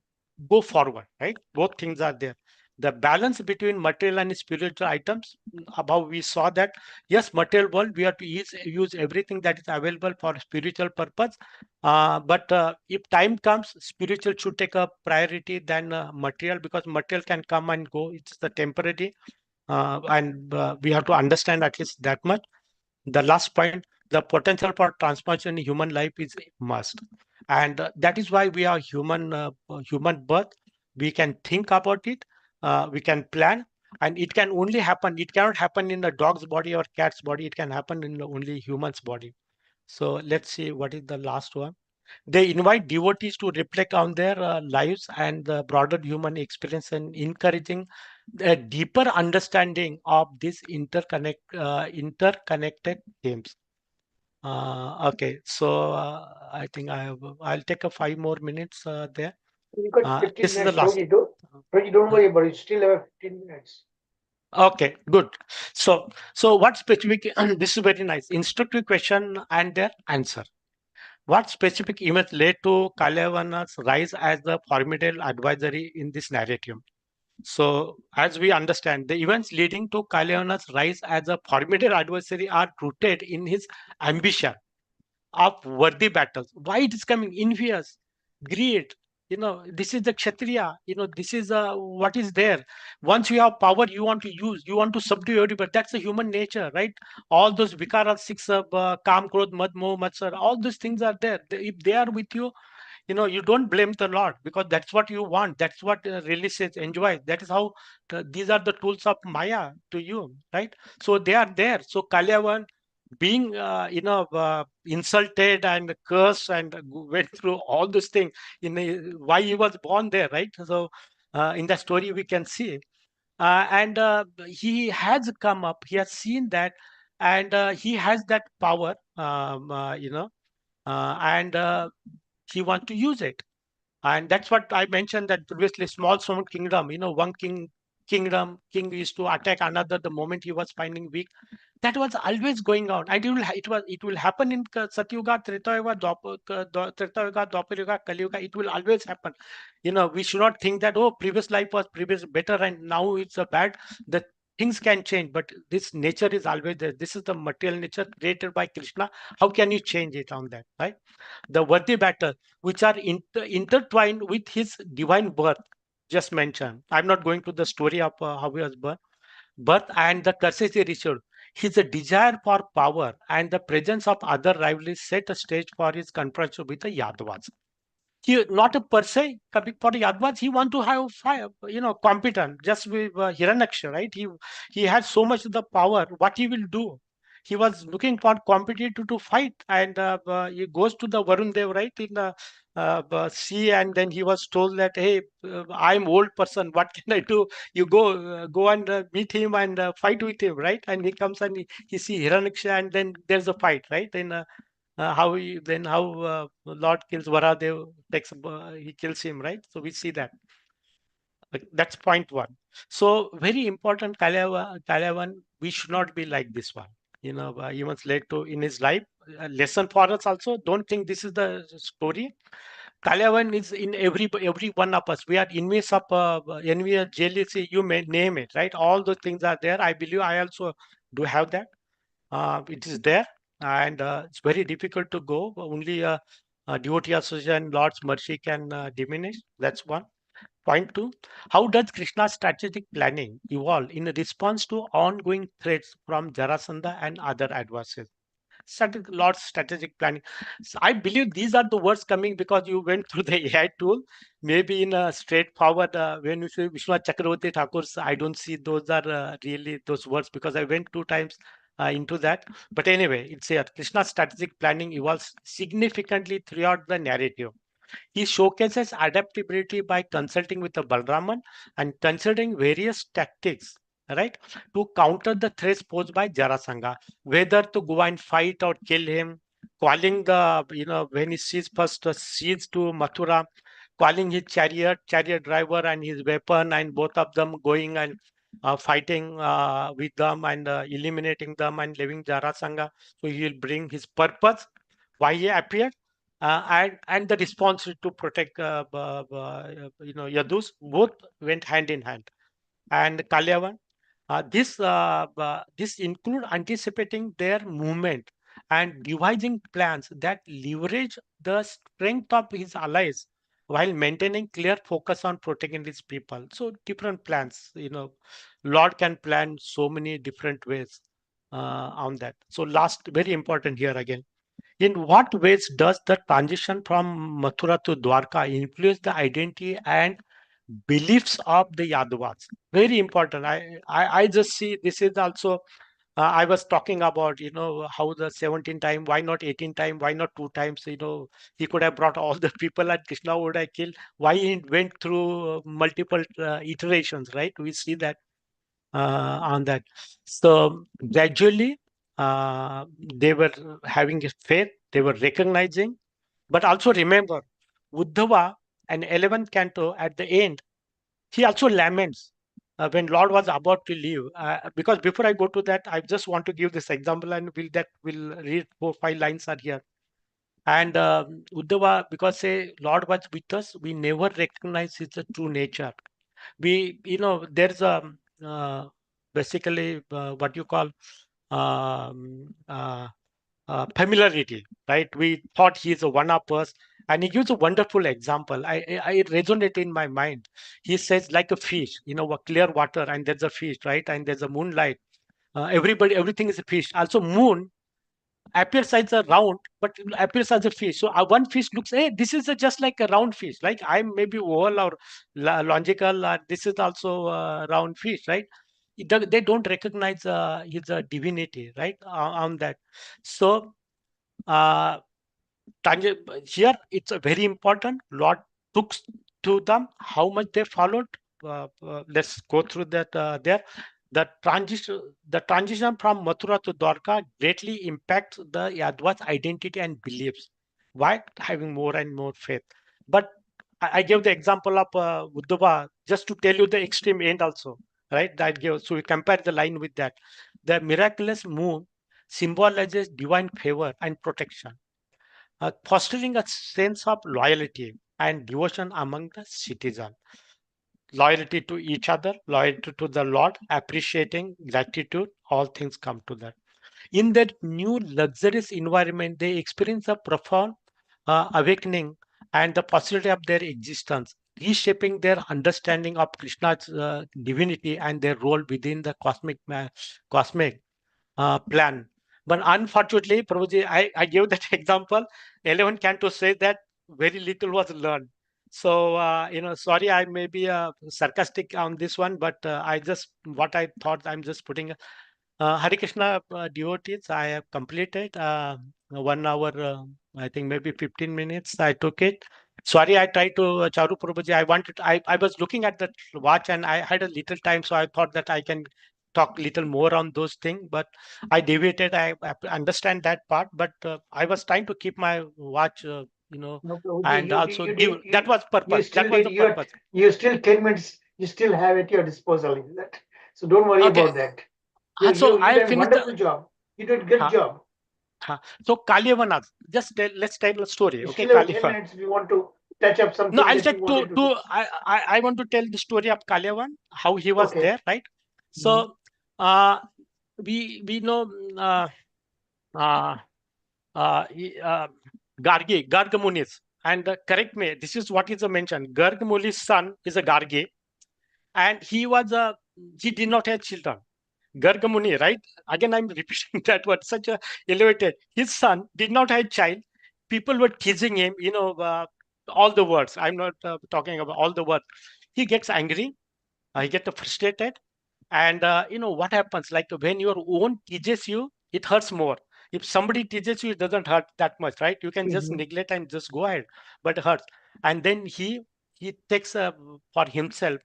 go forward, right? Both things are there. The balance between material and spiritual items, above we saw that, yes, material world, we have to use everything that is available for spiritual purpose. But if time comes, spiritual should take a priority than material, because material can come and go. It's the temporary. And we have to understand at least that much. The last point, the potential for transformation in human life is must, and that is why we are human birth. We can think about it, we can plan, and it can only happen, it cannot happen in a dog's body or cat's body. It can happen in only human's body. So let's see what is the last one. They invite devotees to reflect on their lives and the broader human experience, and encouraging a deeper understanding of these interconnected themes. Okay, so I think I'll take a 5 more minutes there. You got 15 This is the minutes, last. Roji, don't worry about it. You still have 15 minutes. Okay, good. So what specific? This is very nice. Instructive question and their answer. What specific events led to Kalyavana's rise as the formidable advisory in this narrative? So, as we understand, the events leading to Kalyavana's rise as a formidable adversary are rooted in his ambition of worthy battles. Why it is coming? Envious, greed. This is the Kshatriya. This is what is there. Once you have power, you want to use, you want to subdue everybody. That's the human nature, right? All those vikaras, six of Kam, Krodh, Mad, Moh, Matsar, all those things are there. If they are with you, you don't blame the Lord, because that's what you want. That's what really says enjoy. That is how these are the tools of Maya to you, right? So they are there. So Kalyavan being insulted and cursed and went through all those things why he was born there, right? So in the story we can see, and he has come up, he has seen that, and he has that power, and he wants to use it. And that's what I mentioned that previously, small kingdom, one king used to attack another the moment he was finding weak. That was always going on. And it will happen in Satyuga, Treta Yuga, Treta Yuga, Dwapar Yuga, Kali Yuga. It will always happen. We should not think that, oh, previous life was previous better and now it's a bad. The things can change, but this nature is always there. This is the material nature created by Krishna. How can you change it on that, right? The worthy battle, which are intertwined with his divine birth, just mentioned. I'm not going to the story of how he was born. Birth and the curses he received. His desire for power and the presence of other rivalries set a stage for his confrontation with the Yadavas. He not a per se coming for the Yadavas. He want to have fire, competent. Just with Hiranyaksha, right? He had so much of the power. What he will do? he was looking for competitor to fight, and he goes to the Varun Dev, right, in the sea, and then he was told that, hey, I'm old person, what can I do? You go and meet him and fight with him, right? And he comes and he see Hiranyaksha, and then there's a fight, right? Then how Lord kills Varadev, he kills him, right? So we see that. That's point one. So very important, Kalavan, we should not be like this one. He was led to in his life. A lesson for us also. Don't think this is the story. Kalavan is in every one of us. We are envious of envy, jealousy. You may name it, right? All those things are there. I believe I also do have that. It is there, and it's very difficult to go. Only devotee association, Lord's mercy can diminish. That's one. Point two, how does Krishna's strategic planning evolve in response to ongoing threats from Jarasandha and other adversaries? Lord's strategic planning. So I believe these are the words coming because you went through the AI tool. Maybe in a straightforward, when you say Vishwanath Chakravarti Thakur's, I don't see those are really those words because I went 2 times into that. But anyway, it's here. Krishna's strategic planning evolves significantly throughout the narrative. He showcases adaptability by consulting with the Balraman and considering various tactics, right, to counter the threats posed by Jarasanga, whether to go and fight or kill him, calling when he sees first siege to Mathura, calling his chariot driver and his weapon, and both of them going and fighting with them and eliminating them and leaving Jarasanga. So he will bring his purpose, why he appeared, and the response to protect Yadus, both went hand in hand. And Kalyavan, this include anticipating their movement and devising plans that leverage the strength of his allies while maintaining clear focus on protecting his people. So different plans, Lord can plan so many different ways on that. So last, very important here again. In what ways does the transition from Mathura to Dwarka influence the identity and beliefs of the Yadavas? Very important. I just see this is also, I was talking about, how the 17 time, why not 18 time, why not 2 times, he could have brought all the people and Krishna would have killed. Why he went through multiple iterations, right? We see that on that. So gradually, they were having a faith, they were recognizing, but also remember, Uddhava and 11th canto at the end, he also laments when Lord was about to leave. Because before I go to that, I just want to give this example and will read 4 5 lines are here. And Uddhava, because say Lord was with us, we never recognize his true nature. There's a basically what you call um, uh, familiarity, right? We thought he's a one of us, and he gives a wonderful example. I resonate in my mind. He says like a fish, a clear water, and there's a fish, right? And there's a moonlight. Everything is a fish. Also, moon appears as a round, but it appears as a fish. So one fish looks, hey, this is just like a round fish. Like I'm maybe oval or logical. This is also a round fish, right? They don't recognize his divinity, right? On that. So uh, here it's a very important. Lord took to them how much they followed. Let's go through that there. The transition from Mathura to Dwarka greatly impacts the Yadva's identity and beliefs. Why? Having more and more faith. But I gave the example of Uddhava just to tell you the extreme end also, right? That gave, so we compare the line with that. The miraculous moon symbolizes divine favor and protection, fostering a sense of loyalty and devotion among the citizen. Loyalty to each other, loyalty to the Lord, appreciating gratitude, all things come to that. In that new luxurious environment, they experience a profound awakening and the possibility of their existence, reshaping their understanding of Krishna's divinity and their role within the cosmic plan. But unfortunately, Prabhuji, I gave that example. 11 Canto says that very little was learned. So, sorry, I may be sarcastic on this one, but what I thought, I'm just putting Hare Krishna devotees, I have completed 1 hour, I think maybe 15 minutes. I took it. Sorry, I tried to, Charu Prabhuji, I was looking at the watch and I had a little time, so I thought that I can talk little more on those things, but I deviated. I understand that part, but I was trying to keep my watch, No, Prabhuji, and also give, that was you purpose. still That was did, the purpose. you still 10 minutes, you still have at your disposal, is that? So don't worry Okay. about that. You So I did a finished wonderful job. You did a good Huh. job. So Kalyavan, let's tell a story. You Okay, still have 10 Kalyavan. minutes if you want to touch up No, something I'll that you take wanted to to do. I want to tell the story of Kalyavan, how he was Okay. there, right? So we know uh, Garga Muni's, and correct me, this is what is mentioned. Garga Muni's son is a Garge, and he did not have children. Gargamuni, right? Again, I'm repeating that word, such a elevated. His son did not have child. People were teasing him, all the words. I'm not talking about all the words. He gets angry. He gets frustrated. And, what happens? Like when your own teases you, it hurts more. If somebody teases you, it doesn't hurt that much, right? You can just neglect and just go ahead, but it hurts. And then he takes for himself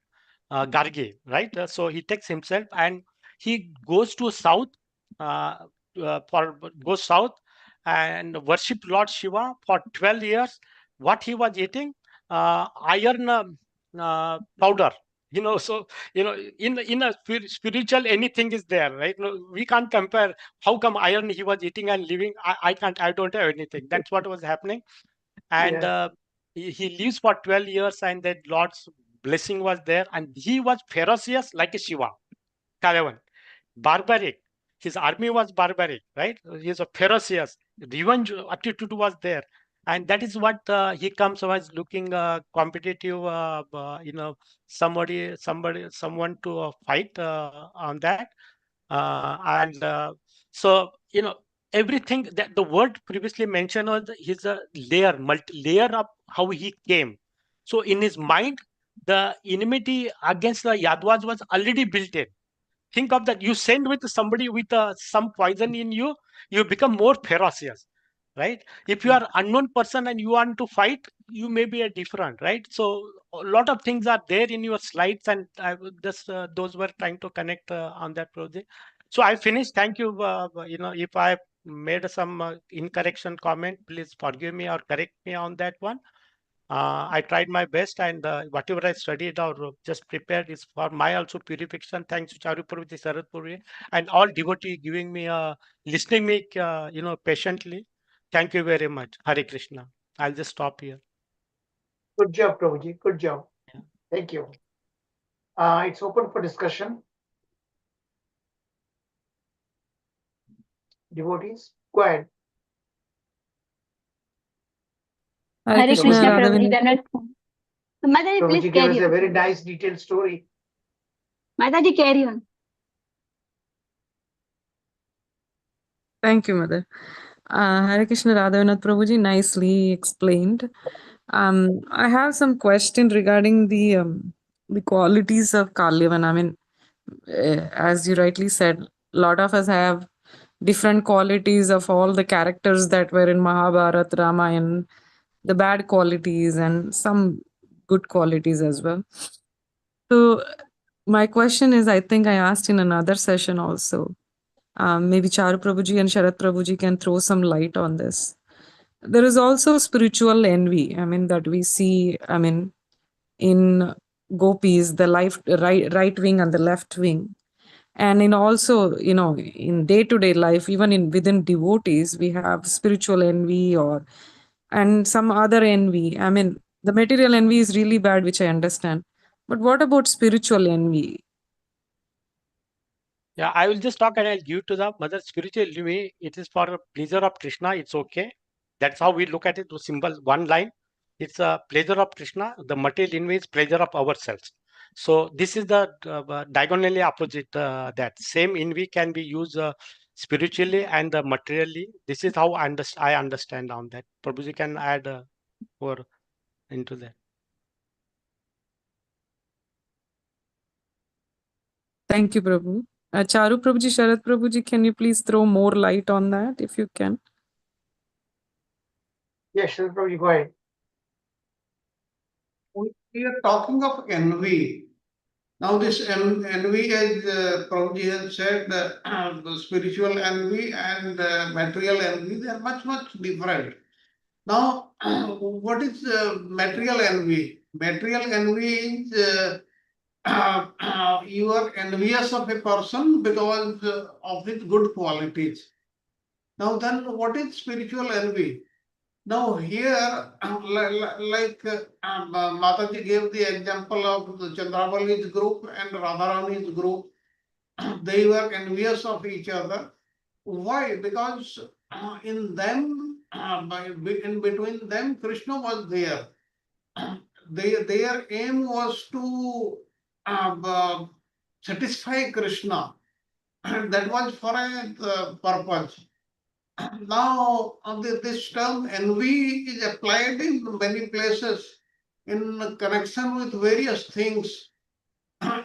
Garge, right? So he takes himself and he goes to south, uh, goes south and worship Lord Shiva for 12 years. What he was eating? Iron powder. So in a spiritual, anything is there, right? No, we can't compare. How come iron he was eating and living? I can't. I don't have anything. That's what was happening, and he lives for 12 years, and that Lord's blessing was there, and he was ferocious like a Shiva, Kalavan, barbaric. His army was barbaric, right? He is a ferocious. Revenge attitude was there, and that is what he comes was looking competitive. Someone to fight on that, and so everything that the word previously mentioned was his layer of how he came. So in his mind, the enmity against the Yadvas was already built in. Think of that. You send with somebody with some poison in you, you become more ferocious, right? If you are unknown person and you want to fight, you may be a different, right? So a lot of things are there in your slides, and I was just those were trying to connect on that project. So I finished. Thank you. If I made some incorrection comment, please forgive me or correct me on that one. I tried my best, and whatever I studied or just prepared is for my also purification. Thanks to Charu Purvi, Sarad Purvi, and all devotee giving me, listening me, patiently. Thank you very much. Hare Krishna. I'll just stop here. Good job, Prabhuji. Good job. Yeah. Thank you. It's open for discussion. Devotees, go ahead. Hare Krishna, Prabhuji. Mataji, please Prabhuji gave carry us a on. very nice detailed story. Mataji, carry on. Thank you, Mother. Hare Krishna Radhavanath Prabhuji, nicely explained. I have some question regarding the qualities of Kalyavan. I mean, as you rightly said, a lot of us have different qualities of all the characters that were in Mahabharata, Ramayana, the bad qualities and some good qualities as well. So my question is, I think I asked in another session also. Maybe Charu Prabhuji and Sharat Prabhuji can throw some light on this. There is also spiritual envy. I mean, that we see, in gopis, the right wing and the left wing. And in also, in day-to-day life, even within devotees, we have spiritual envy and some other envy. I mean, the material envy is really bad, which I understand. But what about spiritual envy? Yeah, I will just talk and I'll give to the mother. Spiritual envy, it is for pleasure of Krishna. It's okay. That's how we look at it. To symbol one line. It's a pleasure of Krishna. The material envy is pleasure of ourselves. So this is the diagonally opposite. That same envy can be used spiritually and materially. This is how I understand on that. Prabhuji can add more into that. Thank you, Prabhu. Charu Prabhuji, Sharad Prabhuji, can you please throw more light on that if you can? Yes, Sharad Prabhuji, go ahead. We are talking of envy. Now this envy, as Prabhuji has said, the spiritual envy and material envy, they are much, much different. Now, what is material envy? Material envy is you are envious of a person because of his good qualities. Now then, what is spiritual envy? Now here, Mataji gave the example of the Chandravali's group and Radharani's group. They were envious of each other. Why? Because in them, in between them, Krishna was there. Their aim was to satisfy Krishna. That was for a purpose. Now, this term envy is applied in many places in connection with various things.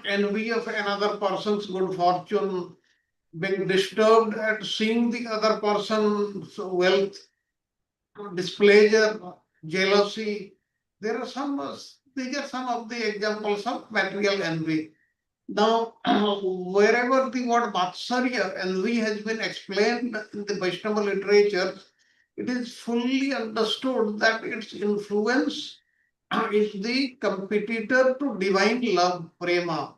Envy of another person's good fortune, being disturbed at seeing the other person's wealth, displeasure, jealousy. These are some of the examples of material envy. Now, wherever the word Matsarya, envy, has been explained in the Vaishnava literature, it is fully understood that its influence is the competitor to divine love, prema.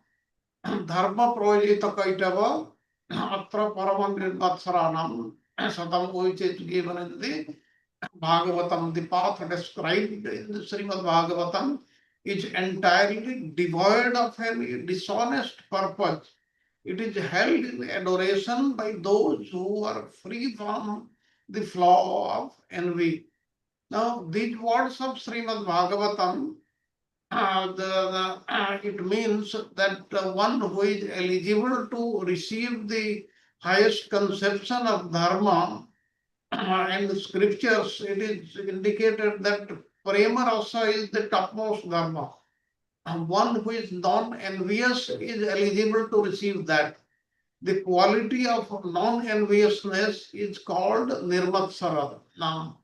Dharma projita kaitava, atra paraman nirvatsaranam, satam, which is given in the Bhagavatam, the path described in the Srimad Bhagavatam is entirely devoid of any dishonest purpose. It is held in adoration by those who are free from the flaw of envy. Now, these words of Srimad Bhagavatam, it means that one who is eligible to receive the highest conception of dharma and the scriptures, it is indicated that prema rasa is the topmost dharma. One who is non-envious is eligible to receive that. The quality of non-enviousness is called nirmatsara. Now,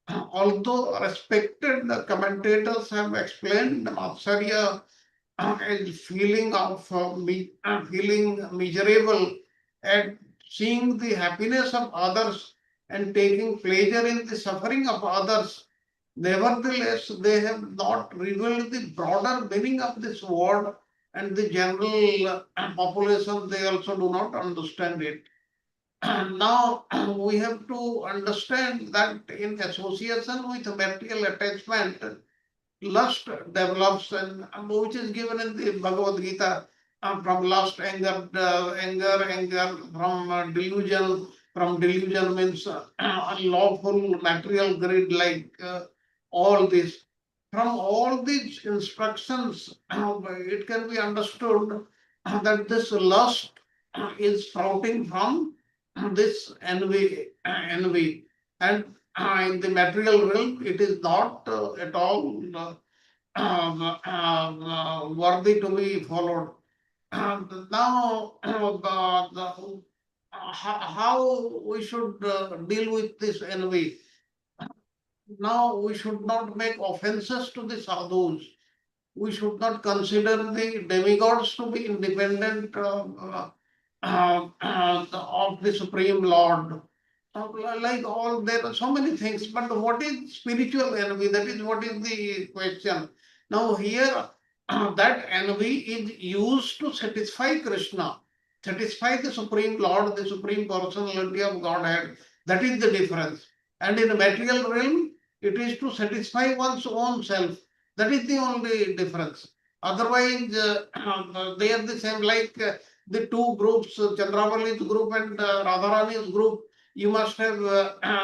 although respected commentators have explained Matsarya as feeling miserable at seeing the happiness of others and taking pleasure in the suffering of others. Nevertheless, they have not revealed the broader meaning of this word, and the general population, they also do not understand it. Now, we have to understand that in association with material attachment, lust develops, and which is given in the Bhagavad Gita, from lust, anger, from delusion means unlawful material greed, like all this. From all these instructions, it can be understood that this lust is sprouting from this envy, and in the material realm, it is not at all worthy to be followed. Now, how we should deal with this envy? Now, we should not make offenses to the sadhus. We should not consider the demigods to be independent of the Supreme Lord. Like all, there are so many things, but what is spiritual envy? That is what is the question. Now here, that envy is used to satisfy Krishna, satisfy the Supreme Lord, the Supreme Personality of Godhead. That is the difference. And in the material realm, it is to satisfy one's own self. That is the only difference. Otherwise, they are the same, like the two groups, Chandravali's group and Radharani's group. You must have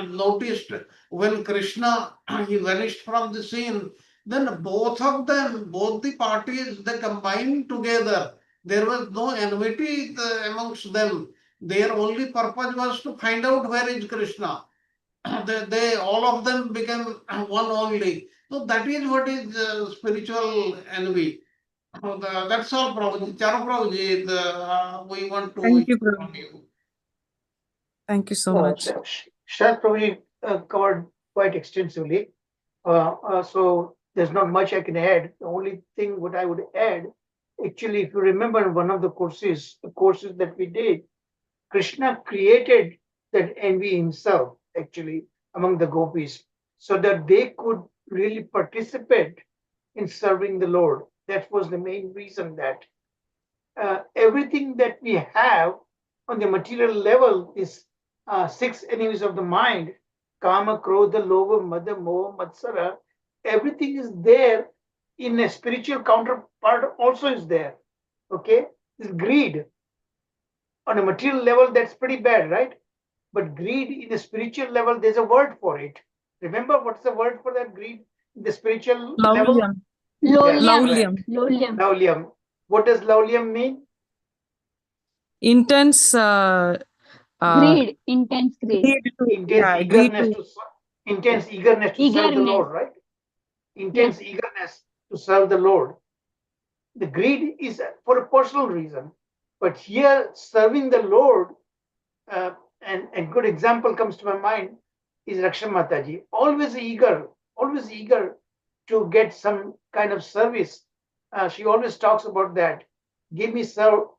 noticed when Krishna he vanished from the scene, then both of them, both the parties, they combined together. There was no enmity amongst them. Their only purpose was to find out where is Krishna. They all of them became one only. So that is what is spiritual envy. That's all, Prabhuji. Charu Prabhuji, we want to Thank you, hear Prabhu. from you. Thank you so much. Sharath probably covered quite extensively. So there's not much I can add. The only thing what I would add, actually, if you remember one of the courses that we did, Krishna created that envy himself, actually, among the gopis, so that they could really participate in serving the Lord. That was the main reason that everything that we have on the material level is six enemies of the mind: kama, krodha, lobha, mada, moha, matsara. Everything is there in a spiritual counterpart, also is there. Okay, this greed on a material level, that's pretty bad, right? But greed in a spiritual level, there's a word for it. Remember what's the word for that greed in the spiritual level? Laulyam. Yes, Laulyam. correct. Laulyam. Laulyam. What does laulyam mean? Intense Greed. Intense greed. greed to, Intense greed eagerness to, intense eagerness to serve the Eagerness. Lord, right? Yes. Intense eagerness to serve the Lord. The greed is for a personal reason, but here serving the Lord, and a good example comes to my mind is Raksha Mataji, always eager to get some kind of service. She always talks about that. Give me some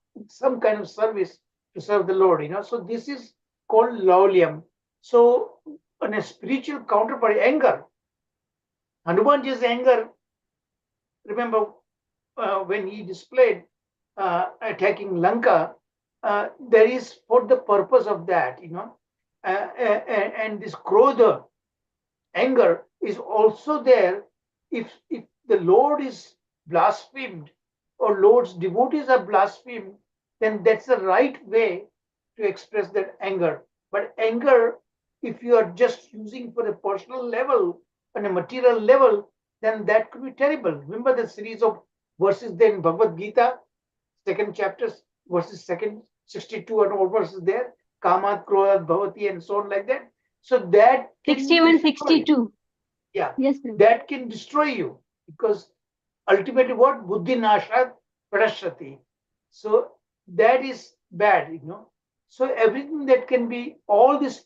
kind of service to serve the Lord, So this is called laulyam. So on a spiritual counterpart, anger. Hanumanji's anger, remember when he displayed attacking Lanka, there is for the purpose of that, and this krodha, anger, is also there. If the Lord is blasphemed or Lord's devotees are blasphemed, then that's the right way to express that anger. But anger, if you are just using for a personal level, on a material level, then that could be terrible. Remember the series of verses there in Bhagavad Gita, second chapters, verses second 62 and all verses there, kamat, krodhat, bhavati, and so on like that. So that can 61, 62. Yeah. Yes, Prabhu. That can destroy you, because ultimately what? Buddhi nashat pradashati. So that is bad, So everything that can be, all these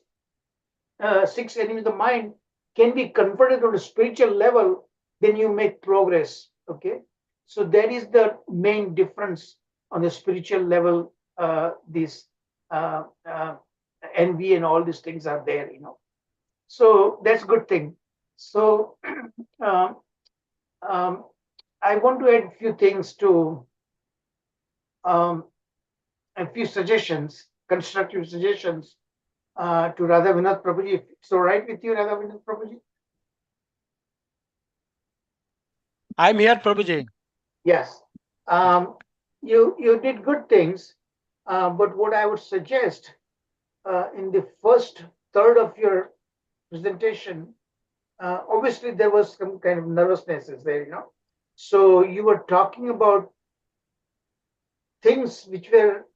six enemies of the mind can be converted on a spiritual level, then you make progress. Okay. So that is the main difference on the spiritual level. This envy and all these things are there, So that's a good thing. So um, I want to add a few things to a few suggestions, constructive suggestions to Radha Vinod Prabhuji. If it's all right with you, Radha Vinod Prabhuji? I'm here, Prabhuji. Yes. You did good things, but what I would suggest in the first third of your presentation, obviously there was some kind of nervousness there, So you were talking about things which were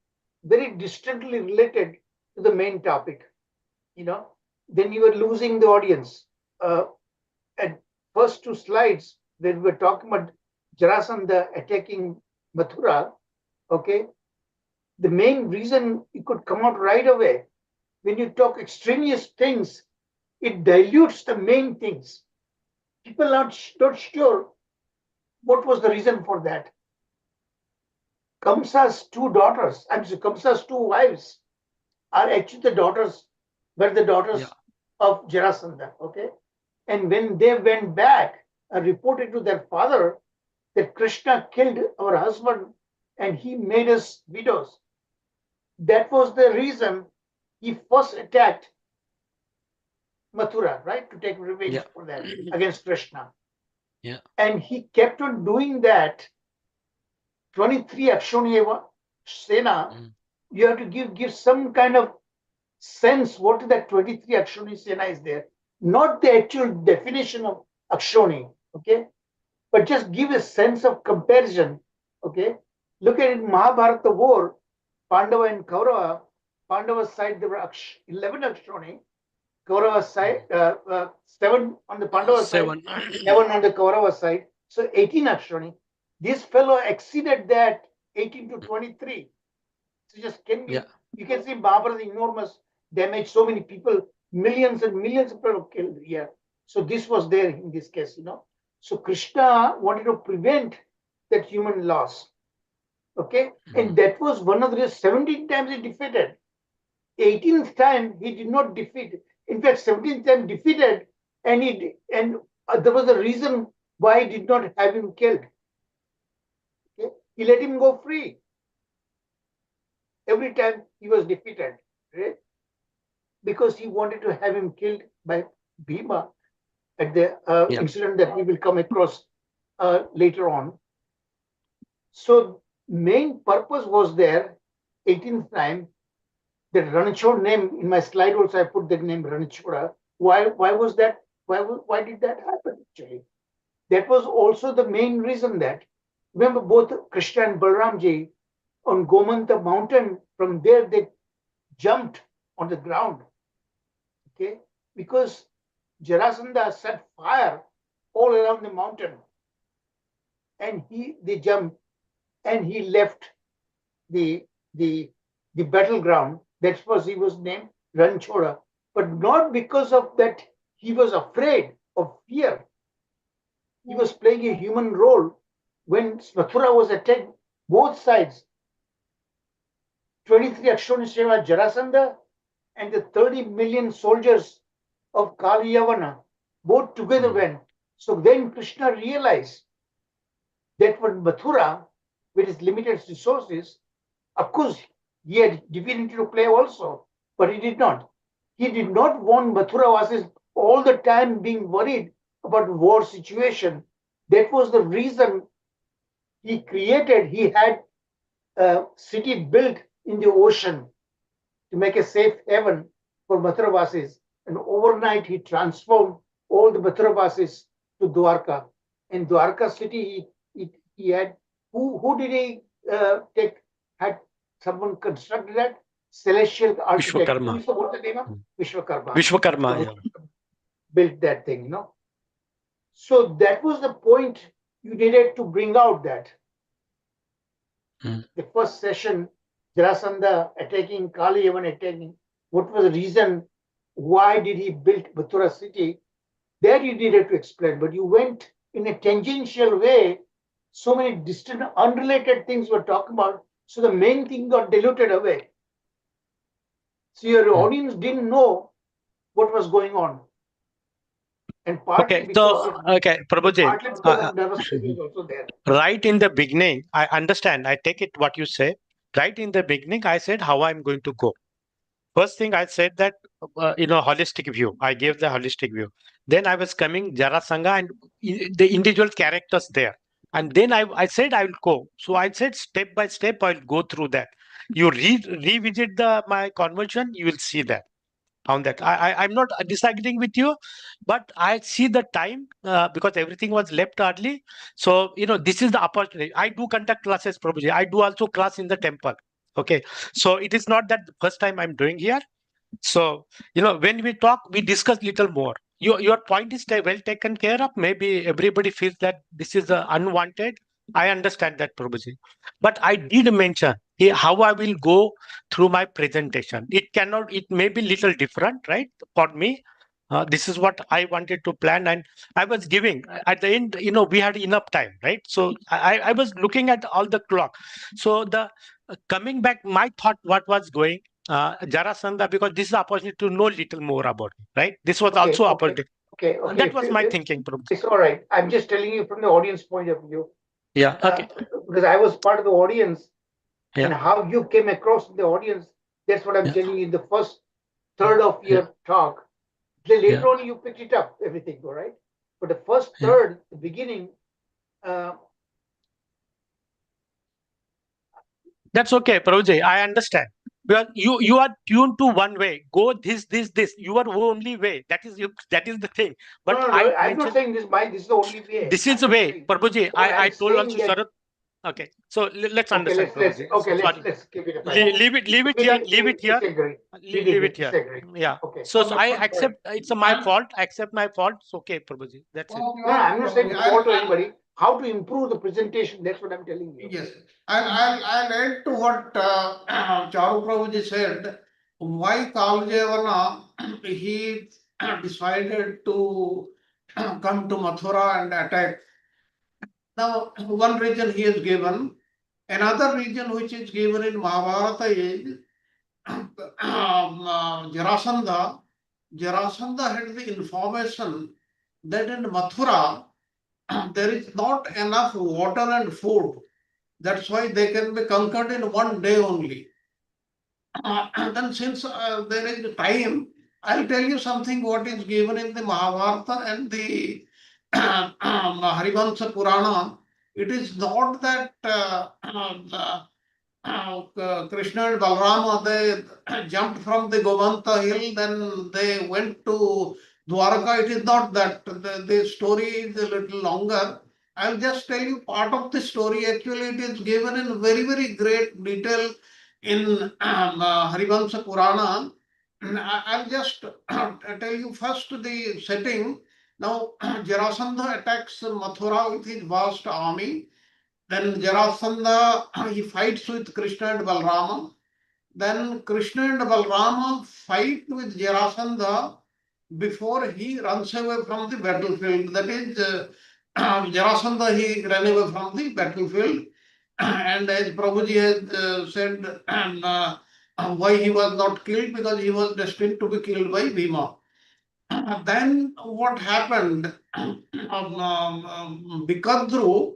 very distantly related to the main topic, then you were losing the audience. At first two slides, when we were talking about Jarasandha attacking Mathura, okay, the main reason it could come out right away, when you talk extraneous things, it dilutes the main things. People are not sure what was the reason for that. Kamsa's two daughters, Kamsa's two wives are actually the daughters, were the daughters of Jarasandha, okay? And when they went back and reported to their father that Krishna killed our husband and he made us widows, that was the reason he first attacked Mathura, right? To take revenge for that against Krishna. Yeah. And he kept on doing that. 23 Akshoni Sena, you have to give some kind of sense what that 23 Akshoni Sena is there. Not the actual definition of Akshoni, okay? But just give a sense of comparison, okay? Look at it, Mahabharata war, Pandava and Kaurava. Pandava's side, there were 11 Akshoni. Kaurava side, 7 on the Pandava side, 7 on the Kaurava side. So 18 Akshoni. This fellow exceeded that 18 to 23. So just can be, you can see Babura's enormous damage, so many people, millions and millions of people killed here. So this was there in this case, you know. So Krishna wanted to prevent that human loss. Okay, and that was one of the 17 times he defeated. 18th time he did not defeat. In fact, 17th time defeated, and there was a reason why he did not have him killed. Okay, he let him go free. Every time he was defeated, right? Because he wanted to have him killed by Bhima at the incident that we will come across later on. So main purpose was there, 18th time, the Ranachod name, in my slide also I put the name Ranachoda. Why was that? Why did that happen actually? That was also the main reason that, remember both Krishna and Balramji on Gomanta mountain, from there they jumped on the ground. Okay, because Jarasandha set fire all around the mountain, and they jumped, and he left the battleground. That's why he was named Ranchoda, but not because of that he was afraid of fear. He was playing a human role. When Mathura was attacked, both sides, 23 Akshonisheva Jarasandha and the 30 million soldiers of Kaliyavana, both together went. So then Krishna realized that when Mathura, with his limited resources, of course, he had divinity to play also, but he did not. He did not want Mathura Vasis all the time being worried about war situation. That was the reason he had a city built in the ocean to make a safe haven for Mathura Vasis. And overnight he transformed all the Mathura Vasis to Dwarka. In Dwarka city, he had, who did he had someone constructed that? Celestial architect. Vishwakarma. What's the name of? Vishwakarma. Vishwakarma, yeah. Built that thing, you know. So that was the point you needed to bring out that. The first session, Jarasandha attacking, Kali even attacking. What was the reason? Why did he build Mathura city? That you needed to explain, but you went in a tangential way. So many distant, unrelated things were talking about. So the main thing got diluted away. So your audience didn't know what was going on. And partly Prabhuji, was also there. Right in the beginning, I understand. I take it what you say. Right in the beginning, I said how I'm going to go. First thing I said that, holistic view. I gave the holistic view. Then I was coming Jarasanga and the individual characters there. And then I said I will go. So I said step by step, I'll go through that. You revisit my conversion, you will see that. On that, I'm not disagreeing with you, but I see the time because everything was left early. So this is the opportunity. I do conduct classes, Prabhuji. I do also class in the temple. Okay, so it is not that the first time I'm doing here. So when we talk, we discuss little more. Your point is well taken care of. Maybe everybody feels that this is unwanted. I understand that, Prabhuji. But I did mention how I will go through my presentation. It may be little different, right? For me, this is what I wanted to plan, and I was giving at the end. We had enough time, right? So I was looking at all the clock. So the coming back, my thought, what was going. Jarasandha, because this is opportunity to know little more about it, right? This was also opportunity. Okay. That was my thinking, Prabhuji. It's all right. I'm just telling you from the audience point of view. Yeah. Okay. Because I was part of the audience, and how you came across the audience. That's what I'm telling you in the first third of your talk. Later on, you picked it up, everything, all right? But the first third, the beginning. That's okay, Prabhuji. I understand. Because you are tuned to one way. Go this. Your only way. That is the thing. But no, I'm not saying this is the only way. This is the way, Prabhuji. I told also Sharat. Okay, so let's understand. Let's keep it apart. Leave it here. Leave it here. Yeah. Okay. So I accept. It's my fault. I accept my fault. It's okay, Prabhuji. That's it. No, I'm not saying fault to anybody. how to improve the presentation. That's what I'm telling you. Yes, I'll add to what Charu Prabhuji said. Why Kaljevana he decided to come to Mathura and attack. Now, one reason he is given. Another reason which is given in Mahabharata is Jarasandha. Jarasandha had the information that in Mathura there is not enough water and food. That's why they can be conquered in one day only. And then since there is time, I'll tell you something what is given in the Mahabharata and the Harivansa Purana. It is not that Krishna and Balrama, they jumped from the Govanta hill, then they went to Dwarka. It is not that. The story is a little longer. I'll just tell you part of the story. Actually, it is given in very, very great detail in Harivansa Purana. I'll just tell you first the setting. Now, Jarasandha attacks Mathura with his vast army. Then Jarasandha, he fights with Krishna and Balrama. Then Krishna and Balrama fight with Jarasandha before he runs away from the battlefield. That is, Jarasandha, he ran away from the battlefield. And as Prabhuji has said, why he was not killed? Because he was destined to be killed by Bhima. Then what happened? Bikadru,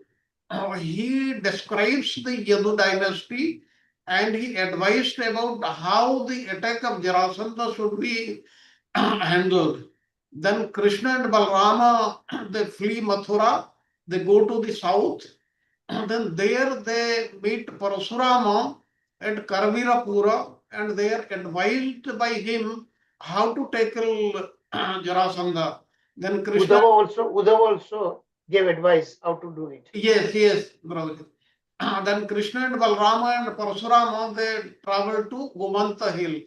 he describes the Yadu dynasty and he advised about how the attack of Jarasandha should be handled. Then Krishna and Balrama, they flee Mathura, they go to the south, and then there they meet Parasurama at Karavirapura and they are advised by him how to tackle Jarasandha. Then Krishna Uddhava also gave advice how to do it. Yes, brother. Then Krishna and Balrama and Parasurama, they traveled to Gomanta hill.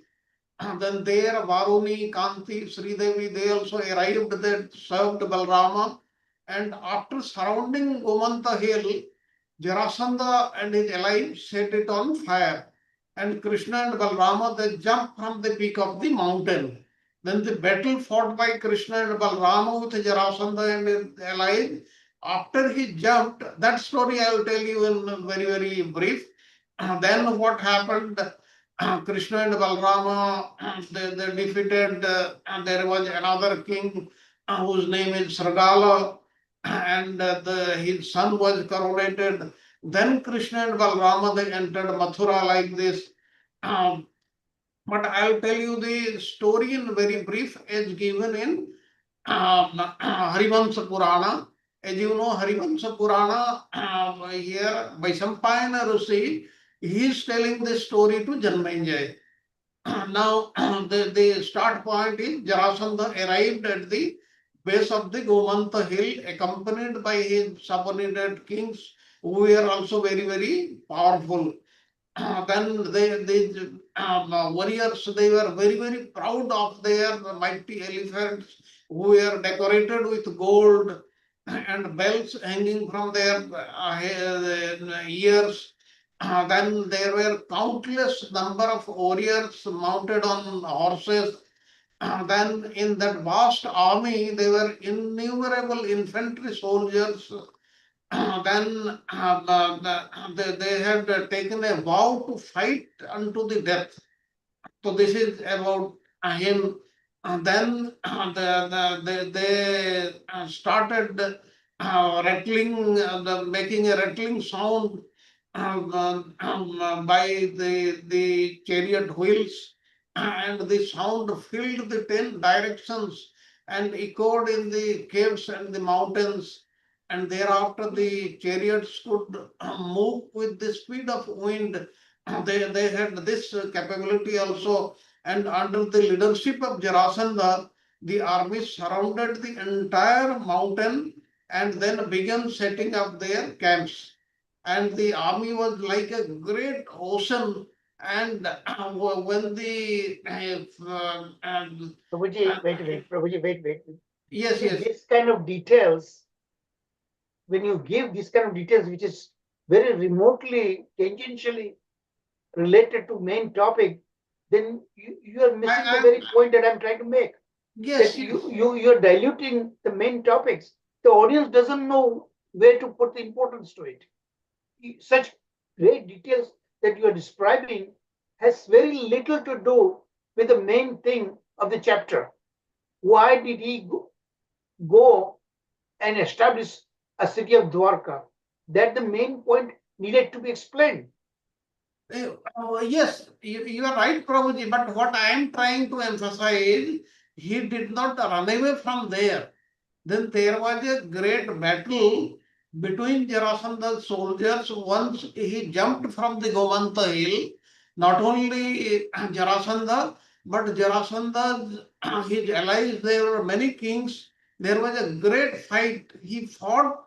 Then there Varuni, Kanti, Sridevi, they also arrived, they served Balrama. And after surrounding Gomanta hill, Jarasandha and his allies set it on fire. And Krishna and Balrama, they jumped from the peak of the mountain. Then the battle fought by Krishna and Balrama with Jarasandha and his allies. After he jumped, that story I will tell you in very, very brief. Then what happened? Krishna and Balrama, they defeated, there was another king whose name is Sragala, and his son was coronated. Then Krishna and Balrama, they entered Mathura like this. But I'll tell you the story in very brief as given in Harivansa Purana. As you know, Harivansa Purana, here Vaishampayana Rishi, he is telling this story to Janmejaya. Now, the start point is Jarasandha arrived at the base of the Gomanta hill, accompanied by his subordinate kings, who were also very, very powerful. Then these warriors, they were very, very proud of their mighty elephants, who were decorated with gold and bells hanging from their ears. Then there were countless number of warriors mounted on horses. Then in that vast army, there were innumerable infantry soldiers. Then they had taken a vow to fight unto the death. So this is about him. Then they started rattling, making a rattling sound by the chariot wheels, and the sound filled the 10 directions and echoed in the caves and the mountains. And thereafter the chariots could move with the speed of wind. They had this capability also. And under the leadership of Jarasandha, the army surrounded the entire mountain and then began setting up their camps. And the army was like a great ocean. And when the Prabhuji, wait. Prabhuji, wait. Yes. This kind of details when you give this kind of details, which is very remotely, tangentially related to main topic, then you are missing the very point that I'm trying to make. Yes, that you're diluting the main topics. The audience doesn't know where to put the importance to it. Such great details that you are describing has very little to do with the main thing of the chapter. Why did he go and establish a city of Dwarka? That the main point needed to be explained. Yes, you are right, Prabhuji, but what I am trying to emphasize, he did not run away from there. Then there was a great battle between Jarasandha's soldiers. Once he jumped from the Govanta hill, not only Jarasandha, but Jarasandha's his allies, there were many kings. There was a great fight. He fought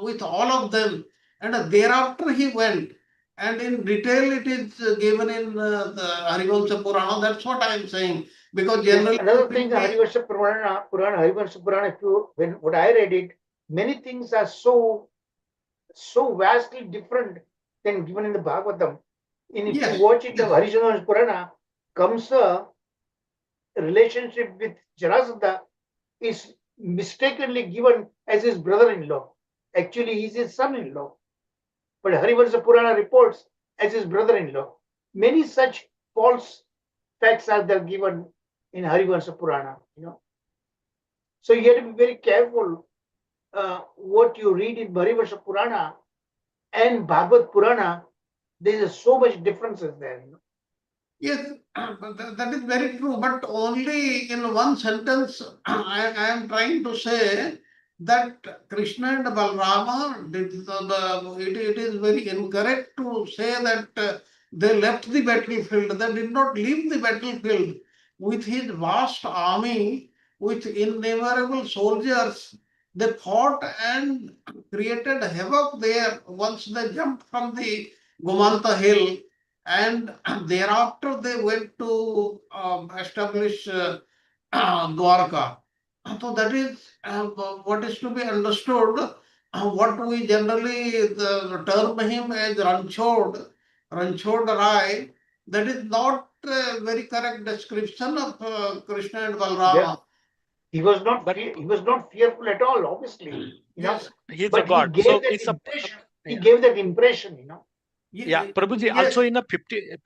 with all of them, and thereafter he went. And in detail, it is given in the Harivansa Purana. That's what I am saying. Because generally, another thing, Harivansa Purana, when what I read it, many things are so vastly different than given in the Bhagavatam. And if you watch it, the Harivansa Purana comes a relationship with Jarasandha is mistakenly given as his brother-in-law. Actually, he's his son-in-law. But Harivansa Purana reports as his brother-in-law. Many such false facts are there given in Harivansa Purana. So you have to be very careful what you read in Harivansa Purana and Bhagavad Purana. There is so much differences there. Yes, that is very true. But only in one sentence, I am trying to say that Krishna and Balrama, it is very incorrect to say that they left the battlefield. They did not leave the battlefield. With his vast army, with innumerable soldiers, they fought and created havoc there once they jumped from the Gomanta hill, and thereafter they went to establish Dwarka. So that is what is to be understood. What we generally term him as Ranchod Rai, that is not a very correct description of Krishna and Balrama. Yeah. He was not fearful at all, obviously. Yes, he's but a god. He gave that impression. He gave that impression. Yeah, Prabhuji, also in a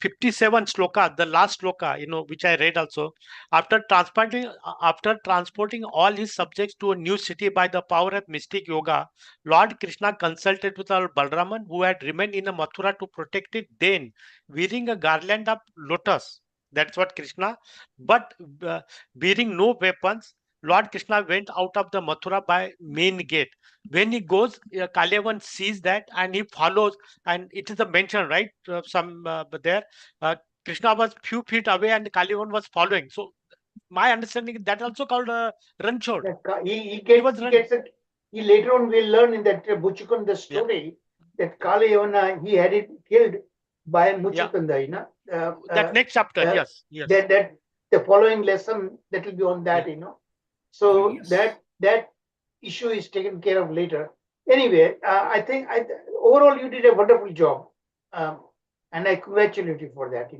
57 sloka, the last sloka, which I read also, after transporting all his subjects to a new city by the power of mystic yoga, Lord Krishna consulted with our Balraman, who had remained in a Mathura to protect it. Then, wearing a garland of lotus, that's what Krishna, but bearing no weapons, Lord Krishna went out of the Mathura by main gate. When he goes, Kalyavan sees that and he follows, and it is a mention, right? But there, Krishna was few feet away and Kalyavan was following. So my understanding is that also called Ranchod. He gets it. He later on will learn in that Buchukunda story that Kalayavana he had it killed by Muchukunda. That next chapter, yes. That the following lesson that will be on that. So that issue is taken care of later. Anyway, I think overall you did a wonderful job, and I congratulate you for that.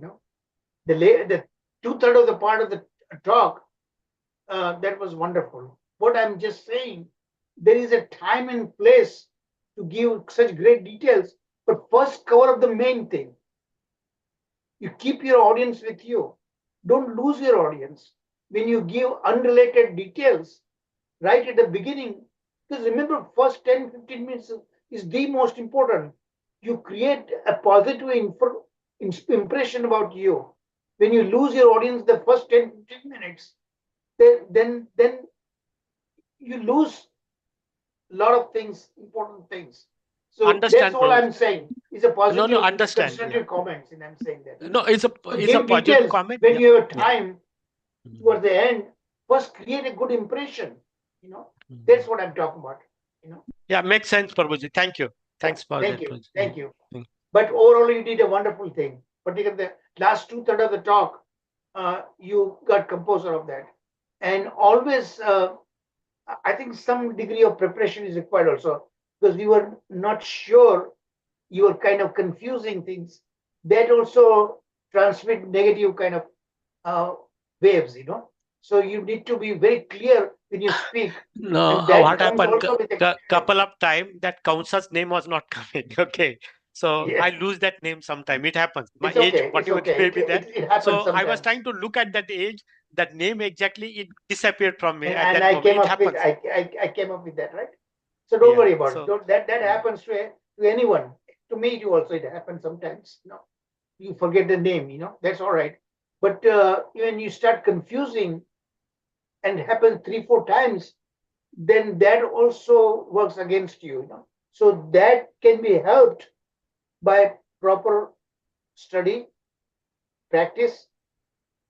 The 2/3 of the part of the talk that was wonderful. What I'm just saying, there is a time and place to give such great details, but first cover up the main thing. You keep your audience with you. Don't lose your audience when you give unrelated details right at the beginning. Because remember, first 10-15 minutes is the most important. You create a positive impression about you. When you lose your audience the first 10-15 minutes, then you lose a lot of things, important things. So that's all I'm saying. It's a positive, constructive comments, and I'm saying that. No, it's a positive details, comment. When you have time towards the end, first create a good impression. That's what I'm talking about. Yeah, makes sense, Prabhuji. Thank you. Thanks for Thank that. you. Thank you. But overall, you did a wonderful thing. Particularly the last 2/3 of the talk, you got composer of that. And always, I think some degree of preparation is required also. because we were not sure, you were kind of confusing things. That also transmit negative kind of waves, So you need to be very clear when you speak. No, And that what comes happened? also with experience. Couple of time that Kaunsa's name was not coming. Okay, so Yes. I lose that name sometime. It happens. My It's age, okay. It's whatever okay. may be that. It happens So I was sometimes. trying to look at that age, that name exactly. It disappeared from me at And that I moment. came It up with happens. I came up with that, right? So don't Yeah. worry about So it. That happens to anyone. To me, it also it happens sometimes. You forget the name. That's all right. But when you start confusing and it happens 3-4 times, then that also works against you. So that can be helped by proper study, practice,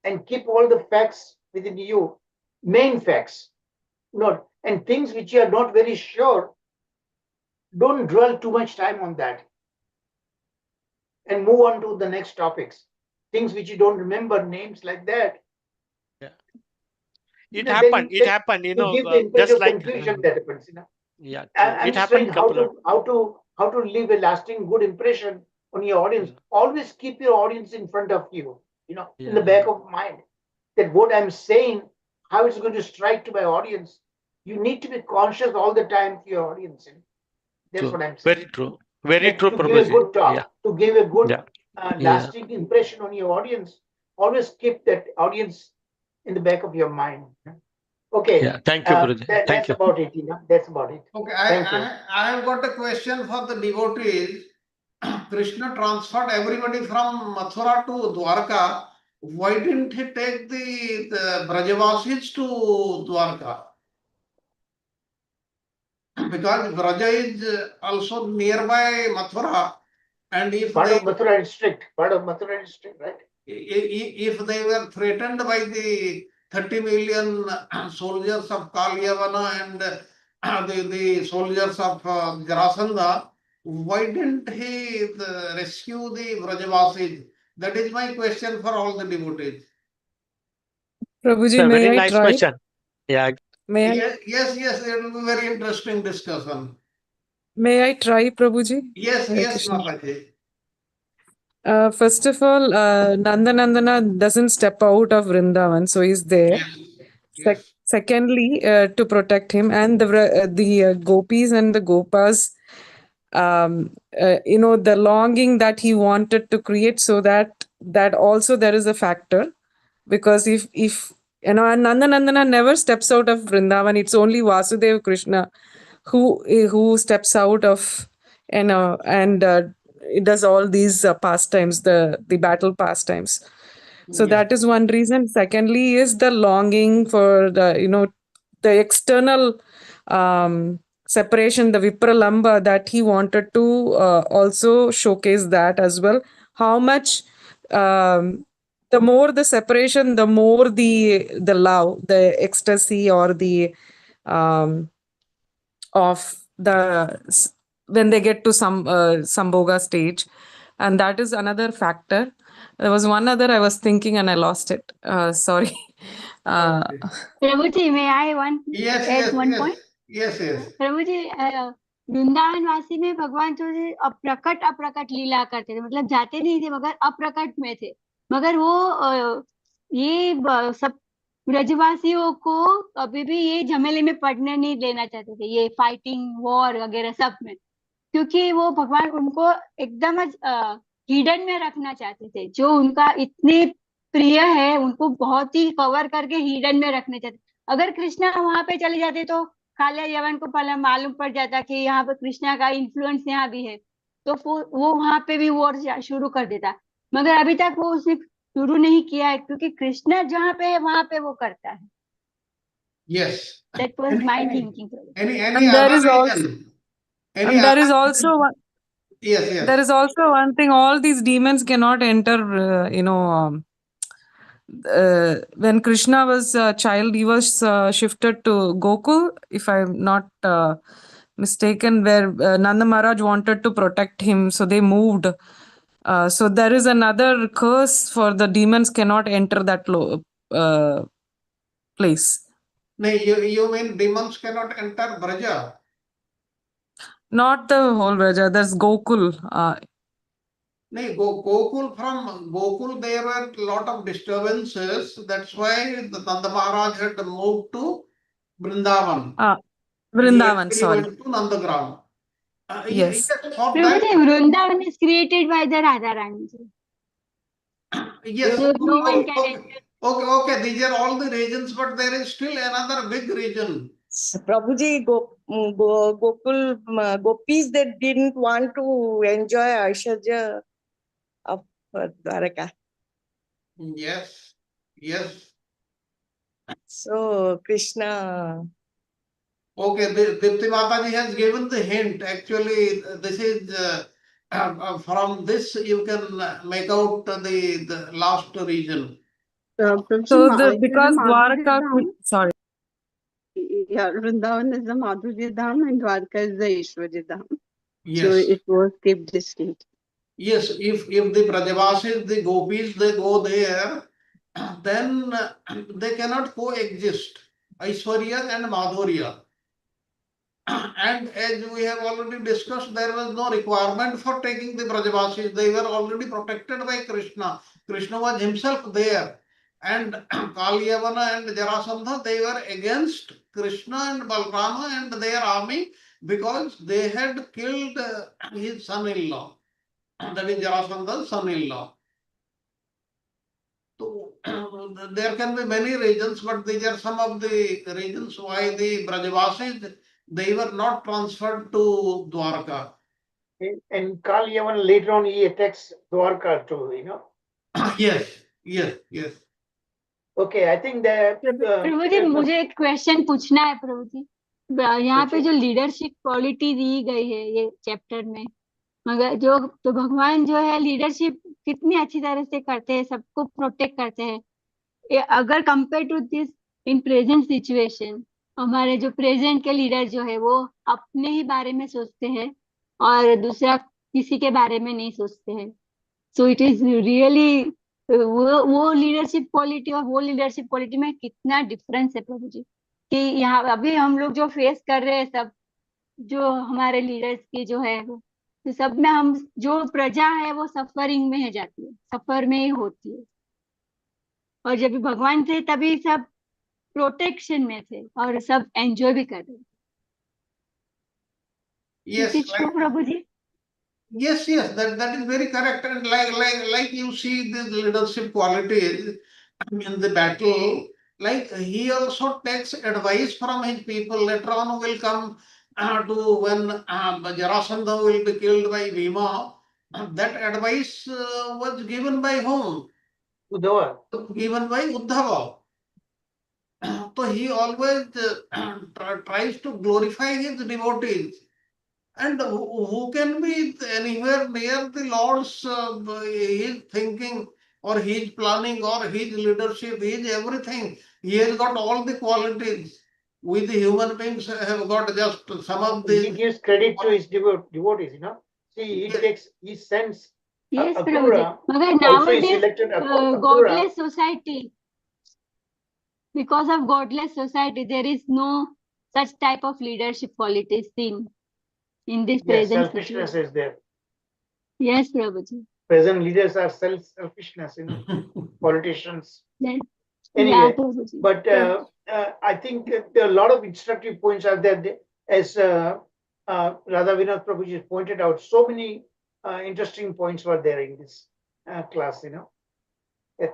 and keep all the facts within you, main facts, not and things which you are not very sure. Don't dwell too much time on that, and move on to the next topics. Things which you don't remember, names like that. yeah, You it know, happened. then, It then happened. you give the impression Just of like confusion that happens. yeah, true. I'm It just happened trying how couple of. to leave a lasting good impression on your audience. Always keep your audience in front of you, in the back of mind. That what I'm saying, how it's going to strike to my audience. You need to be conscious all the time to your audience. That's True. what I'm saying. Very true. Very Like true, to give a Prabhuji. good talk, Yeah. to give a good Yeah. Yeah. lasting impression on your audience. Always keep that audience in the back of your mind. Okay. Yeah. Thank you, Prabhuji. Thank That's you. about it. That's about it. Okay, Thank you. I have got a question for the devotees. Krishna transferred everybody from Mathura to Dwarka. Why didn't he take the Brajavasis to Dwarka? Because Braja is also nearby Mathura, and if Part they of Mathura district, right? if they were threatened by the 30 million soldiers of Kalyavana and the soldiers of Jarasandha, why didn't he rescue the Vrajavasis? That is my question for all the devotees. Prabhuji, It's a may very I nice try? question. Yeah. May I, Yes, it will be very interesting discussion. may I try, Prabhuji? Yes, Hare yes, Krishna. Mataji. First of all, Nandanandana doesn't step out of Vrindavan, so he's there. Yes. Secondly, to protect him, and the gopis and the gopas, the longing that he wanted to create, so that also there is a factor, because if and Nandanandana never steps out of Vrindavan, it's only Vasudeva Krishna who steps out of and it does all these pastimes, the battle pastimes. So Yes. that is one reason. Secondly is the longing for the external separation, the Vipralamba, that he wanted to also showcase that as well. How much the more the separation, the more the love, the ecstasy, or the of the when they get to some Sambhoga stage. And that is another factor. There was one other I was thinking and I lost it. Sorry. Prabhuji, may I add one point? Yes. प्रभुजी वृंदावन वासी में भगवान जो अप्रकट लीला करते थे, मतलब जाते नहीं थे मगर अप्रकट में थे, मगर वो ये सब ब्रजवासियों को कभी भी ये झमेले में पड़ने नहीं देना चाहते थे, ये फाइटिंग वॉर वगैरह सब में, क्योंकि वो भगवान उनको एकदम हिडन में रखना चाहते थे। जो उनका इतने प्रिय है उनको बहुत ही कवर करके हिडन में रखना चाहते। अगर कृष्णा वहां पे चले जाते तो काल्या यवन को पहले मालूम पड़ जाता कि यहाँ पे कृष्णा का इन्फ्लुएंस यहाँ भी है, तो वो वहां पे भी वॉर शुरू कर देता, मगर अभी तक वो उसने शुरू नहीं किया है, क्योंकि कृष्णा जहाँ पे है वहां पे वो करता है। Yes. That was my thinking. Any And there other is also, reason? and there is also one, Yes. there is also one thing. All these demons cannot enter. When Krishna was a child, he was shifted to Gokul, if I'm not mistaken, where Nanda Maharaj wanted to protect him, so they moved. So there is another curse for the demons cannot enter that place. No, you mean demons cannot enter Braja? Not the whole Vraja, there's Gokul. No, Gokul, from Gokul there were a lot of disturbances. That's why the Nanda Maharaj had moved to Vrindavan. He Vrindavan, actually sorry. went to Nandagram. Yes, Yes. for that, Prabhuji, Vrindavan is created by the Radharani. yes. So no one can Okay, enter. okay. These are all the regions, but there is still another big region. Prabhuji, Gokul, Gopis, they didn't want to enjoy Aishwarya of Dwaraka. Yes, yes. So Krishna. Okay, Dipti Mataji has given the hint. Actually, this is from this you can make out the last region. So because Dwaraka, sorry. Yeah, Vrindavan is the Madhurya Dham and Dwarka is the Ishwarya Dham. Yes. So it was kept distinct. Yes, if the Brajavasis, the Gopis, they go there, then they cannot coexist, Aishwarya and Madhurya. And as we have already discussed, there was no requirement for taking the Brajavasis. They were already protected by Krishna. Krishna was himself there. And Kalyavana and Jarasandha, they were against Krishna and Balrama and their army because they had killed his son-in-law. That is Jarasandha's son-in-law. So there can be many reasons, but these are some of the reasons why the Brajavasis, they were not transferred to Dwarka. And Kalyavan later on he attacks Dwarka too, Yes, yes, yes. Okay, I think that प्रभु जी मुझे एक question पूछना है प्रभु जी यहाँ पे जो leadership quality दी गई है ये चैप्टर में मगर जो तो भगवान जो है लीडरशिप कितनी अच्छी तरह से करते हैं सबको प्रोटेक्ट करते हैं अगर compare to this in present situation हमारे जो प्रेजेंट के लीडर जो है वो अपने ही बारे में सोचते हैं और दूसरा किसी के बारे में नहीं सोचते हैं सो इट इज रियली वो लीडरशिप क्वालिटी और वो लीडरशिप क्वालिटी में कितना डिफरेंस है प्रभु जी कि यहाँ अभी हम लोग जो फेस कर रहे हैं सब जो हमारे लीडर्स की जो है वो तो सब में हम जो प्रजा है वो सफरिंग में है जाती है सफर में ही होती है और जब भी भगवान थे तभी सब प्रोटेक्शन में थे और सब एंजॉय भी कर रहे थे Yes, Prabhu ji yes, that is very correct. And like you see the leadership qualities in the battle, like he also takes advice from his people. Later on will come to when Jarasandha will be killed by Bhima. That advice was given by whom? Uddhava. Given by Uddhava. So he always tries to glorify his devotees. And who can be anywhere near the Lord's his thinking or his planning or his leadership, his everything. He has got all the qualities. We the human beings have got just some of the. He gives credit to his devotees, See, he sends yes Akrura. मगर Also he nowadays selected Akrura. godless society because of godless society there is no such type of leadership qualities seen in this present Selfishness situation. is there. Yes, Prabhuji. Present leaders are selfishness, politicians. Yes. Anyway, Yeah, but I think there are a lot of instructive points out there. As Radha Vinod Prabhuji pointed out, so many interesting points were there in this class,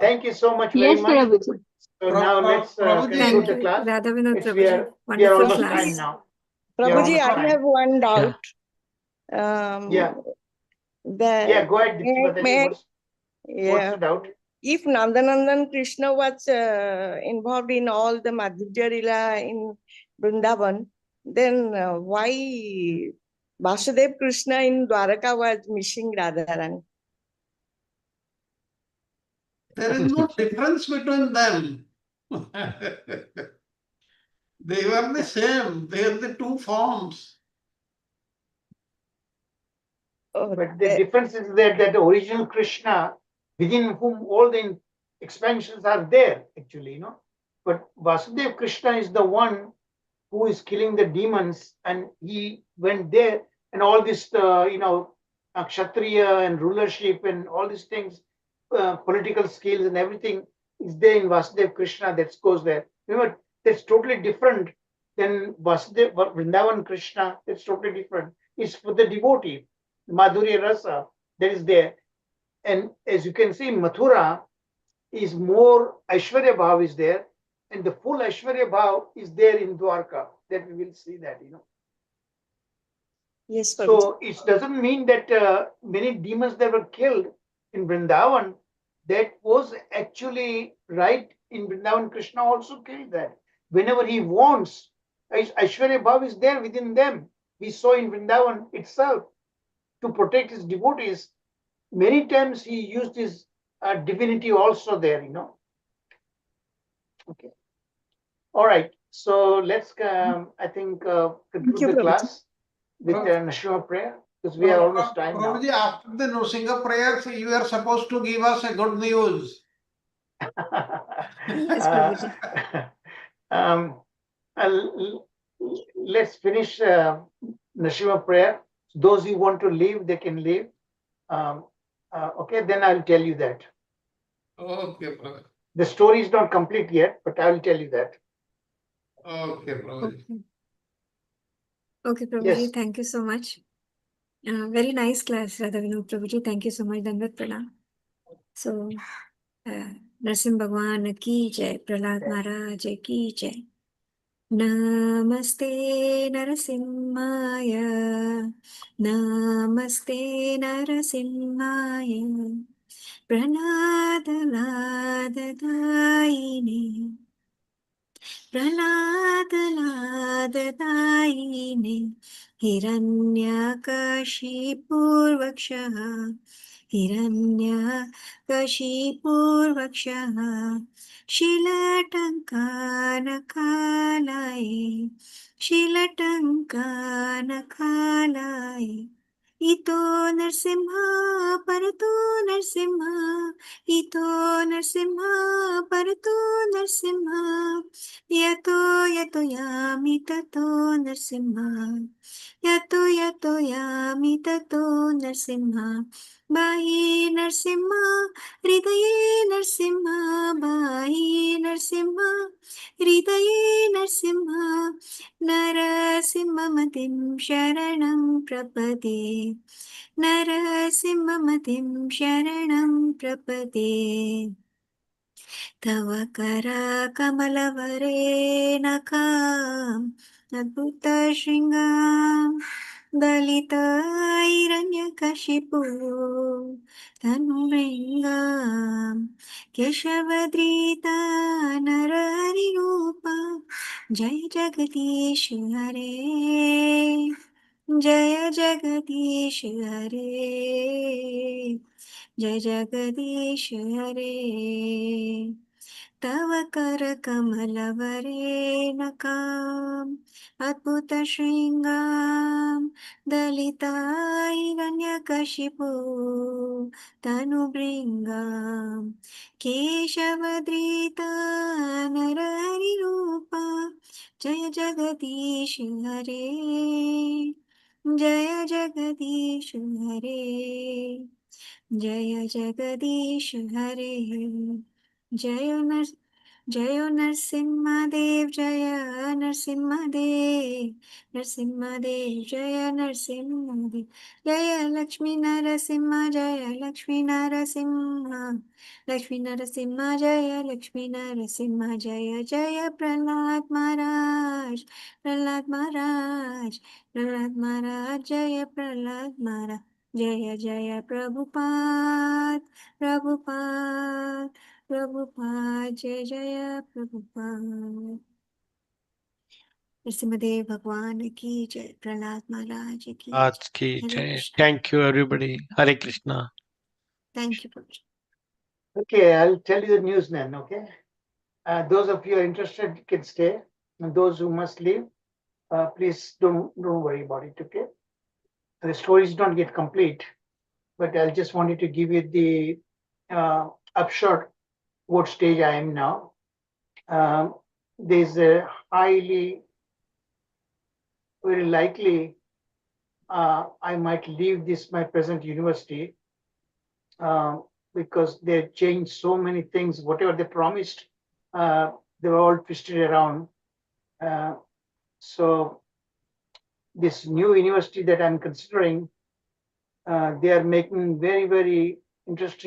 thank you so much very much. Prabhuji. So now let's conclude the class. Radha Vinod We are Wonderful almost class. time now. Prabhuji, I have one doubt. Yeah. The, Go ahead, Dipti Mataji. What's the doubt? If Nandanandan Krishna was involved in all the Madhurya Lila in Vrindavan, then why Vasudev Krishna in Dwaraka was missing Radharani? There is no difference between them. They were the same. They are the two forms. But the difference is that the original Krishna, within whom all the expansions are there, actually, But Vasudev Krishna is the one who is killing the demons, and he went there and all this, Kshatriya and rulership and all these things, political skills and everything is there in Vasudev Krishna that goes there. Remember, that's totally different than Vasudev Vrindavan Krishna. It's totally different. It's for the devotee, Madhurya Rasa that is there. And as you can see, Mathura is more Aishwarya Bhav is there, and the full Aishwarya Bhav is there in Dwarka. That we will see that, Yes, Prabhuji. So it doesn't mean that many demons that were killed in Vrindavan, that was actually right in Vrindavan. Krishna also killed that. Whenever he wants, Aishwarya Bhav is there within them. We saw in Vrindavan itself to protect his devotees. Many times he used his divinity also there, Okay. All right. So let's, I think, conclude the class with Nrsimha prayer, because we are almost time now. Prabhuji, after the Nrsimha prayers, you are supposed to give us a good news. Yes, Prabhuji. Let's finish Nrsimha prayer. Those who want to leave, they can leave. Okay, then I'll tell you that. Okay, Prabhuji. The story is not complete yet, but I will tell you that. Okay, Prabhuji. Okay, Prabhuji, Yes. thank you so much. Very nice class, Radha Vinod Prabhuji. Thank you so much, Dandat Pranam. So, Narasimha Bhagwan ki jai, Prahlad Maharaj ki jai. Namaste Narasimhaya, Namaste Narasimhaya, Pranadaladaini, Pranadaladaini, Hiranyakashipurvakshaha, Hiranyakashipurvakshaha, Shilatankanakalaye, Shilatankanakalaye. Ito Narsimha, Parato Narsimha, Ito Narsimha, Parato Narsimha, Yato Yato Yami Tato Narsimha, Yato Yato Yami Tato Narsimha, Bahi Narsimha, Hridaye Narsimha, Bahi Narsimha, Hridaye Narsimha, Narasimhamatim Sharanam Prapade, Narasimhamatim Sharanam Prapade. तव कराकमलवरेणकाम् अद्भुतशृङ्गां दलितैरण्यकशिपु तनुभृङ्गां केशवद्रीता नरहरिरूपा जय जगदीश हरे, जय जगदीश हरे, जय जगदीश हरे. तव करकमलवरेणकाम् अद्भुतशृङ्गां दलिताैरण्यकशिपु तनुभृङ्गां केशवद्रीता नरहरिरूपा जय जगदीश हरे, जय जगदीश हरे, जय जगदीश हरे. जय नरसिंहदेव, जय नरसिंहदेव, नरसिंहदेव जय नरसिंहदेव, जय लक्ष्मी नरसिंह, जय लक्ष्मी नरसिंह, लक्ष्मी नरसिंह जय लक्ष्मी नरसिंह, जय जय प्रहलाद महाराज, प्रहलाद महाराज, प्रहलाद महाराज, जय प्रहलाद महाराज, जय जय प्रभुपाद, प्रभुपाद, प्रभुपाद, जय जय प्रभुपाद. नरसिंहदेव भगवान की जय, प्रहलाद महाराज की आज जय. की हरे जय. Krishna. Thank you, everybody. Hare Krishna. Thank you, Prabhuji. Okay, I'll tell you the news then, okay? Those of you who are interested can stay, and those who must leave, please don't worry about it, okay? The stories don't get complete, but I just wanted to give you the upshot what stage I am now. There's a very likely I might leave this my present university because they changed so many things. Whatever they promised, they were all twisted around. So this new university that I'm considering, they are making very, very interesting